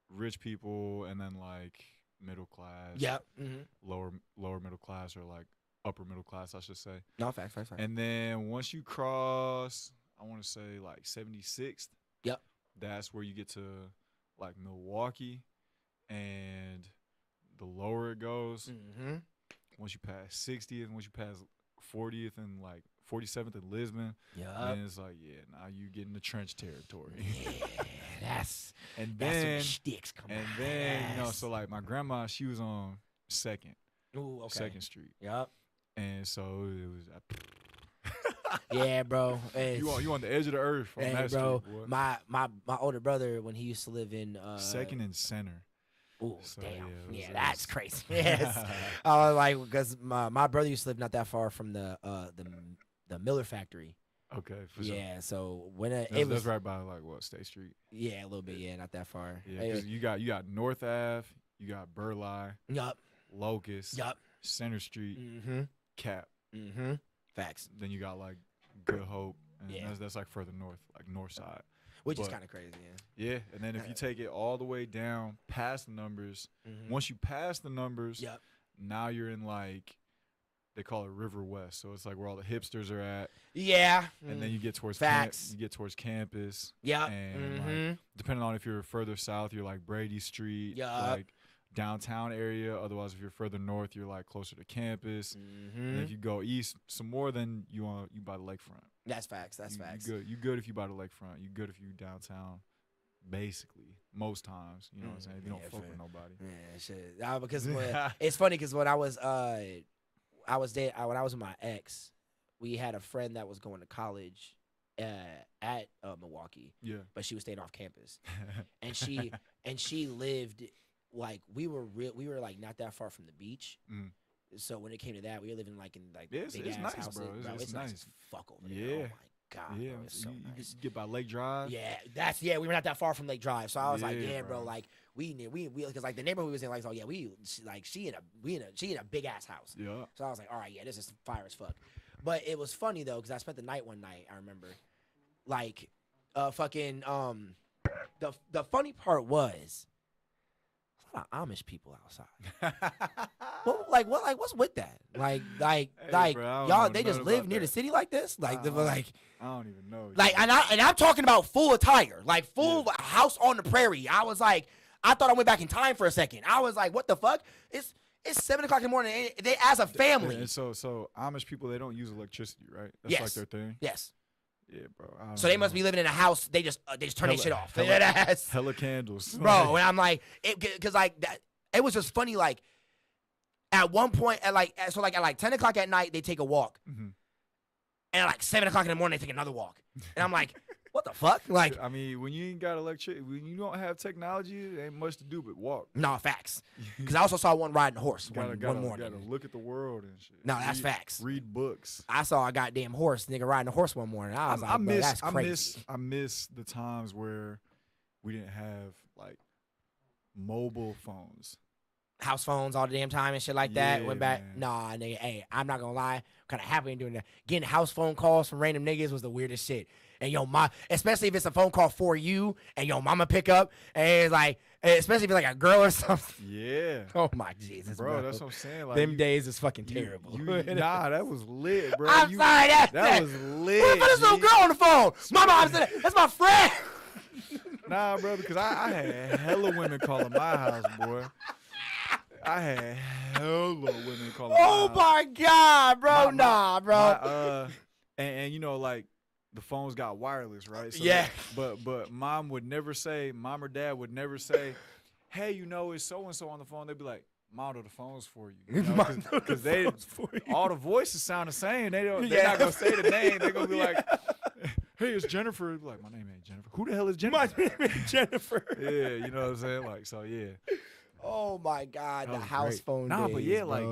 rich people, and then like middle class. Yep. Mm-hmm. Lower middle class, or like upper middle class, I should say. No, facts. And then once you cross, I want to say like 76th. Yep. That's where you get to like Milwaukee, and the lower it goes. Mm-hmm. Once you pass 60th, once you pass 40th and like 47th in Lisbon, Yup. then it's like, yeah, now you get into trench territory. Yeah, And that's when then the sticks come and out. then you know, Yes. so like my grandma, she was on Ooh, okay. 2nd Street, Yup. and so it was. Yeah, bro. You on the edge of the earth on Hey, that bro. street, boy. My older brother, when he used to live in 2nd and Center. Ooh, So, damn. yeah, it was- Yeah, it that's was- crazy. Yes. I was like, because my brother used to live not that far from the Miller factory. Okay, for sure. Yeah, so when it That's, was that's right by like what, State Street. yeah, a little bit, yeah, not that far. Yeah, 'cause you got North Ave, you got Burleigh, Yup, Locust, yup. Center Street, Mm-hmm. Cap. Mm-hmm. Facts. Then you got like Good Hope, and Yeah. that's like further north, like north side. Which is But- kind of crazy, yeah. Yeah, and then if you take it all the way down past the numbers, Mhm. once you pass the numbers, Yep. now you're in like they call it River West, so it's like where all the hipsters are at, Yeah. and then you get towards Facts. you get towards campus, Yep. and Mhm. like depending on if you're further south, you're like Brady Street, Yup. like downtown area. Otherwise, if you're further north, you're like closer to campus. And Mhm. if you go east some more, then you by the lakefront. That's facts. That's facts. You good if you by the lakefront. You good if you downtown. Basically, most times, you know what I'm saying. If you don't Yeah, fuck fair. with nobody. Yeah, shit. Because it's funny because when I was when I was with my ex, we had a friend that was going to college at Milwaukee, Yeah. but she was staying off campus, and she lived like we were like not that far from the beach. Mm. So when it came to that, we were living like in like Yeah, it's big ass nice, houses. bro. It's It's nice. as fuck over there. Yeah. Oh my god, Yeah, bro, it's so you nice. get by Lake Drive. Yeah, we were not that far from Lake Drive, so I was like, Yeah, yeah, bro, bro. like we because like the neighborhood we was in, like, oh yeah, she in a big ass house. Yeah. So I was like, all right, yeah, this is fire as fuck. But it was funny though, because I spent the night one night. I remember, like, fucking the funny part was a lot of Amish people outside. What's with that? Like, Hey, bro, I don't y'all, know they just nothing live about near the that. city like this, like, like. I don't even know. And I'm talking about full attire, like full house on the prairie. I was like, I thought I went back in time for a second. I was like, what the fuck? It's 7:00 in the morning. And they as a family. And so Amish people, they don't use electricity, right? That's Yes. like their thing. Yes. Yeah, bro. I don't So they must know. be living in a house. They just turn their shit off. hella- That's- Hella candles, bro. And I'm like, because like that, it was just funny. Like at one point, at 10:00 at night, they take a walk, Mhm. and at like 7:00 in the morning, they take another walk. And I'm like, What the fuck? Like, I mean, when you ain't got when you don't have technology, it ain't much to do but walk. no, facts. Because I also saw one riding a horse one morning. Gotta look at the world and shit. No, that's facts. Read books. I saw a goddamn horse, nigga riding a horse one morning. I was like, bro, that's crazy. I miss the times where we didn't have like mobile phones. House phones all the damn time and shit like that. Yeah, Went back. man. Nah, nigga. Hey, I'm not gonna lie. Kind of happy in doing that. Getting house phone calls from random niggas was the weirdest shit. And especially if it's a phone call for you and your mama pick up and it's like, especially if it's like a girl or something. Yeah. Oh my Jesus, bro. That's what I'm saying. Like, Them days is fucking terrible. Nah, that was lit, bro. I'm sorry, that was lit. What if this little girl on the phone? My mom said, that's my friend. Nah, bro, because I had hella women calling my house, boy. I had hella women calling my house. Oh my God, bro. Bro. And you know, like, the phones got wireless, right? So yeah. But mom or dad would never say, hey, you know, it's so-and-so on the phone. They'd be like, Mando, the phone's for you. Because they all the voices sound the same. They're not going to say the name. They're going to be like, hey, it's Jennifer. Like, my name ain't Jennifer. Who the hell is Jennifer? My name ain't Jennifer. Yeah, you know what I'm saying? Like, so, yeah. Oh, my God. The house great. phone Nah, days, but yeah, bro. like,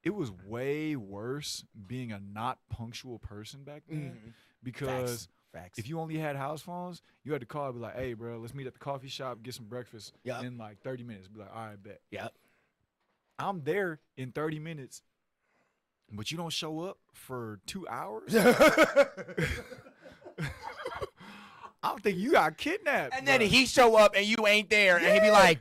it was way worse being a not punctual person back then because Facts. if you only had house phones, you had to call and be like, hey, bro, let's meet at the coffee shop, get some breakfast in like 30 minutes. Be like, all right, bet. Yep. I'm there in 30 minutes, but you don't show up for 2 hours? I'm thinking you got kidnapped. And then he show up and you ain't there and he be like,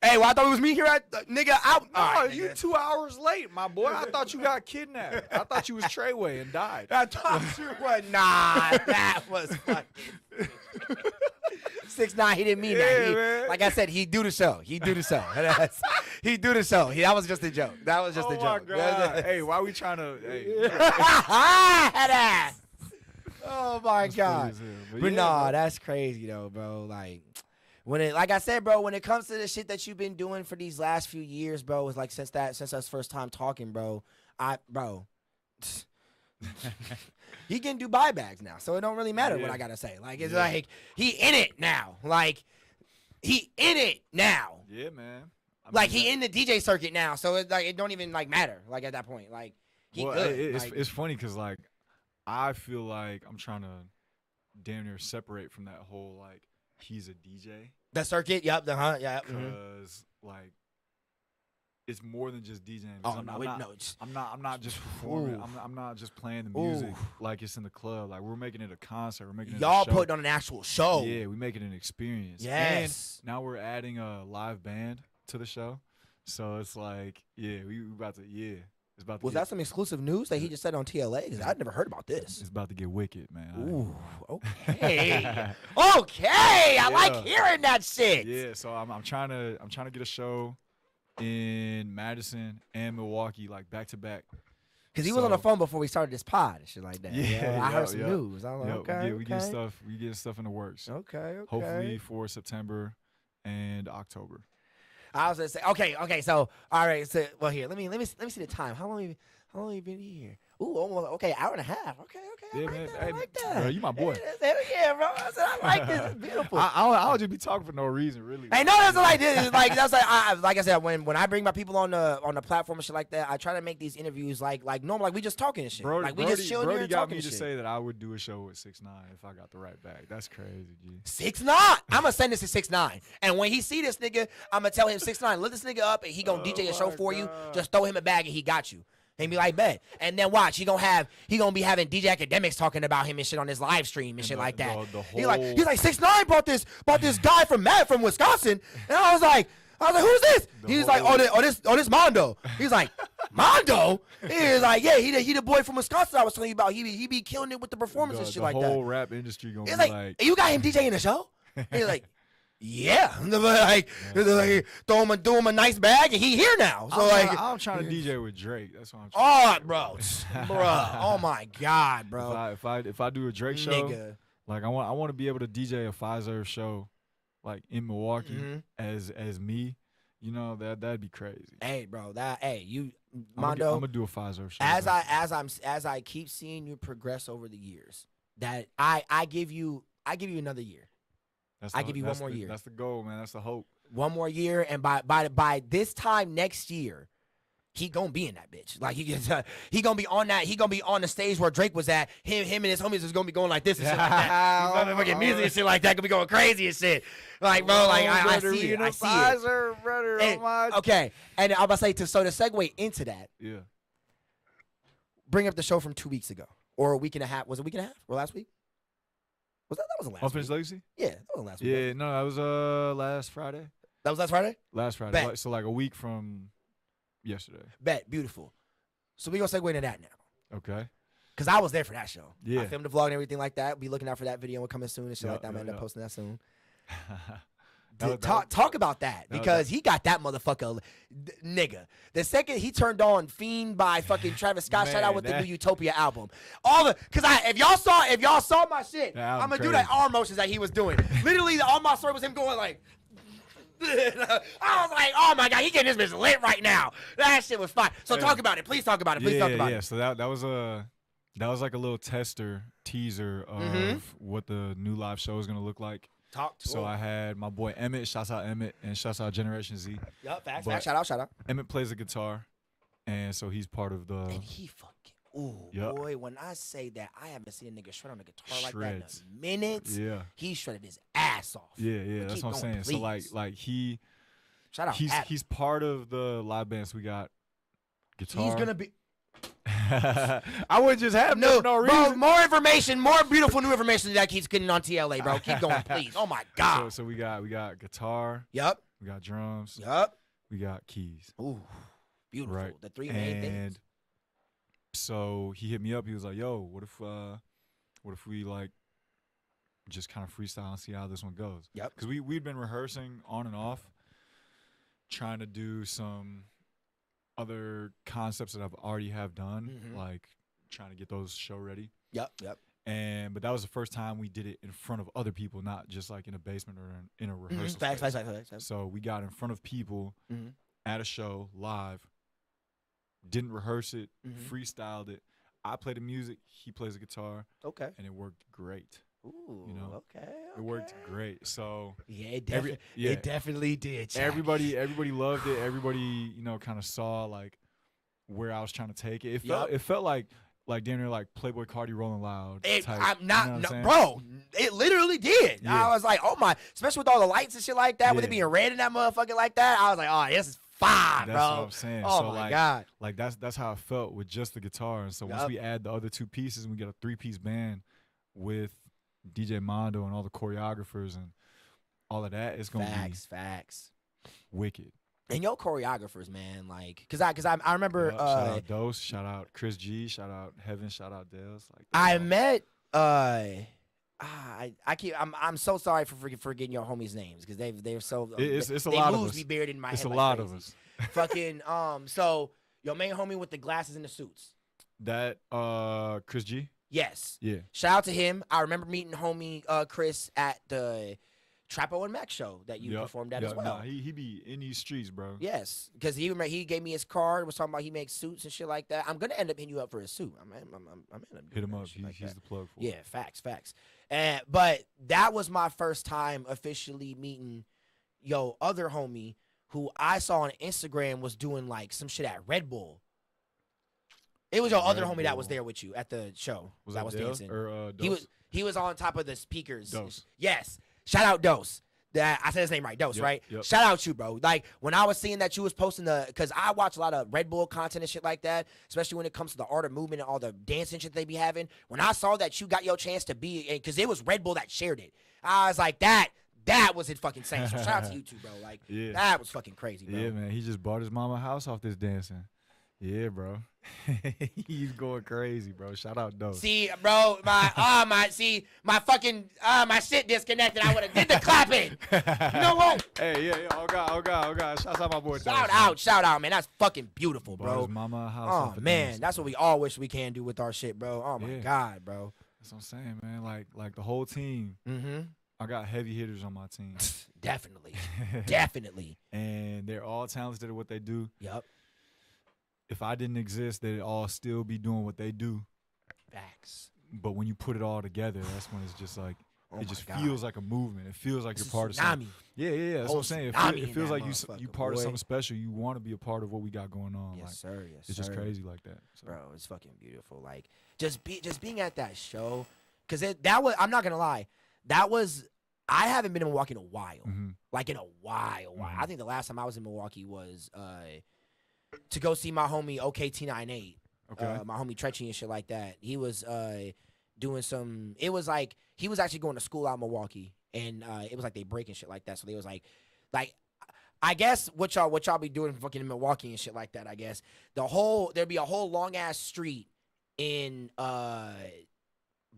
hey, well, I thought it was me here at nigga out. No, you 2 hours late, my boy. I thought you got kidnapped. I thought you was Treyway and died. I thought you were. Nah, that was fucking 6ix9ine. He didn't mean that. Man. Like I said, he do the show. He do the show. He do the show. That was just a joke. That was just a joke. Oh my God. Hey, why we trying to? Hey, Head ass. Oh my God. crazy, But yeah, nah, bro. that's crazy though, bro. Like I said, bro, when it comes to the shit that you've been doing for these last few years, bro, it's like since us first time talking, bro, he can do buybacks now, so it don't really matter what I gotta say. Like it's like he in it now. Like he in it now. Yeah, man. Like he in the DJ circuit now, so it's like it don't even like matter. Like at that point, like he good. It's funny because like I feel like I'm trying to damn near separate from that whole like he's a DJ. The circuit, yep, yeah. Because like it's more than just DJing. Oh I'm no, I'm not just performing. I'm not just playing the music like it's in the club. Like we're making it a concert. We're making it y'all a show. putting on an actual show. Yeah, we make it an experience. Yes. And now we're adding a live band to the show. So it's like, we about to it's about to Was that some exclusive news that he just said on T.L.A? Because I'd never heard about this. It's about to get wicked, man. Ooh, okay. Okay, I like hearing that shit. Yeah, so I'm trying to get a show in Madison and Milwaukee, like back to back. Because he was on the phone before we started this pod and shit like that. Yeah, I heard some news. I was like, okay, we get stuff in the works. Okay. Hopefully for September and October. I was gonna say, okay. So, all right. So, well, here, let me see the time. How long you been here? Ooh, almost hour and a half. Okay. Yeah, man. I like that. Bro, you my boy. Hell yeah, bro. I said I like this. It's beautiful. I'll just be talking for no reason, really. I know that's what I did. It's like that's like I said when I bring my people on the platform and shit like that, I try to make these interviews like normal, like we just talking and shit. Like we just chilling here and got talking me and to shit. say that I would do a show with 6ix9ine if I got the right bag. That's crazy, G. 6ix9ine. I'm gonna send this to 6ix9ine, and when he see this nigga, I'm gonna tell him 6ix9ine, look this nigga up, and he gonna DJ a show for you. Just throw him a bag and he got you. And be like, bet. And then watch, he gonna be having DJ Academics talking about him and shit on his live stream and shit like that. He's like 6ix9ine bought this guy from Wisconsin, and I was like, who's this? He's like, this Mando. He's like, Mando? He's like, yeah, he the boy from Wisconsin I was telling you about. He be killing it with the performance and shit like that. The whole rap industry gonna It's be like, you got him DJing the show? He's like, yeah. like throw him a nice bag and he here now. So I'm trying to DJ with Drake. That's what I'm trying. Bro. Oh my God, bro. If I do a Drake show, Nigga. like I want to be able to DJ a Pfizer show, like in Milwaukee as me. You know that'd be crazy. Hey, bro. You I'm Mando. gonna do a Pfizer show. As I keep seeing you progress over the years, that I give you another year. I give you one more year. That's the goal, man. That's the hope. One more year, and by this time next year, he gonna be in that bitch. Like he gonna be on that. He gonna be on the stage where Drake was at. Him and his homies is gonna be going like this and shit like that. He's fucking music and shit like that. Gonna be going crazy and shit. Like bro, like I see it. I see it. Brother, And, okay, and I'm about to say so to segue into that. Yeah. Bring up the show from 2 weeks ago or a week and a half. Was it a week and a half or last week? That wasn't last Unfinished week. Legacy? Yeah, that wasn't last week. Yeah, no, that was last Friday. That was last Friday? Last Friday. Bet. Like, so like a week from yesterday. Bet, beautiful. So we gonna segue into that now. Okay. Cause I was there for that show. Yeah. I filmed the vlog and everything like that. Be looking out for that video coming soon and shit Yeah, like that. I'm yeah, gonna end up yeah. posting that soon. That Talk about that because he got that motherfucker nigga. The second he turned on "Fiend" by fucking Travis Scott, shout out with the new Utopia album. If y'all saw my shit, That I'm gonna album do that crazy. arm motions that he was doing. Literally, all my story was him going like. I was like, oh my god, he getting this bitch lit right now. That shit was fine. So talk about it. Please talk about it. Please talk about it. So that was like a little teaser of what the new live show is gonna look like. So I had my boy Emmett, shouts out Emmett, and shouts out Generation Z. Yup, facts. But Shout out. Emmett plays the guitar, and so he's part of the And he fucking, boy, when I say that, I haven't seen a nigga shred on a guitar like Shreds. that in a minute. Yeah. He shredded his ass off. Yeah, that's keep what I'm going, saying. So please. like he Shout out Adam. he's part of the live bands. We got guitar. He's gonna be I would just have no bro, reason. more information, more beautiful new information that keeps getting on T.L.A, bro. Keep going, please. Oh my god. So we got guitar, Yup. we got drums, Yup. we got keys. Ooh. Beautiful. Right. The three main things. And so he hit me up. He was like, "Yo, what if we like just kind of freestyle and see how this one goes?" Yep. Because we'd been rehearsing on and off, trying to do some other concepts that I've already have done, like trying to get those show ready. Yep. But that was the first time we did it in front of other people, not just like in a basement or in a rehearsal space. Facts. So we got in front of people at a show live. Didn't rehearse it, freestyled it. I play the music, he plays the guitar, Okay. and it worked great. Ooh. You know, Okay. It worked great. So Yeah, it yeah. definitely did. Jack. everybody loved it. Everybody, kind of saw like where I was trying to take it. It felt like damn near like Playboy Cardi Rolling Loud. I'm type, not, you know what I'm saying? bro. It literally did. Yeah. I was like, oh my, especially with all the lights and shit like that, with it Yeah. being red in that motherfucker like that. I was like, oh, this is fine, That's bro. what I'm saying. Oh So my god. like that's how I felt with just the guitar. And so once we add the other two pieces, and we get a 3-piece band with Djay Mando and all the choreographers and all of that, it's gonna Facts. be wicked. And your choreographers, man, like, cause I remember Shout out Dose, shout out Chris G, shout out Heaven, shout out Dales. Like I met I'm so sorry for forgetting your homies' names because they're so It's a they lot of moves us. be buried in my It's head. a like lot crazy. of us. Fucking so your main homie with the glasses and the suits. That Chris G. Yes. Yeah. Shout out to him. I remember meeting homie Chris at the Trapo and Mac show that you performed at as well. Nah, he be in these streets, bro. Yes, because he gave me his card. Was talking about he makes suits and shit like that. I'm gonna end up hitting you up for a suit. I'm Hit him up. Like He's that. the plug for Yeah, it. facts. But that was my first time officially meeting other homie who I saw on Instagram was doing like some shit at Red Bull. It was your other Red homie that was Bull. there with you at the show. Was that that was Dale dancing. or Dose? He was on top of the speakers. Dose. Yes. Shout out Dose. That I said his name right, Dose, Yep, right? yep. Shout out you, bro. Like when I was seeing that you was posting because I watch a lot of Red Bull content and shit like that, especially when it comes to the art of movement and all the dancing shit they be having. When I saw that you got your chance to be, because it was Red Bull that shared it, I was like, that was it fucking insane. So shout out to you too, bro. Like Yeah. that was fucking crazy, bro. Yeah, man. He just bought his mama house off this dancing. Yeah, bro. He's going crazy, bro. Shout out Dose. See, bro, my shit disconnected. I would have did the clapping. You know what? Hey, yeah. Oh God. Shout out my boy Dose. Shout out, man. That's fucking beautiful, Bought bro. his mama a house Oh off the man, dancing. that's what we all wish we can do with our shit, bro. Oh my Yeah. god, bro. That's what I'm saying, man. Like the whole team. Mm-hmm. I got heavy hitters on my team. Definitely. And they're all talented at what they do. Yep. If I didn't exist, they'd all still be doing what they do. Facts. But when you put it all together, that's when it's just like Oh it just my God. feels like a movement. It feels like It's you're a part of tsunami. something. Yeah. That's what I'm saying. tsunami It in feels that like you motherfucker, part of boy. something special. You want to be a part of what we got going on. Yes, Like, sir. Yes, it's just sir. crazy like that. So. Bro, it's fucking beautiful. Like just being at that show, because that was, I'm not gonna lie, that was, I haven't been in Milwaukee in a while. Mhm. Like in a while. Mhm. I think the last time I was in Milwaukee was to go see my homie OKT98. Okay. My homie Tretchy and shit like that. He was doing some, it was like he was actually going to school out in Milwaukee, and it was like they break and shit like that. So they was like I guess what y'all be doing fucking in Milwaukee and shit like that. I guess there'd be a whole long ass street in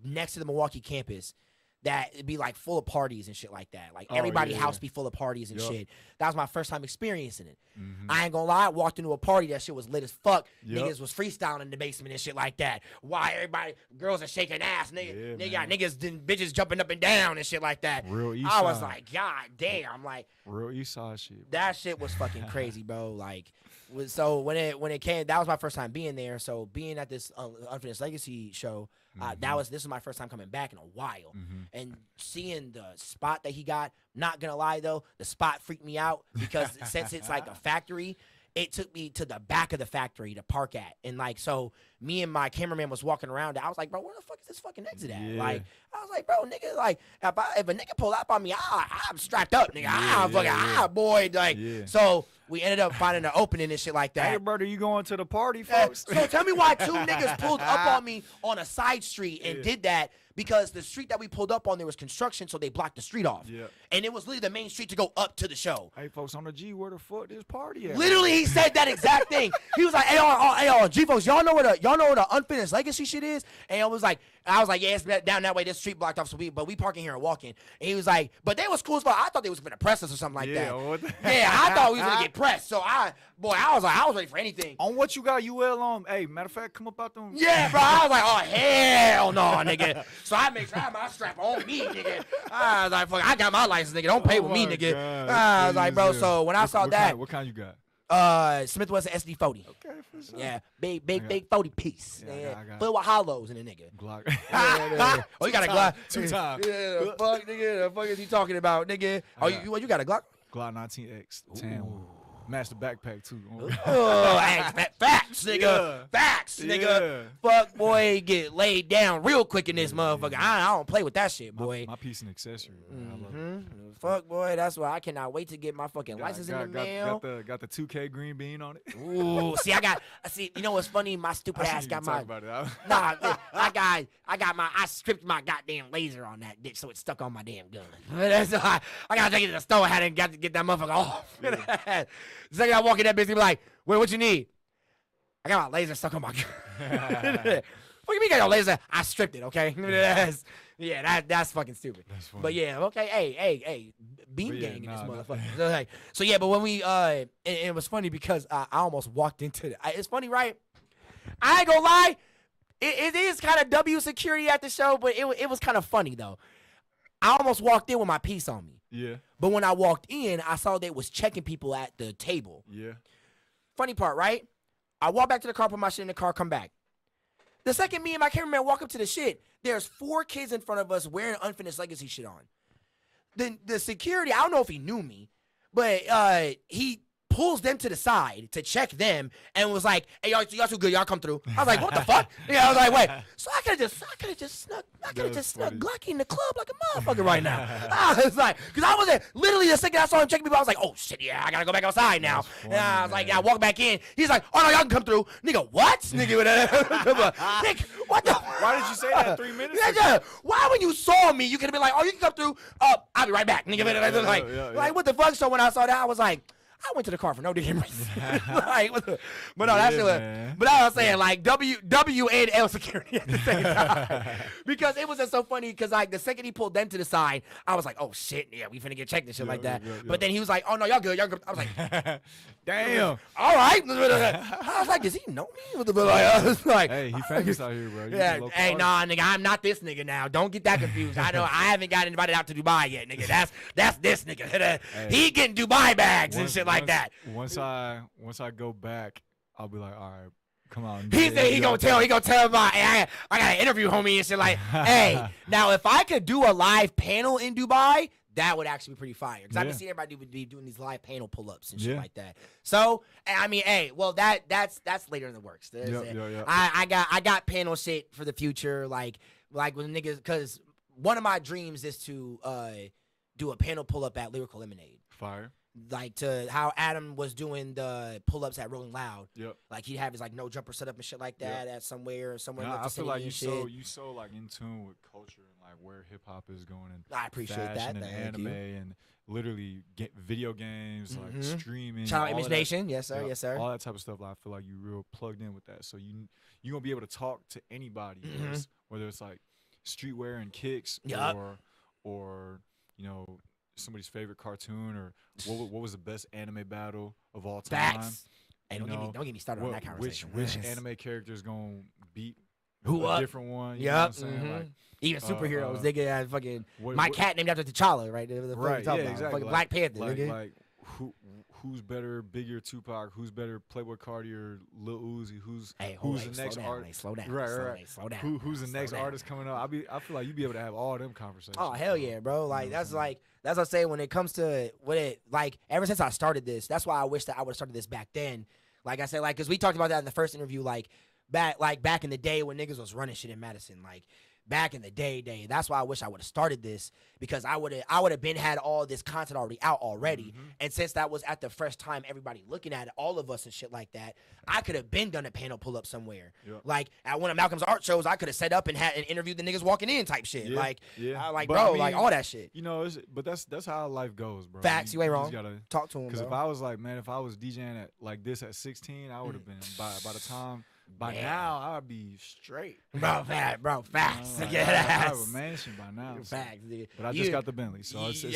next to the Milwaukee campus that it'd be like full of parties and shit like that. Like Oh, everybody yeah, house yeah. be full of parties and Yup. shit. That was my first time experiencing it. Mhm. I ain't gonna lie, I walked into a party, that shit was lit as fuck. Yup. Niggas was freestyling in the basement and shit like that. Why everybody, girls are shaking ass, nigga. Yeah, Nigga got man. niggas, bitches jumping up and down and shit like that. Real East I was Side. like, God damn, like Real East Side shit. that shit was fucking crazy, bro. Like, so when it came, that was my first time being there. So being at this Unfinished Legacy show, this was my first time coming back in a while, Mhm. and seeing the spot that he got. Not gonna lie though, the spot freaked me out because since it's like a factory, it took me to the back of the factory to park at, and like so, me and my cameraman was walking around. I was like, bro, where the fuck is this fucking exit at? Yeah. Like, I was like, bro, nigga, like if a nigga pull up on me, I'm strapped up, nigga. Boy, like. Yeah. So we ended up finding an opening and shit like that. Hey, brother, you going to the party, Yeah, folks? so tell me why two niggas pulled up on me on a side street and did that, because the street that we pulled up on, there was construction, so they blocked the street off. Yeah. And it was literally the main street to go up to the show. Hey, folks, on the G, where the fuck this party at? Literally, he said that exact thing. He was like, "Hey, G folks, y'all know what the Unfinished Legacy shit is?" And I was like, "Yeah, it's down that way. This street blocked off, so we parking here and walking." And he was like, "But they was cool as fuck. I thought they was gonna press us or something like that." What the- Yeah, I thought we was gonna get pressed. So I was ready for anything. On what you got UL on? Hey, matter of fact, come up out them. Yeah, bro. I was like, oh, hell no, nigga. So I make sure I have my strap on me, nigga. I was like, fuck, I got my license, nigga. Don't pay with me, my nigga. God, I was like, bro, crazy. so when I saw that, What kind you got? Smith Wesson SD40. Okay, for sure. Yeah, big 40 piece. Yeah, Yeah, I got- filled with hollows in a nigga. Glock. Oh, you got a Glock? Two times. Yeah, the fuck, nigga. The fuck is he talking about, nigga? Oh, you got a Glock? Glock 19X. Tan. Match the backpack, too. Oh, facts, nigga. Yeah. Facts, nigga. Yeah. Fuck, boy, get laid down real quick in this motherfucker. I don't play with that shit, boy. My piece and accessory. Man. I love it. Fuck, boy, that's why I cannot wait to get my fucking license in the mail. Got the 2K green bean on it. Ooh, see, you know what's funny? My stupid ass got my. About it. Nah, I stripped my goddamn laser on that bitch, so it's stuck on my damn gun. That's why I gotta take it to the store. I had to get that motherfucker off. The second I walk in that bitch, he be like, "Wait, what you need?" I got my laser stuck on my gun. What do you mean you got your laser? I stripped it, okay? That's fucking stupid. That's funny. But yeah, okay, hey, beam But yeah, gang in nah, this nah. motherfucker. So yeah, but when we it was funny because I almost walked into it. It's funny, right? I ain't gonna lie, it is kind of W security at the show, but it was kind of funny though. I almost walked in with my piece on me, Yeah. but when I walked in, I saw they was checking people at the table. Yeah. Funny part, right? I walk back to the car, put my shit in the car, come back. The second me and my cameraman walk up to the shit, there's 4 kids in front of us wearing Unfinished Legacy shit on. The security, I don't know if he knew me, but he pulls them to the side to check them and was like, "Hey, y'all too good, y'all come through." I was like, "What the fuck?" Yeah, I was like, "Wait." So I could have just snuck Glucky in the club like a motherfucker right now. I was like, because I was there literally the second I saw him checking people, I was like, "Oh shit, yeah, I gotta go back outside now." funny, And I was like, man. I walk back in. He's like, "Oh no, y'all can come through." Nigga, what? Nigga, Nick, what the? Why did you say that 3 minutes ago? Yeah. Why when you saw me, you could have been like, "Oh, you can come through. I'll be right back." Nigga, yeah. like what the fuck? So when I saw that, I was like, I went to the car for no damn reason. Like, but no, that Yeah, shit was. man. But I was saying like W and L security at the same time because it was just so funny because like the second he pulled them to the side, I was like, "Oh shit, yeah, we finna get checked and shit like that." yeah. But then he was like, "Oh no, y'all good, y'all good." I was like, Damn. "All right." I was like, "Does he know me?" I was like, Hey, he famous out here, bro. You yeah, just local hey, artist. nah, nigga, I'm not this nigga now. Don't get that confused. I know I haven't got invited out to Dubai yet, nigga. That's this nigga. He getting Dubai bags and shit like that. Once I go back, I'll be like, all right, come on. He said he gonna tell my, hey, I gotta interview homie and shit like, hey, now if I could do a live panel in Dubai, that would actually be pretty fire. Because I can see everybody would be doing these live panel pull-ups and shit like that. So, I mean, hey, well, that's later in the works. I got panel shit for the future, like when niggas, because one of my dreams is to do a panel pull-up at Lyrical Lemonade. Fire. Like to how Adam was doing the pull-ups at Rolling Loud. Yep. Like he'd have his like no jumper set up and shit like that at somewhere in the I feel like you shit. so like in tune with culture and like where hip hop is going and I appreciate fashion that. and Thank anime you. and literally video games, like streaming. Shout out all Image of that. Nation. Yes, sir. Yeah, Yes, sir. All that type of stuff. Like, I feel like you real plugged in with that. So you gonna be able to talk to anybody, whether it's like streetwear and kicks or you know, somebody's favorite cartoon or what was the best anime battle of all time. Facts. Hey, don't get me started on that conversation. Which anime character is gonna beat who a up? different one? You know what I'm saying? Like, even superheroes, nigga, had fucking what- my what- cat named after T'Challa, right? right, yeah, exactly. Fucking Black Panther, nigga. Like who's better, Biggie or Tupac? Who's better, Playboy Cardi or Lil Uzi? Who's the next artist? Slow down. Right. Slow down. Who's the next artist coming up? I feel like you'd be able to have all them conversations. Oh hell yeah, bro! Like that's what I say when it comes to like ever since I started this, that's why I wish that I would have started this back then. Like I said, like because we talked about that in the first interview, like back in the day when niggas was running shit in Madison, like back in the day. That's why I wish I would have started this because I would have been had all this content already out already. And since that was at the first time everybody looking at it, all of us and shit like that, I could have been done a panel pull up somewhere. Like at one of Malcolm's art shows, I could have set up and interviewed the niggas walking in type shit. Like all that shit. You know, but that's how life goes, bro. Facts, you ain't wrong. Gotta talk to him. Because if I was like, man, if I was DJing at like this at 16, I would have been by the time. By now, I'd be straight. Facts. I have a mansion by now. Facts, nigga. But I just got the Bentley, so it's nigga!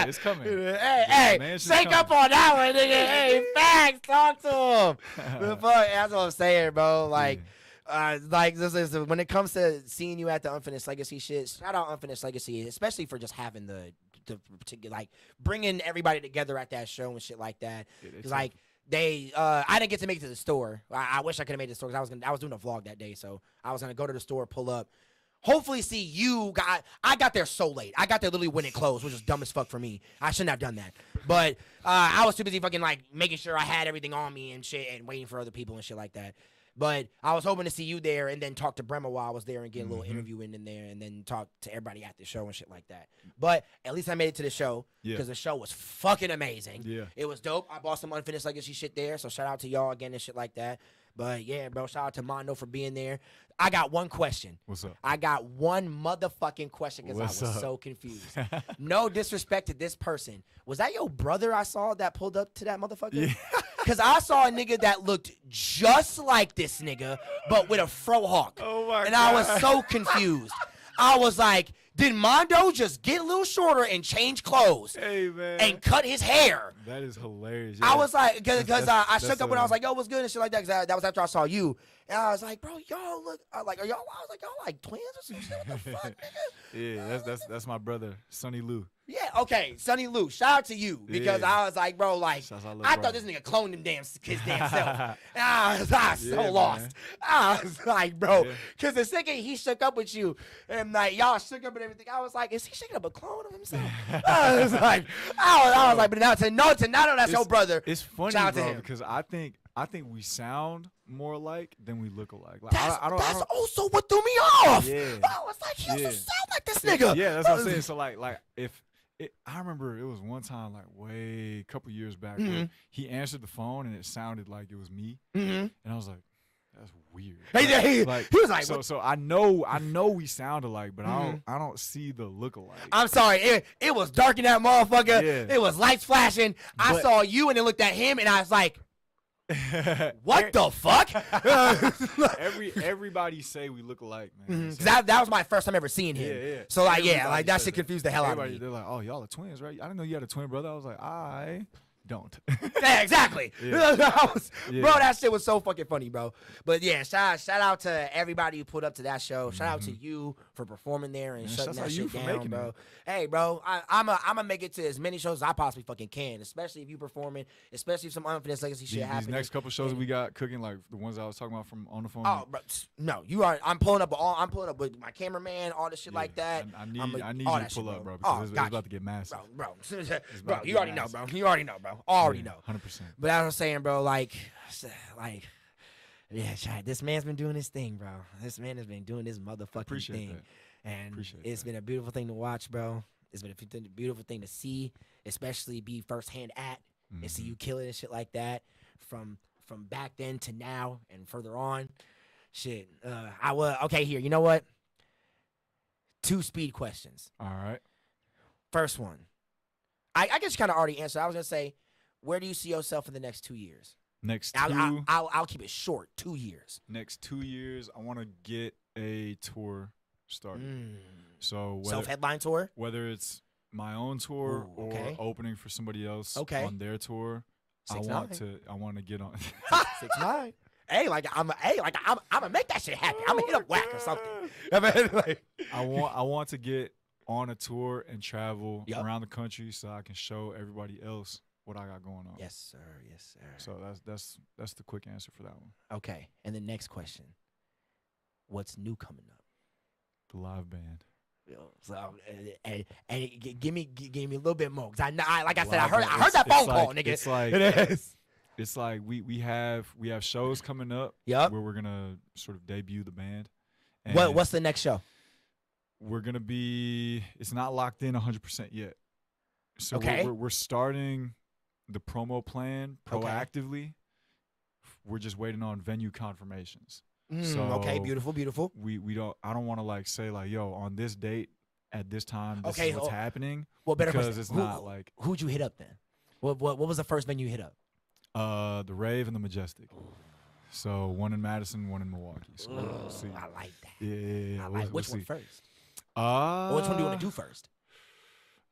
It's coming. Hey, shake up on that one, nigga. Hey, facts, talk to him. That's what I'm saying, bro. Like this is when it comes to seeing you at the Unfinished Legacy shit. Shout out Unfinished Legacy, especially for just having the particular like bringing everybody together at that show and shit like that. Like. I didn't get to make it to the store. I wish I could have made it to the store because I was doing a vlog that day, so I was gonna go to the store, pull up, hopefully see you. I got there so late. I got there literally when it closed, which was dumb as fuck for me. I shouldn't have done that, but I was too busy fucking like making sure I had everything on me and shit, and waiting for other people and shit like that. But I was hoping to see you there and then talk to Bremer while I was there and get a little interview in there and then talk to everybody at the show and shit like that. But at least I made it to the show because the show was fucking amazing. Yeah. It was dope. I bought some Unfinished Legacy shit there, so shout out to y'all again and shit like that. But yeah, bro, shout out to Mando for being there. I got one question. What's up? I got one motherfucking question because I was so confused. No disrespect to this person. Was that your brother I saw that pulled up to that motherfucker? Yeah. Because I saw a nigga that looked just like this nigga, but with a fro hawk. Oh my God. And I was so confused. I was like, did Mando just get a little shorter and change clothes? Hey, man. And cut his hair? That is hilarious. Yeah. I was like, because I shook up when I was like, yo, what's good and shit like that. Because that was after I saw you. And I was like, bro, y'all look, I was like, y'all like twins or some shit? What the fuck, nigga? Yeah, that's my brother, Sonny Lou. Yeah, okay, Sonny Lou. Shout out to you because I was like, bro, like I thought this nigga cloned his damn self. And I was so lost. Man. I was like, bro, because the second he shook up with you and like y'all shook up and everything, I was like, is he shaking up a clone of himself? I was like, but now to know that's your brother. It's funny, shout out bro, to him. because I think we sound more alike than we look alike. Like, that's also what threw me off. Yeah. I was like, he also sound like this nigga. Yeah, that's what I'm saying. So like I remember it was one time like a couple years back where he answered the phone and it sounded like it was me, and I was like, that's weird. He was like, so I know we sound alike, but I don't see the look alike. I'm sorry, it was dark in that motherfucker. Yeah. It was lights flashing. I saw you and then looked at him and I was like, what the fuck? Everybody say we look alike, man. So, that was my first time ever seeing him. Yeah. So like, like that shit confused the hell out of me. They're like, oh, y'all are twins, right? I didn't know you had a twin brother. I was like, I don't. Yeah, exactly. Bro, that shit was so fucking funny, bro. But yeah, shout out to everybody who pulled up to that show. Shout out to you for performing there and Man, shutting shouts that out you shit for down, making bro. it. Hey, bro, I'm gonna make it to as many shows as I possibly fucking can, especially if you performing, especially if some Unfinished Legacy shit These happens. next couple shows that we got cooking, like the ones I was talking about from on the phone. Oh, bro, no, you are. I'm pulling up with my cameraman, all the shit yeah, like that. I need, I'ma- I need all you that to pull shit, up, bro, Oh, because it's got about you. to get massive. bro, about to you get already know, massive. bro. You already know, bro. Already know. 100%. But as I'm saying, bro, like, yeah, Chad, this man's been doing his thing, bro. This man has been doing this motherfucking Appreciate thing. that. And Appreciate it's that. been a beautiful thing to watch, bro. It's been a beautiful thing to see, especially be firsthand at and see you kill it and shit like that from back then to now and further on. Shit. Okay, here. You know what? 2 speed questions. All right. First one. I guess you kind of already answered. I was going to say, where do you see yourself in the next 2 years? Next I'll keep it short. 2 years. next 2 years, I want to get a tour started. Mm. So Self-headline tour? whether it's my own tour Ooh, okay. or opening for somebody else Okay. on their tour, I 6ix9ine. want to get on. 6ix9ine. Hey, I'm gonna make that shit happen. I'm gonna hit up Whack or something. I mean, like, I want to get on a tour and travel Yup. around the country so I can show everybody else what I got going on. yes, sir. Yes, sir. So that's the quick answer for that one. Okay. And the next question: what's new coming up? The live band. So, and give me a little bit more, cause like I said, I Live heard band. that phone It's call, like- nigga. It's like It is. it's like we have shows coming up Yup. where we're gonna sort of debut the band. What's the next show? We're gonna be. It's not locked in 100% yet. So Okay. we're starting the promo plan Okay. proactively. We're just waiting on venue confirmations. Okay, So beautiful. I don't want to like say like, yo, on this date at this time this Okay, is what's happening, Well, better because question. it's not like Who'd you hit up then? What was the first venue you hit up? the Rave and the Majestic. So one in Madison, one in Milwaukee. So we'll see. I like that. Yeah. I we'll- like which we'll one see. first? Or which one do you want to do first?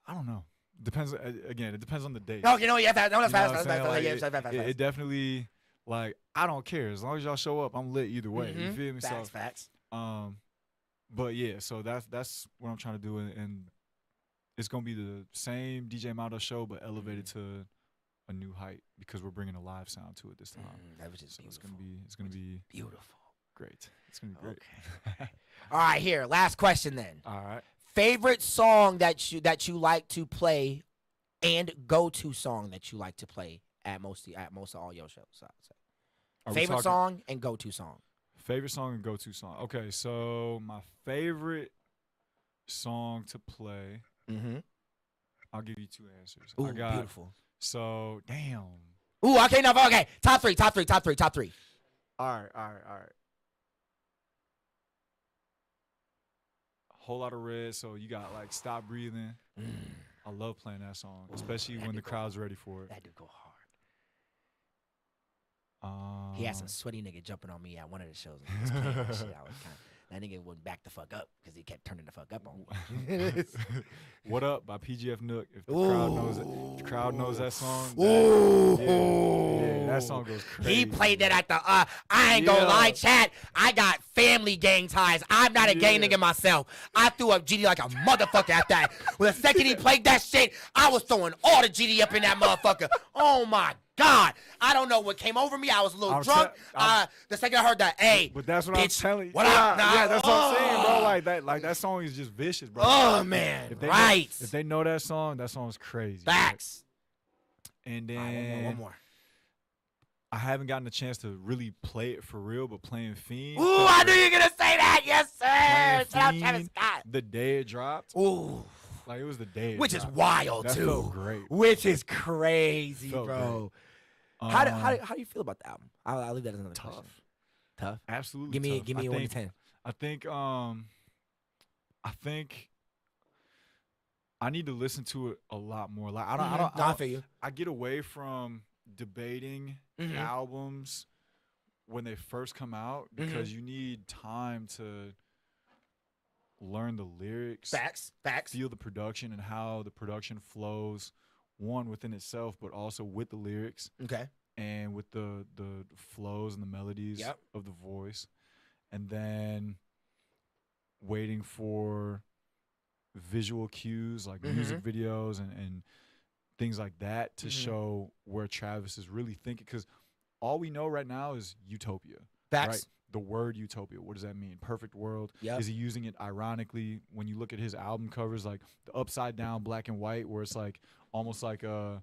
I don't know. Depends. Again, it depends on the date. No, yeah, that's You know fast. what I'm That's saying? Like, fast. Yeah, fast. it definitely, like, I don't care as long as y'all show up. I'm lit either way. You feel me? Facts. But yeah, so that's what I'm trying to do, and it's gonna be the same DJ Mando show, but elevated to a new height because we're bringing a live sound to it this time. That was just So beautiful. it's gonna be Beautiful. great. It's gonna be great. Okay. All right, here. Last question then. All right. Favorite song that you like to play, and go-to song that you like to play at most of all your shows. I would say. Are we Favorite talking song and go-to song. Favorite song and go-to song. Okay, so my favorite song to play. Mm-hmm. I'll give you 2 answers. Ooh, I got beautiful. so damn. Ooh, okay, no, okay. Top three. All right. Whole lot of red. So you got like Stop Breathing. I love playing that song, especially when the crowd's ready for it. That dude go hard. He had some sweaty nigga jumping on me at one of the shows. And he was playing that shit. That nigga wouldn't back the fuck up because he kept turning the fuck up on me. What Up by PGF Nook. If the crowd knows that song, yeah, that song goes crazy. He played that at the I ain't gonna lie, chat. I got family gang ties. I'm not a gang nigga myself. I threw up GD like a motherfucker at that. When the second he played that shit, I was throwing all the GD up in that motherfucker. Oh my God. I don't know what came over me. I was a little drunk. The second I heard that, hey, But that's what bitch, I'm telling you. What up? Nah, Yeah, that's what I'm saying, bro. Like that song is just vicious, bro. Oh man, If they right. If they know that song's crazy. Facts. Right? And then All right, one more. I haven't gotten a chance to really play it for real, but playing Fiend. Ooh, I knew you were gonna say that. Yes, sir. Playing Shout out Travis Fiend, Scott. the day it dropped. Ooh, Like it was the day it which is dropped. wild That too. felt great. Which is crazy, Felt bro. great. How do you feel about the album? I'll leave that as another Tough. question. Tough. Absolutely. Give me a 1 to 10. I think I need to listen to it a lot more. Like I feel you. I get away from debating albums when they first come out because you need time to learn the lyrics, Facts. feel the production and how the production flows, one within itself, but also with the lyrics Okay. and with the flows and the melodies Yep. of the voice. And then waiting for visual cues like music videos and things like that to show where Travis is really thinking. Because all we know right now is utopia. Facts. Right? The word utopia. What does that mean? Perfect world. Yep. Is he using it ironically? When you look at his album covers, like the upside down black and white, where it's like almost like a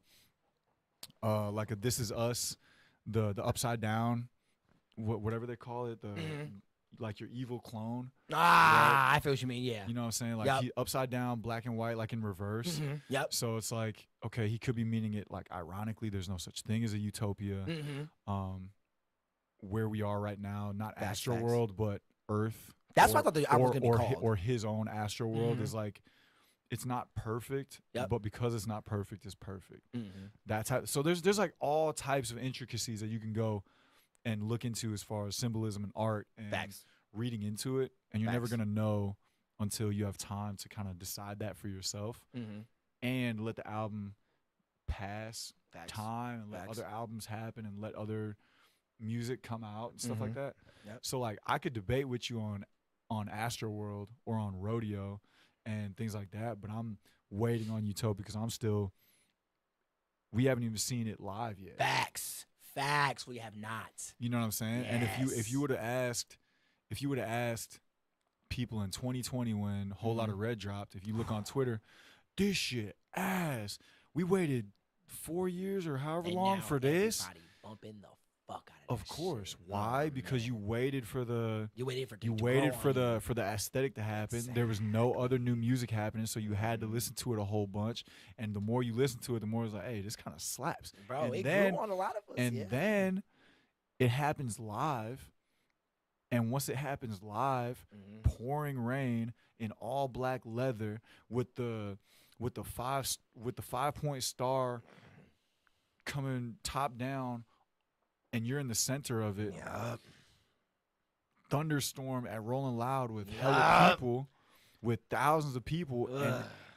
This Is Us, the upside down, whatever they call it, the like your evil clone. Right? I feel what you mean. Yeah. You know what I'm saying? Like he upside down, black and white, like in reverse. Yep. So it's like, okay, he could be meaning it like ironically. There's no such thing as a utopia. Where we are right now, not Astro World, but Earth. That's what I thought the album was gonna be called. Or his own Astro World is like, it's not perfect, but because it's not perfect, it's perfect. That's how. So there's like all types of intricacies that you can go and look into as far as symbolism and art and reading into it, and you're never gonna know until you have time to kind of decide that for yourself and let the album pass time and let other albums happen and let other music come out and stuff like that. So like I could debate with you on Astro World or on Rodeo and things like that, but I'm waiting on Utopia because we haven't even seen it live yet. Facts, we have not. You know what I'm saying? Yes. And if you would have asked people in 2020 when Whole Lotta Red dropped, if you look on Twitter, this shit ass. We waited 4 years or however long for this. Everybody bumping the fuck out of course. Shit. Why? Because you waited for the the aesthetic to happen. Exactly. There was no other new music happening, so you had to listen to it a whole bunch. And the more you listen to it, the more it's like, hey, this kind of slaps. Bro, and it then, grew on a lot of us. And then it happens live. And once it happens live, pouring rain in all black leather with the 5-point star coming top down, and you're in the center of it. Thunderstorm at Rolling Loud with hella people, with thousands of people,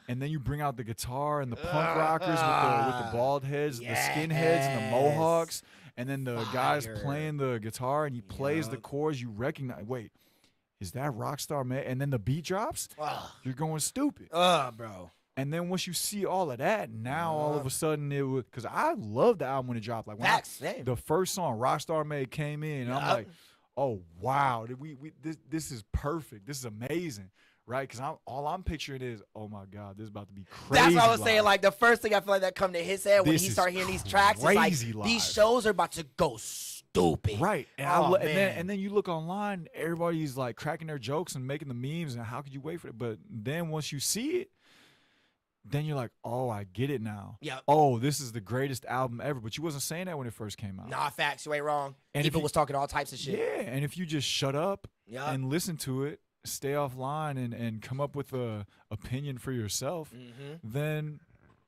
and then you bring out the guitar and the punk rockers with the bald heads, the skinheads, and the mohawks, and then the guys playing the guitar, and he plays the chords. You recognize, wait, is that Rockstar Man? And then the beat drops. You're going stupid, bro. And then once you see all of that, now all of a sudden it would, because I loved the album when it dropped. Like when the first song Rockstar Made came in, and I'm like, oh wow, this is perfect. This is amazing, right? Because all I'm picturing is, oh my god, this is about to be crazy. That's what I was saying. live. Like the first thing I feel like that come to his head when he started hearing these tracks is like, live. these shows are about to go stupid, right? And and then you look online, everybody's like cracking their jokes and making the memes, and how could you wait for it? But then once you see it, then you're like, oh, I get it now. Oh, this is the greatest album ever. But you wasn't saying that when it first came out. Nah, facts. You ain't wrong. And people was talking all types of shit. Yeah, and if you just shut up and listen to it, stay offline and come up with a opinion for yourself, then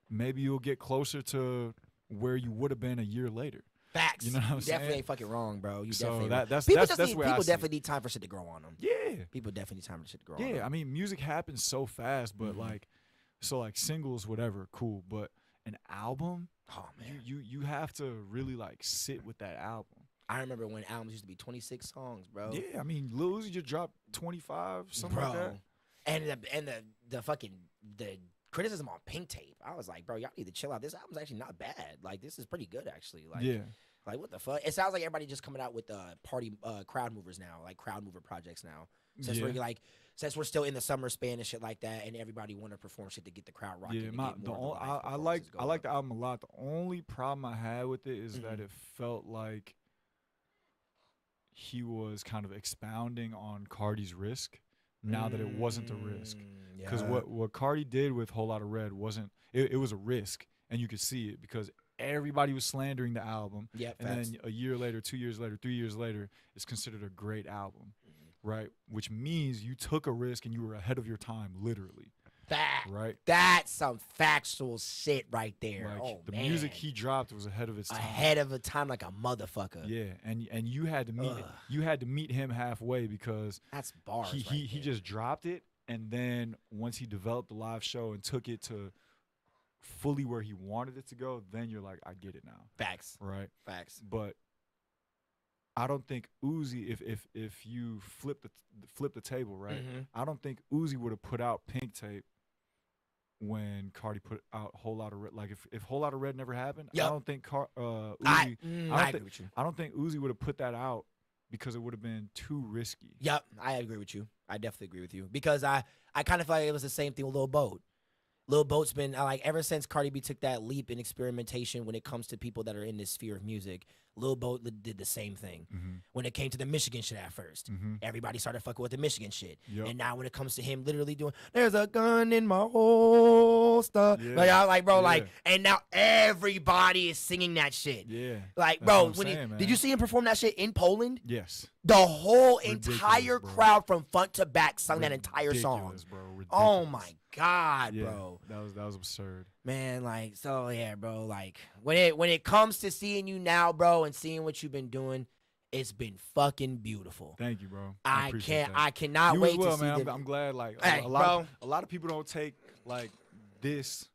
maybe you'll get closer to where you would have been a year later. Facts. You know what I'm saying? Definitely ain't fucking wrong, bro. You so definitely that's people where need time for shit to grow on them. Yeah. People definitely need time for shit to grow on them. Yeah, I mean, music happens so fast, but like singles, whatever, cool. But an album, oh man, you have to really like sit with that album. I remember when albums used to be 26 songs, bro. Yeah, I mean, Lil Uzi just dropped 25, something like that. And the fucking the criticism on Pink Tape, I was like, bro, y'all need to chill out. This album's actually not bad. Like, this is pretty good, actually. Like, like what the fuck? It sounds like everybody just coming out with party crowd movers now, like crowd mover projects now. Since we're still in the summer span and shit like that, and everybody want to perform shit to get the crowd rocking. Yeah, I like the album a lot. The only problem I had with it is that it felt like he was kind of expounding on Cardi's risk now that it wasn't a risk. Because what Cardi did with Whole Lotta Red wasn't, it was a risk, and you could see it because everybody was slandering the album. And then a year later, 2 years later, 3 years later, it's considered a great album. Right, which means you took a risk and you were ahead of your time, literally. Right, that's some factual shit right there. Like, the music he dropped was ahead of its time. Ahead of a time, like a motherfucker. Yeah, and you had to meet him halfway because that's bars. He just dropped it, and then once he developed the live show and took it to fully where he wanted it to go, then you're like, I get it now. Facts. Right. Facts. But I don't think Uzi, if you flip the table, right? I don't think Uzi would have put out Pink Tape when Cardi put out Whole Lotta Red. Like if Whole Lotta Red never happened, I don't think Uzi. I agree with you. I don't think Uzi would have put that out because it would have been too risky. Yep, I agree with you. I definitely agree with you because I kind of feel like it was the same thing with Lil Boat. Lil Boat's been like ever since Cardi B took that leap in experimentation when it comes to people that are in this sphere of music. Lil Boat did the same thing when it came to the Michigan shit at first. Everybody started fucking with the Michigan shit, and now when it comes to him literally doing, "There's a gun in my holster," like I like, bro, like, and now everybody is singing that shit. Yeah, like, that's bro, what I'm saying, did you see him perform that shit in Poland? Yes. The whole Ridiculous, entire bro. crowd from front to back sung that entire song. Ridiculous, bro. Ridiculous. Oh my God, Yeah, bro. that was absurd. Man, like, so yeah, bro. Like when it comes to seeing you now, bro, and seeing what you've been doing, it's been fucking beautiful. Thank you, bro. I appreciate that. I cannot You wait as well, to see man. the, I'm glad. Like Hey, a lot of people don't take like this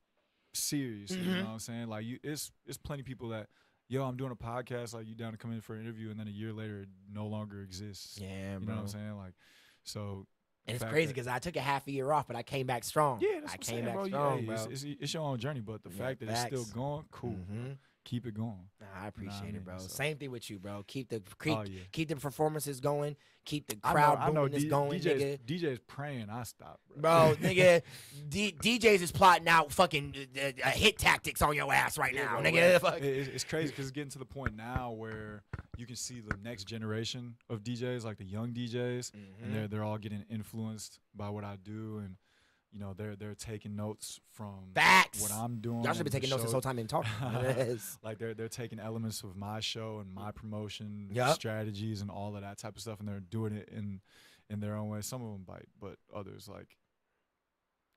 seriously. You know what I'm saying? Like it's plenty of people that, yo, I'm doing a podcast. Like, you down to come in for an interview, and then a year later, it no longer exists. Yeah, you bro. know what I'm saying? Like, so. And it's fact crazy that- because I took a half a year off, but I came back strong. Yeah, that's I what I'm came saying, back bro. strong, Hey, bro. It's your own journey, but the Yeah, fact that it's facts. still going, cool. Bro. Keep it going. Nah, I appreciate I it, mean? bro. So- Same thing with you, bro. Keep the Oh, yeah. keep the performances going. Keep the I crowd know booming going, nigga. DJ's praying I stop, bro. Bro, nigga, DJs is plotting out fucking hit tactics on your ass right now, bro, nigga. right. Fuck. It's crazy because it's getting to the point now where you can see the next generation of DJs, like the young DJs, and they're all getting influenced by what I do, and you know they're taking notes from Facts. what I'm doing. Y'all should be on the taking notes this show. whole time and talking. Yes. Like they're taking elements of my show and my promotion Yup. strategies and all of that type of stuff, and they're doing it in their own way. Some of them bite, but others like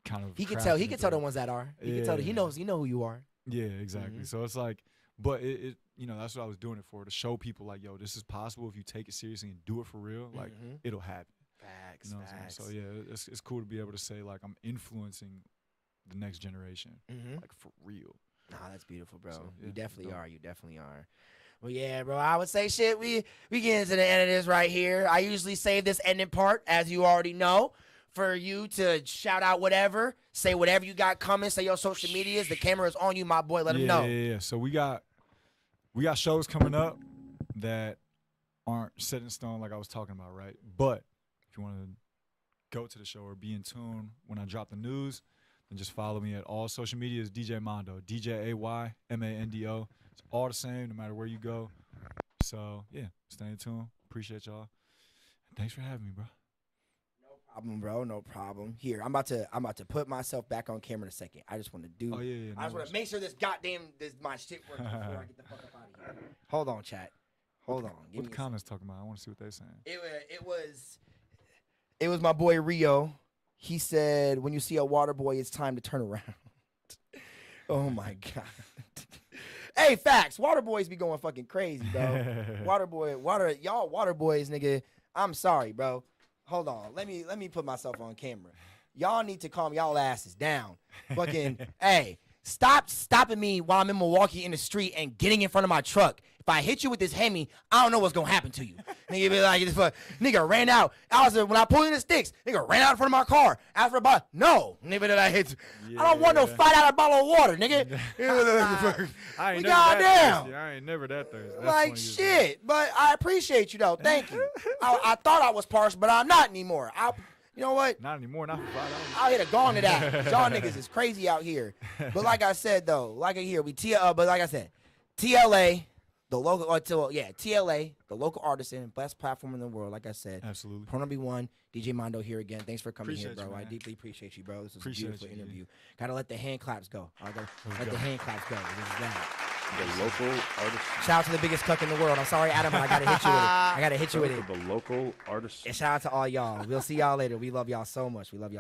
kind of. He can crafting tell. He it can tell the their- ones that are. He can tell. He Yeah. knows. You know who you are. Yeah, exactly. So it's like, but it you know, that's what I was doing it for, to show people like, yo, this is possible if you take it seriously and do it for real. Like it'll happen. Facts. You know what I'm saying? So yeah, it's cool to be able to say like I'm influencing the next generation, like for real. Nah, that's beautiful, bro. So, You yeah, definitely dope. are. You definitely are. Well, yeah, bro. I would say shit. We get into the end of this right here. I usually save this ending part, as you already know, for you to shout out whatever, say whatever you got coming, say your social medias. The camera is on you, my boy. Let them know. Yeah. So we got shows coming up that aren't set in stone, like I was talking about, right? But if you want to go to the show or be in tune when I drop the news, then just follow me at all social medias. Djay Mando, DJAYMANDO. It's all the same, no matter where you go. So yeah, stay in tune. Appreciate y'all. Thanks for having me, bro. Problem, bro. No problem. Here, I'm about to put myself back on camera in a second. I just want to do. Oh yeah. I just want to make sure this my shit works before I get the fuck up out of here. Hold on, chat. Hold on. Give What me the a comments talking about? I want to see what they're saying. It was my boy Rio. He said, "When you see a water boy, it's time to turn around." Oh my god. Hey, facts. Water boys be going fucking crazy, bro. Y'all water boys, nigga. I'm sorry, bro. Hold on. Let me put myself on camera. Y'all need to calm y'all asses down. Fucking, hey, stop stopping me while I'm in Milwaukee in the street and getting in front of my truck. If I hit you with this Hemi, I don't know what's gonna happen to you. Nigga be like, nigga ran out. When I pulled in the sticks, nigga ran out in front of my car. After about, no, nigga that I hit. I don't want no $5 bottle of water, nigga. I ain't goddamn. I ain't never that thirsty. That's Like 20 years shit, but I appreciate you though. Thank you. I thought I was partial, but I'm not anymore. You know what? Not anymore. Not for $5. I'll hit a gong to that. Y'all niggas is crazy out here. But like I said though, but like I said, T.L.A. The local, T.L.A. the local artisan, best platform in the world. Like I said, Absolutely. Pro number 1, Djay Mando here again. Thanks for coming here, Appreciate bro. you, I man. deeply appreciate you, bro. This was Appreciate a beautiful you, interview. Gotta let the hand claps go. Let go. the hand claps go. This is that. The local artist. Shout out to the biggest cuck in the world. I'm sorry, Adam, but I gotta hit you with it. I gotta hit you with it. The local artist. And shout out to all y'all. We'll see y'all later. We love y'all so much. We love y'all.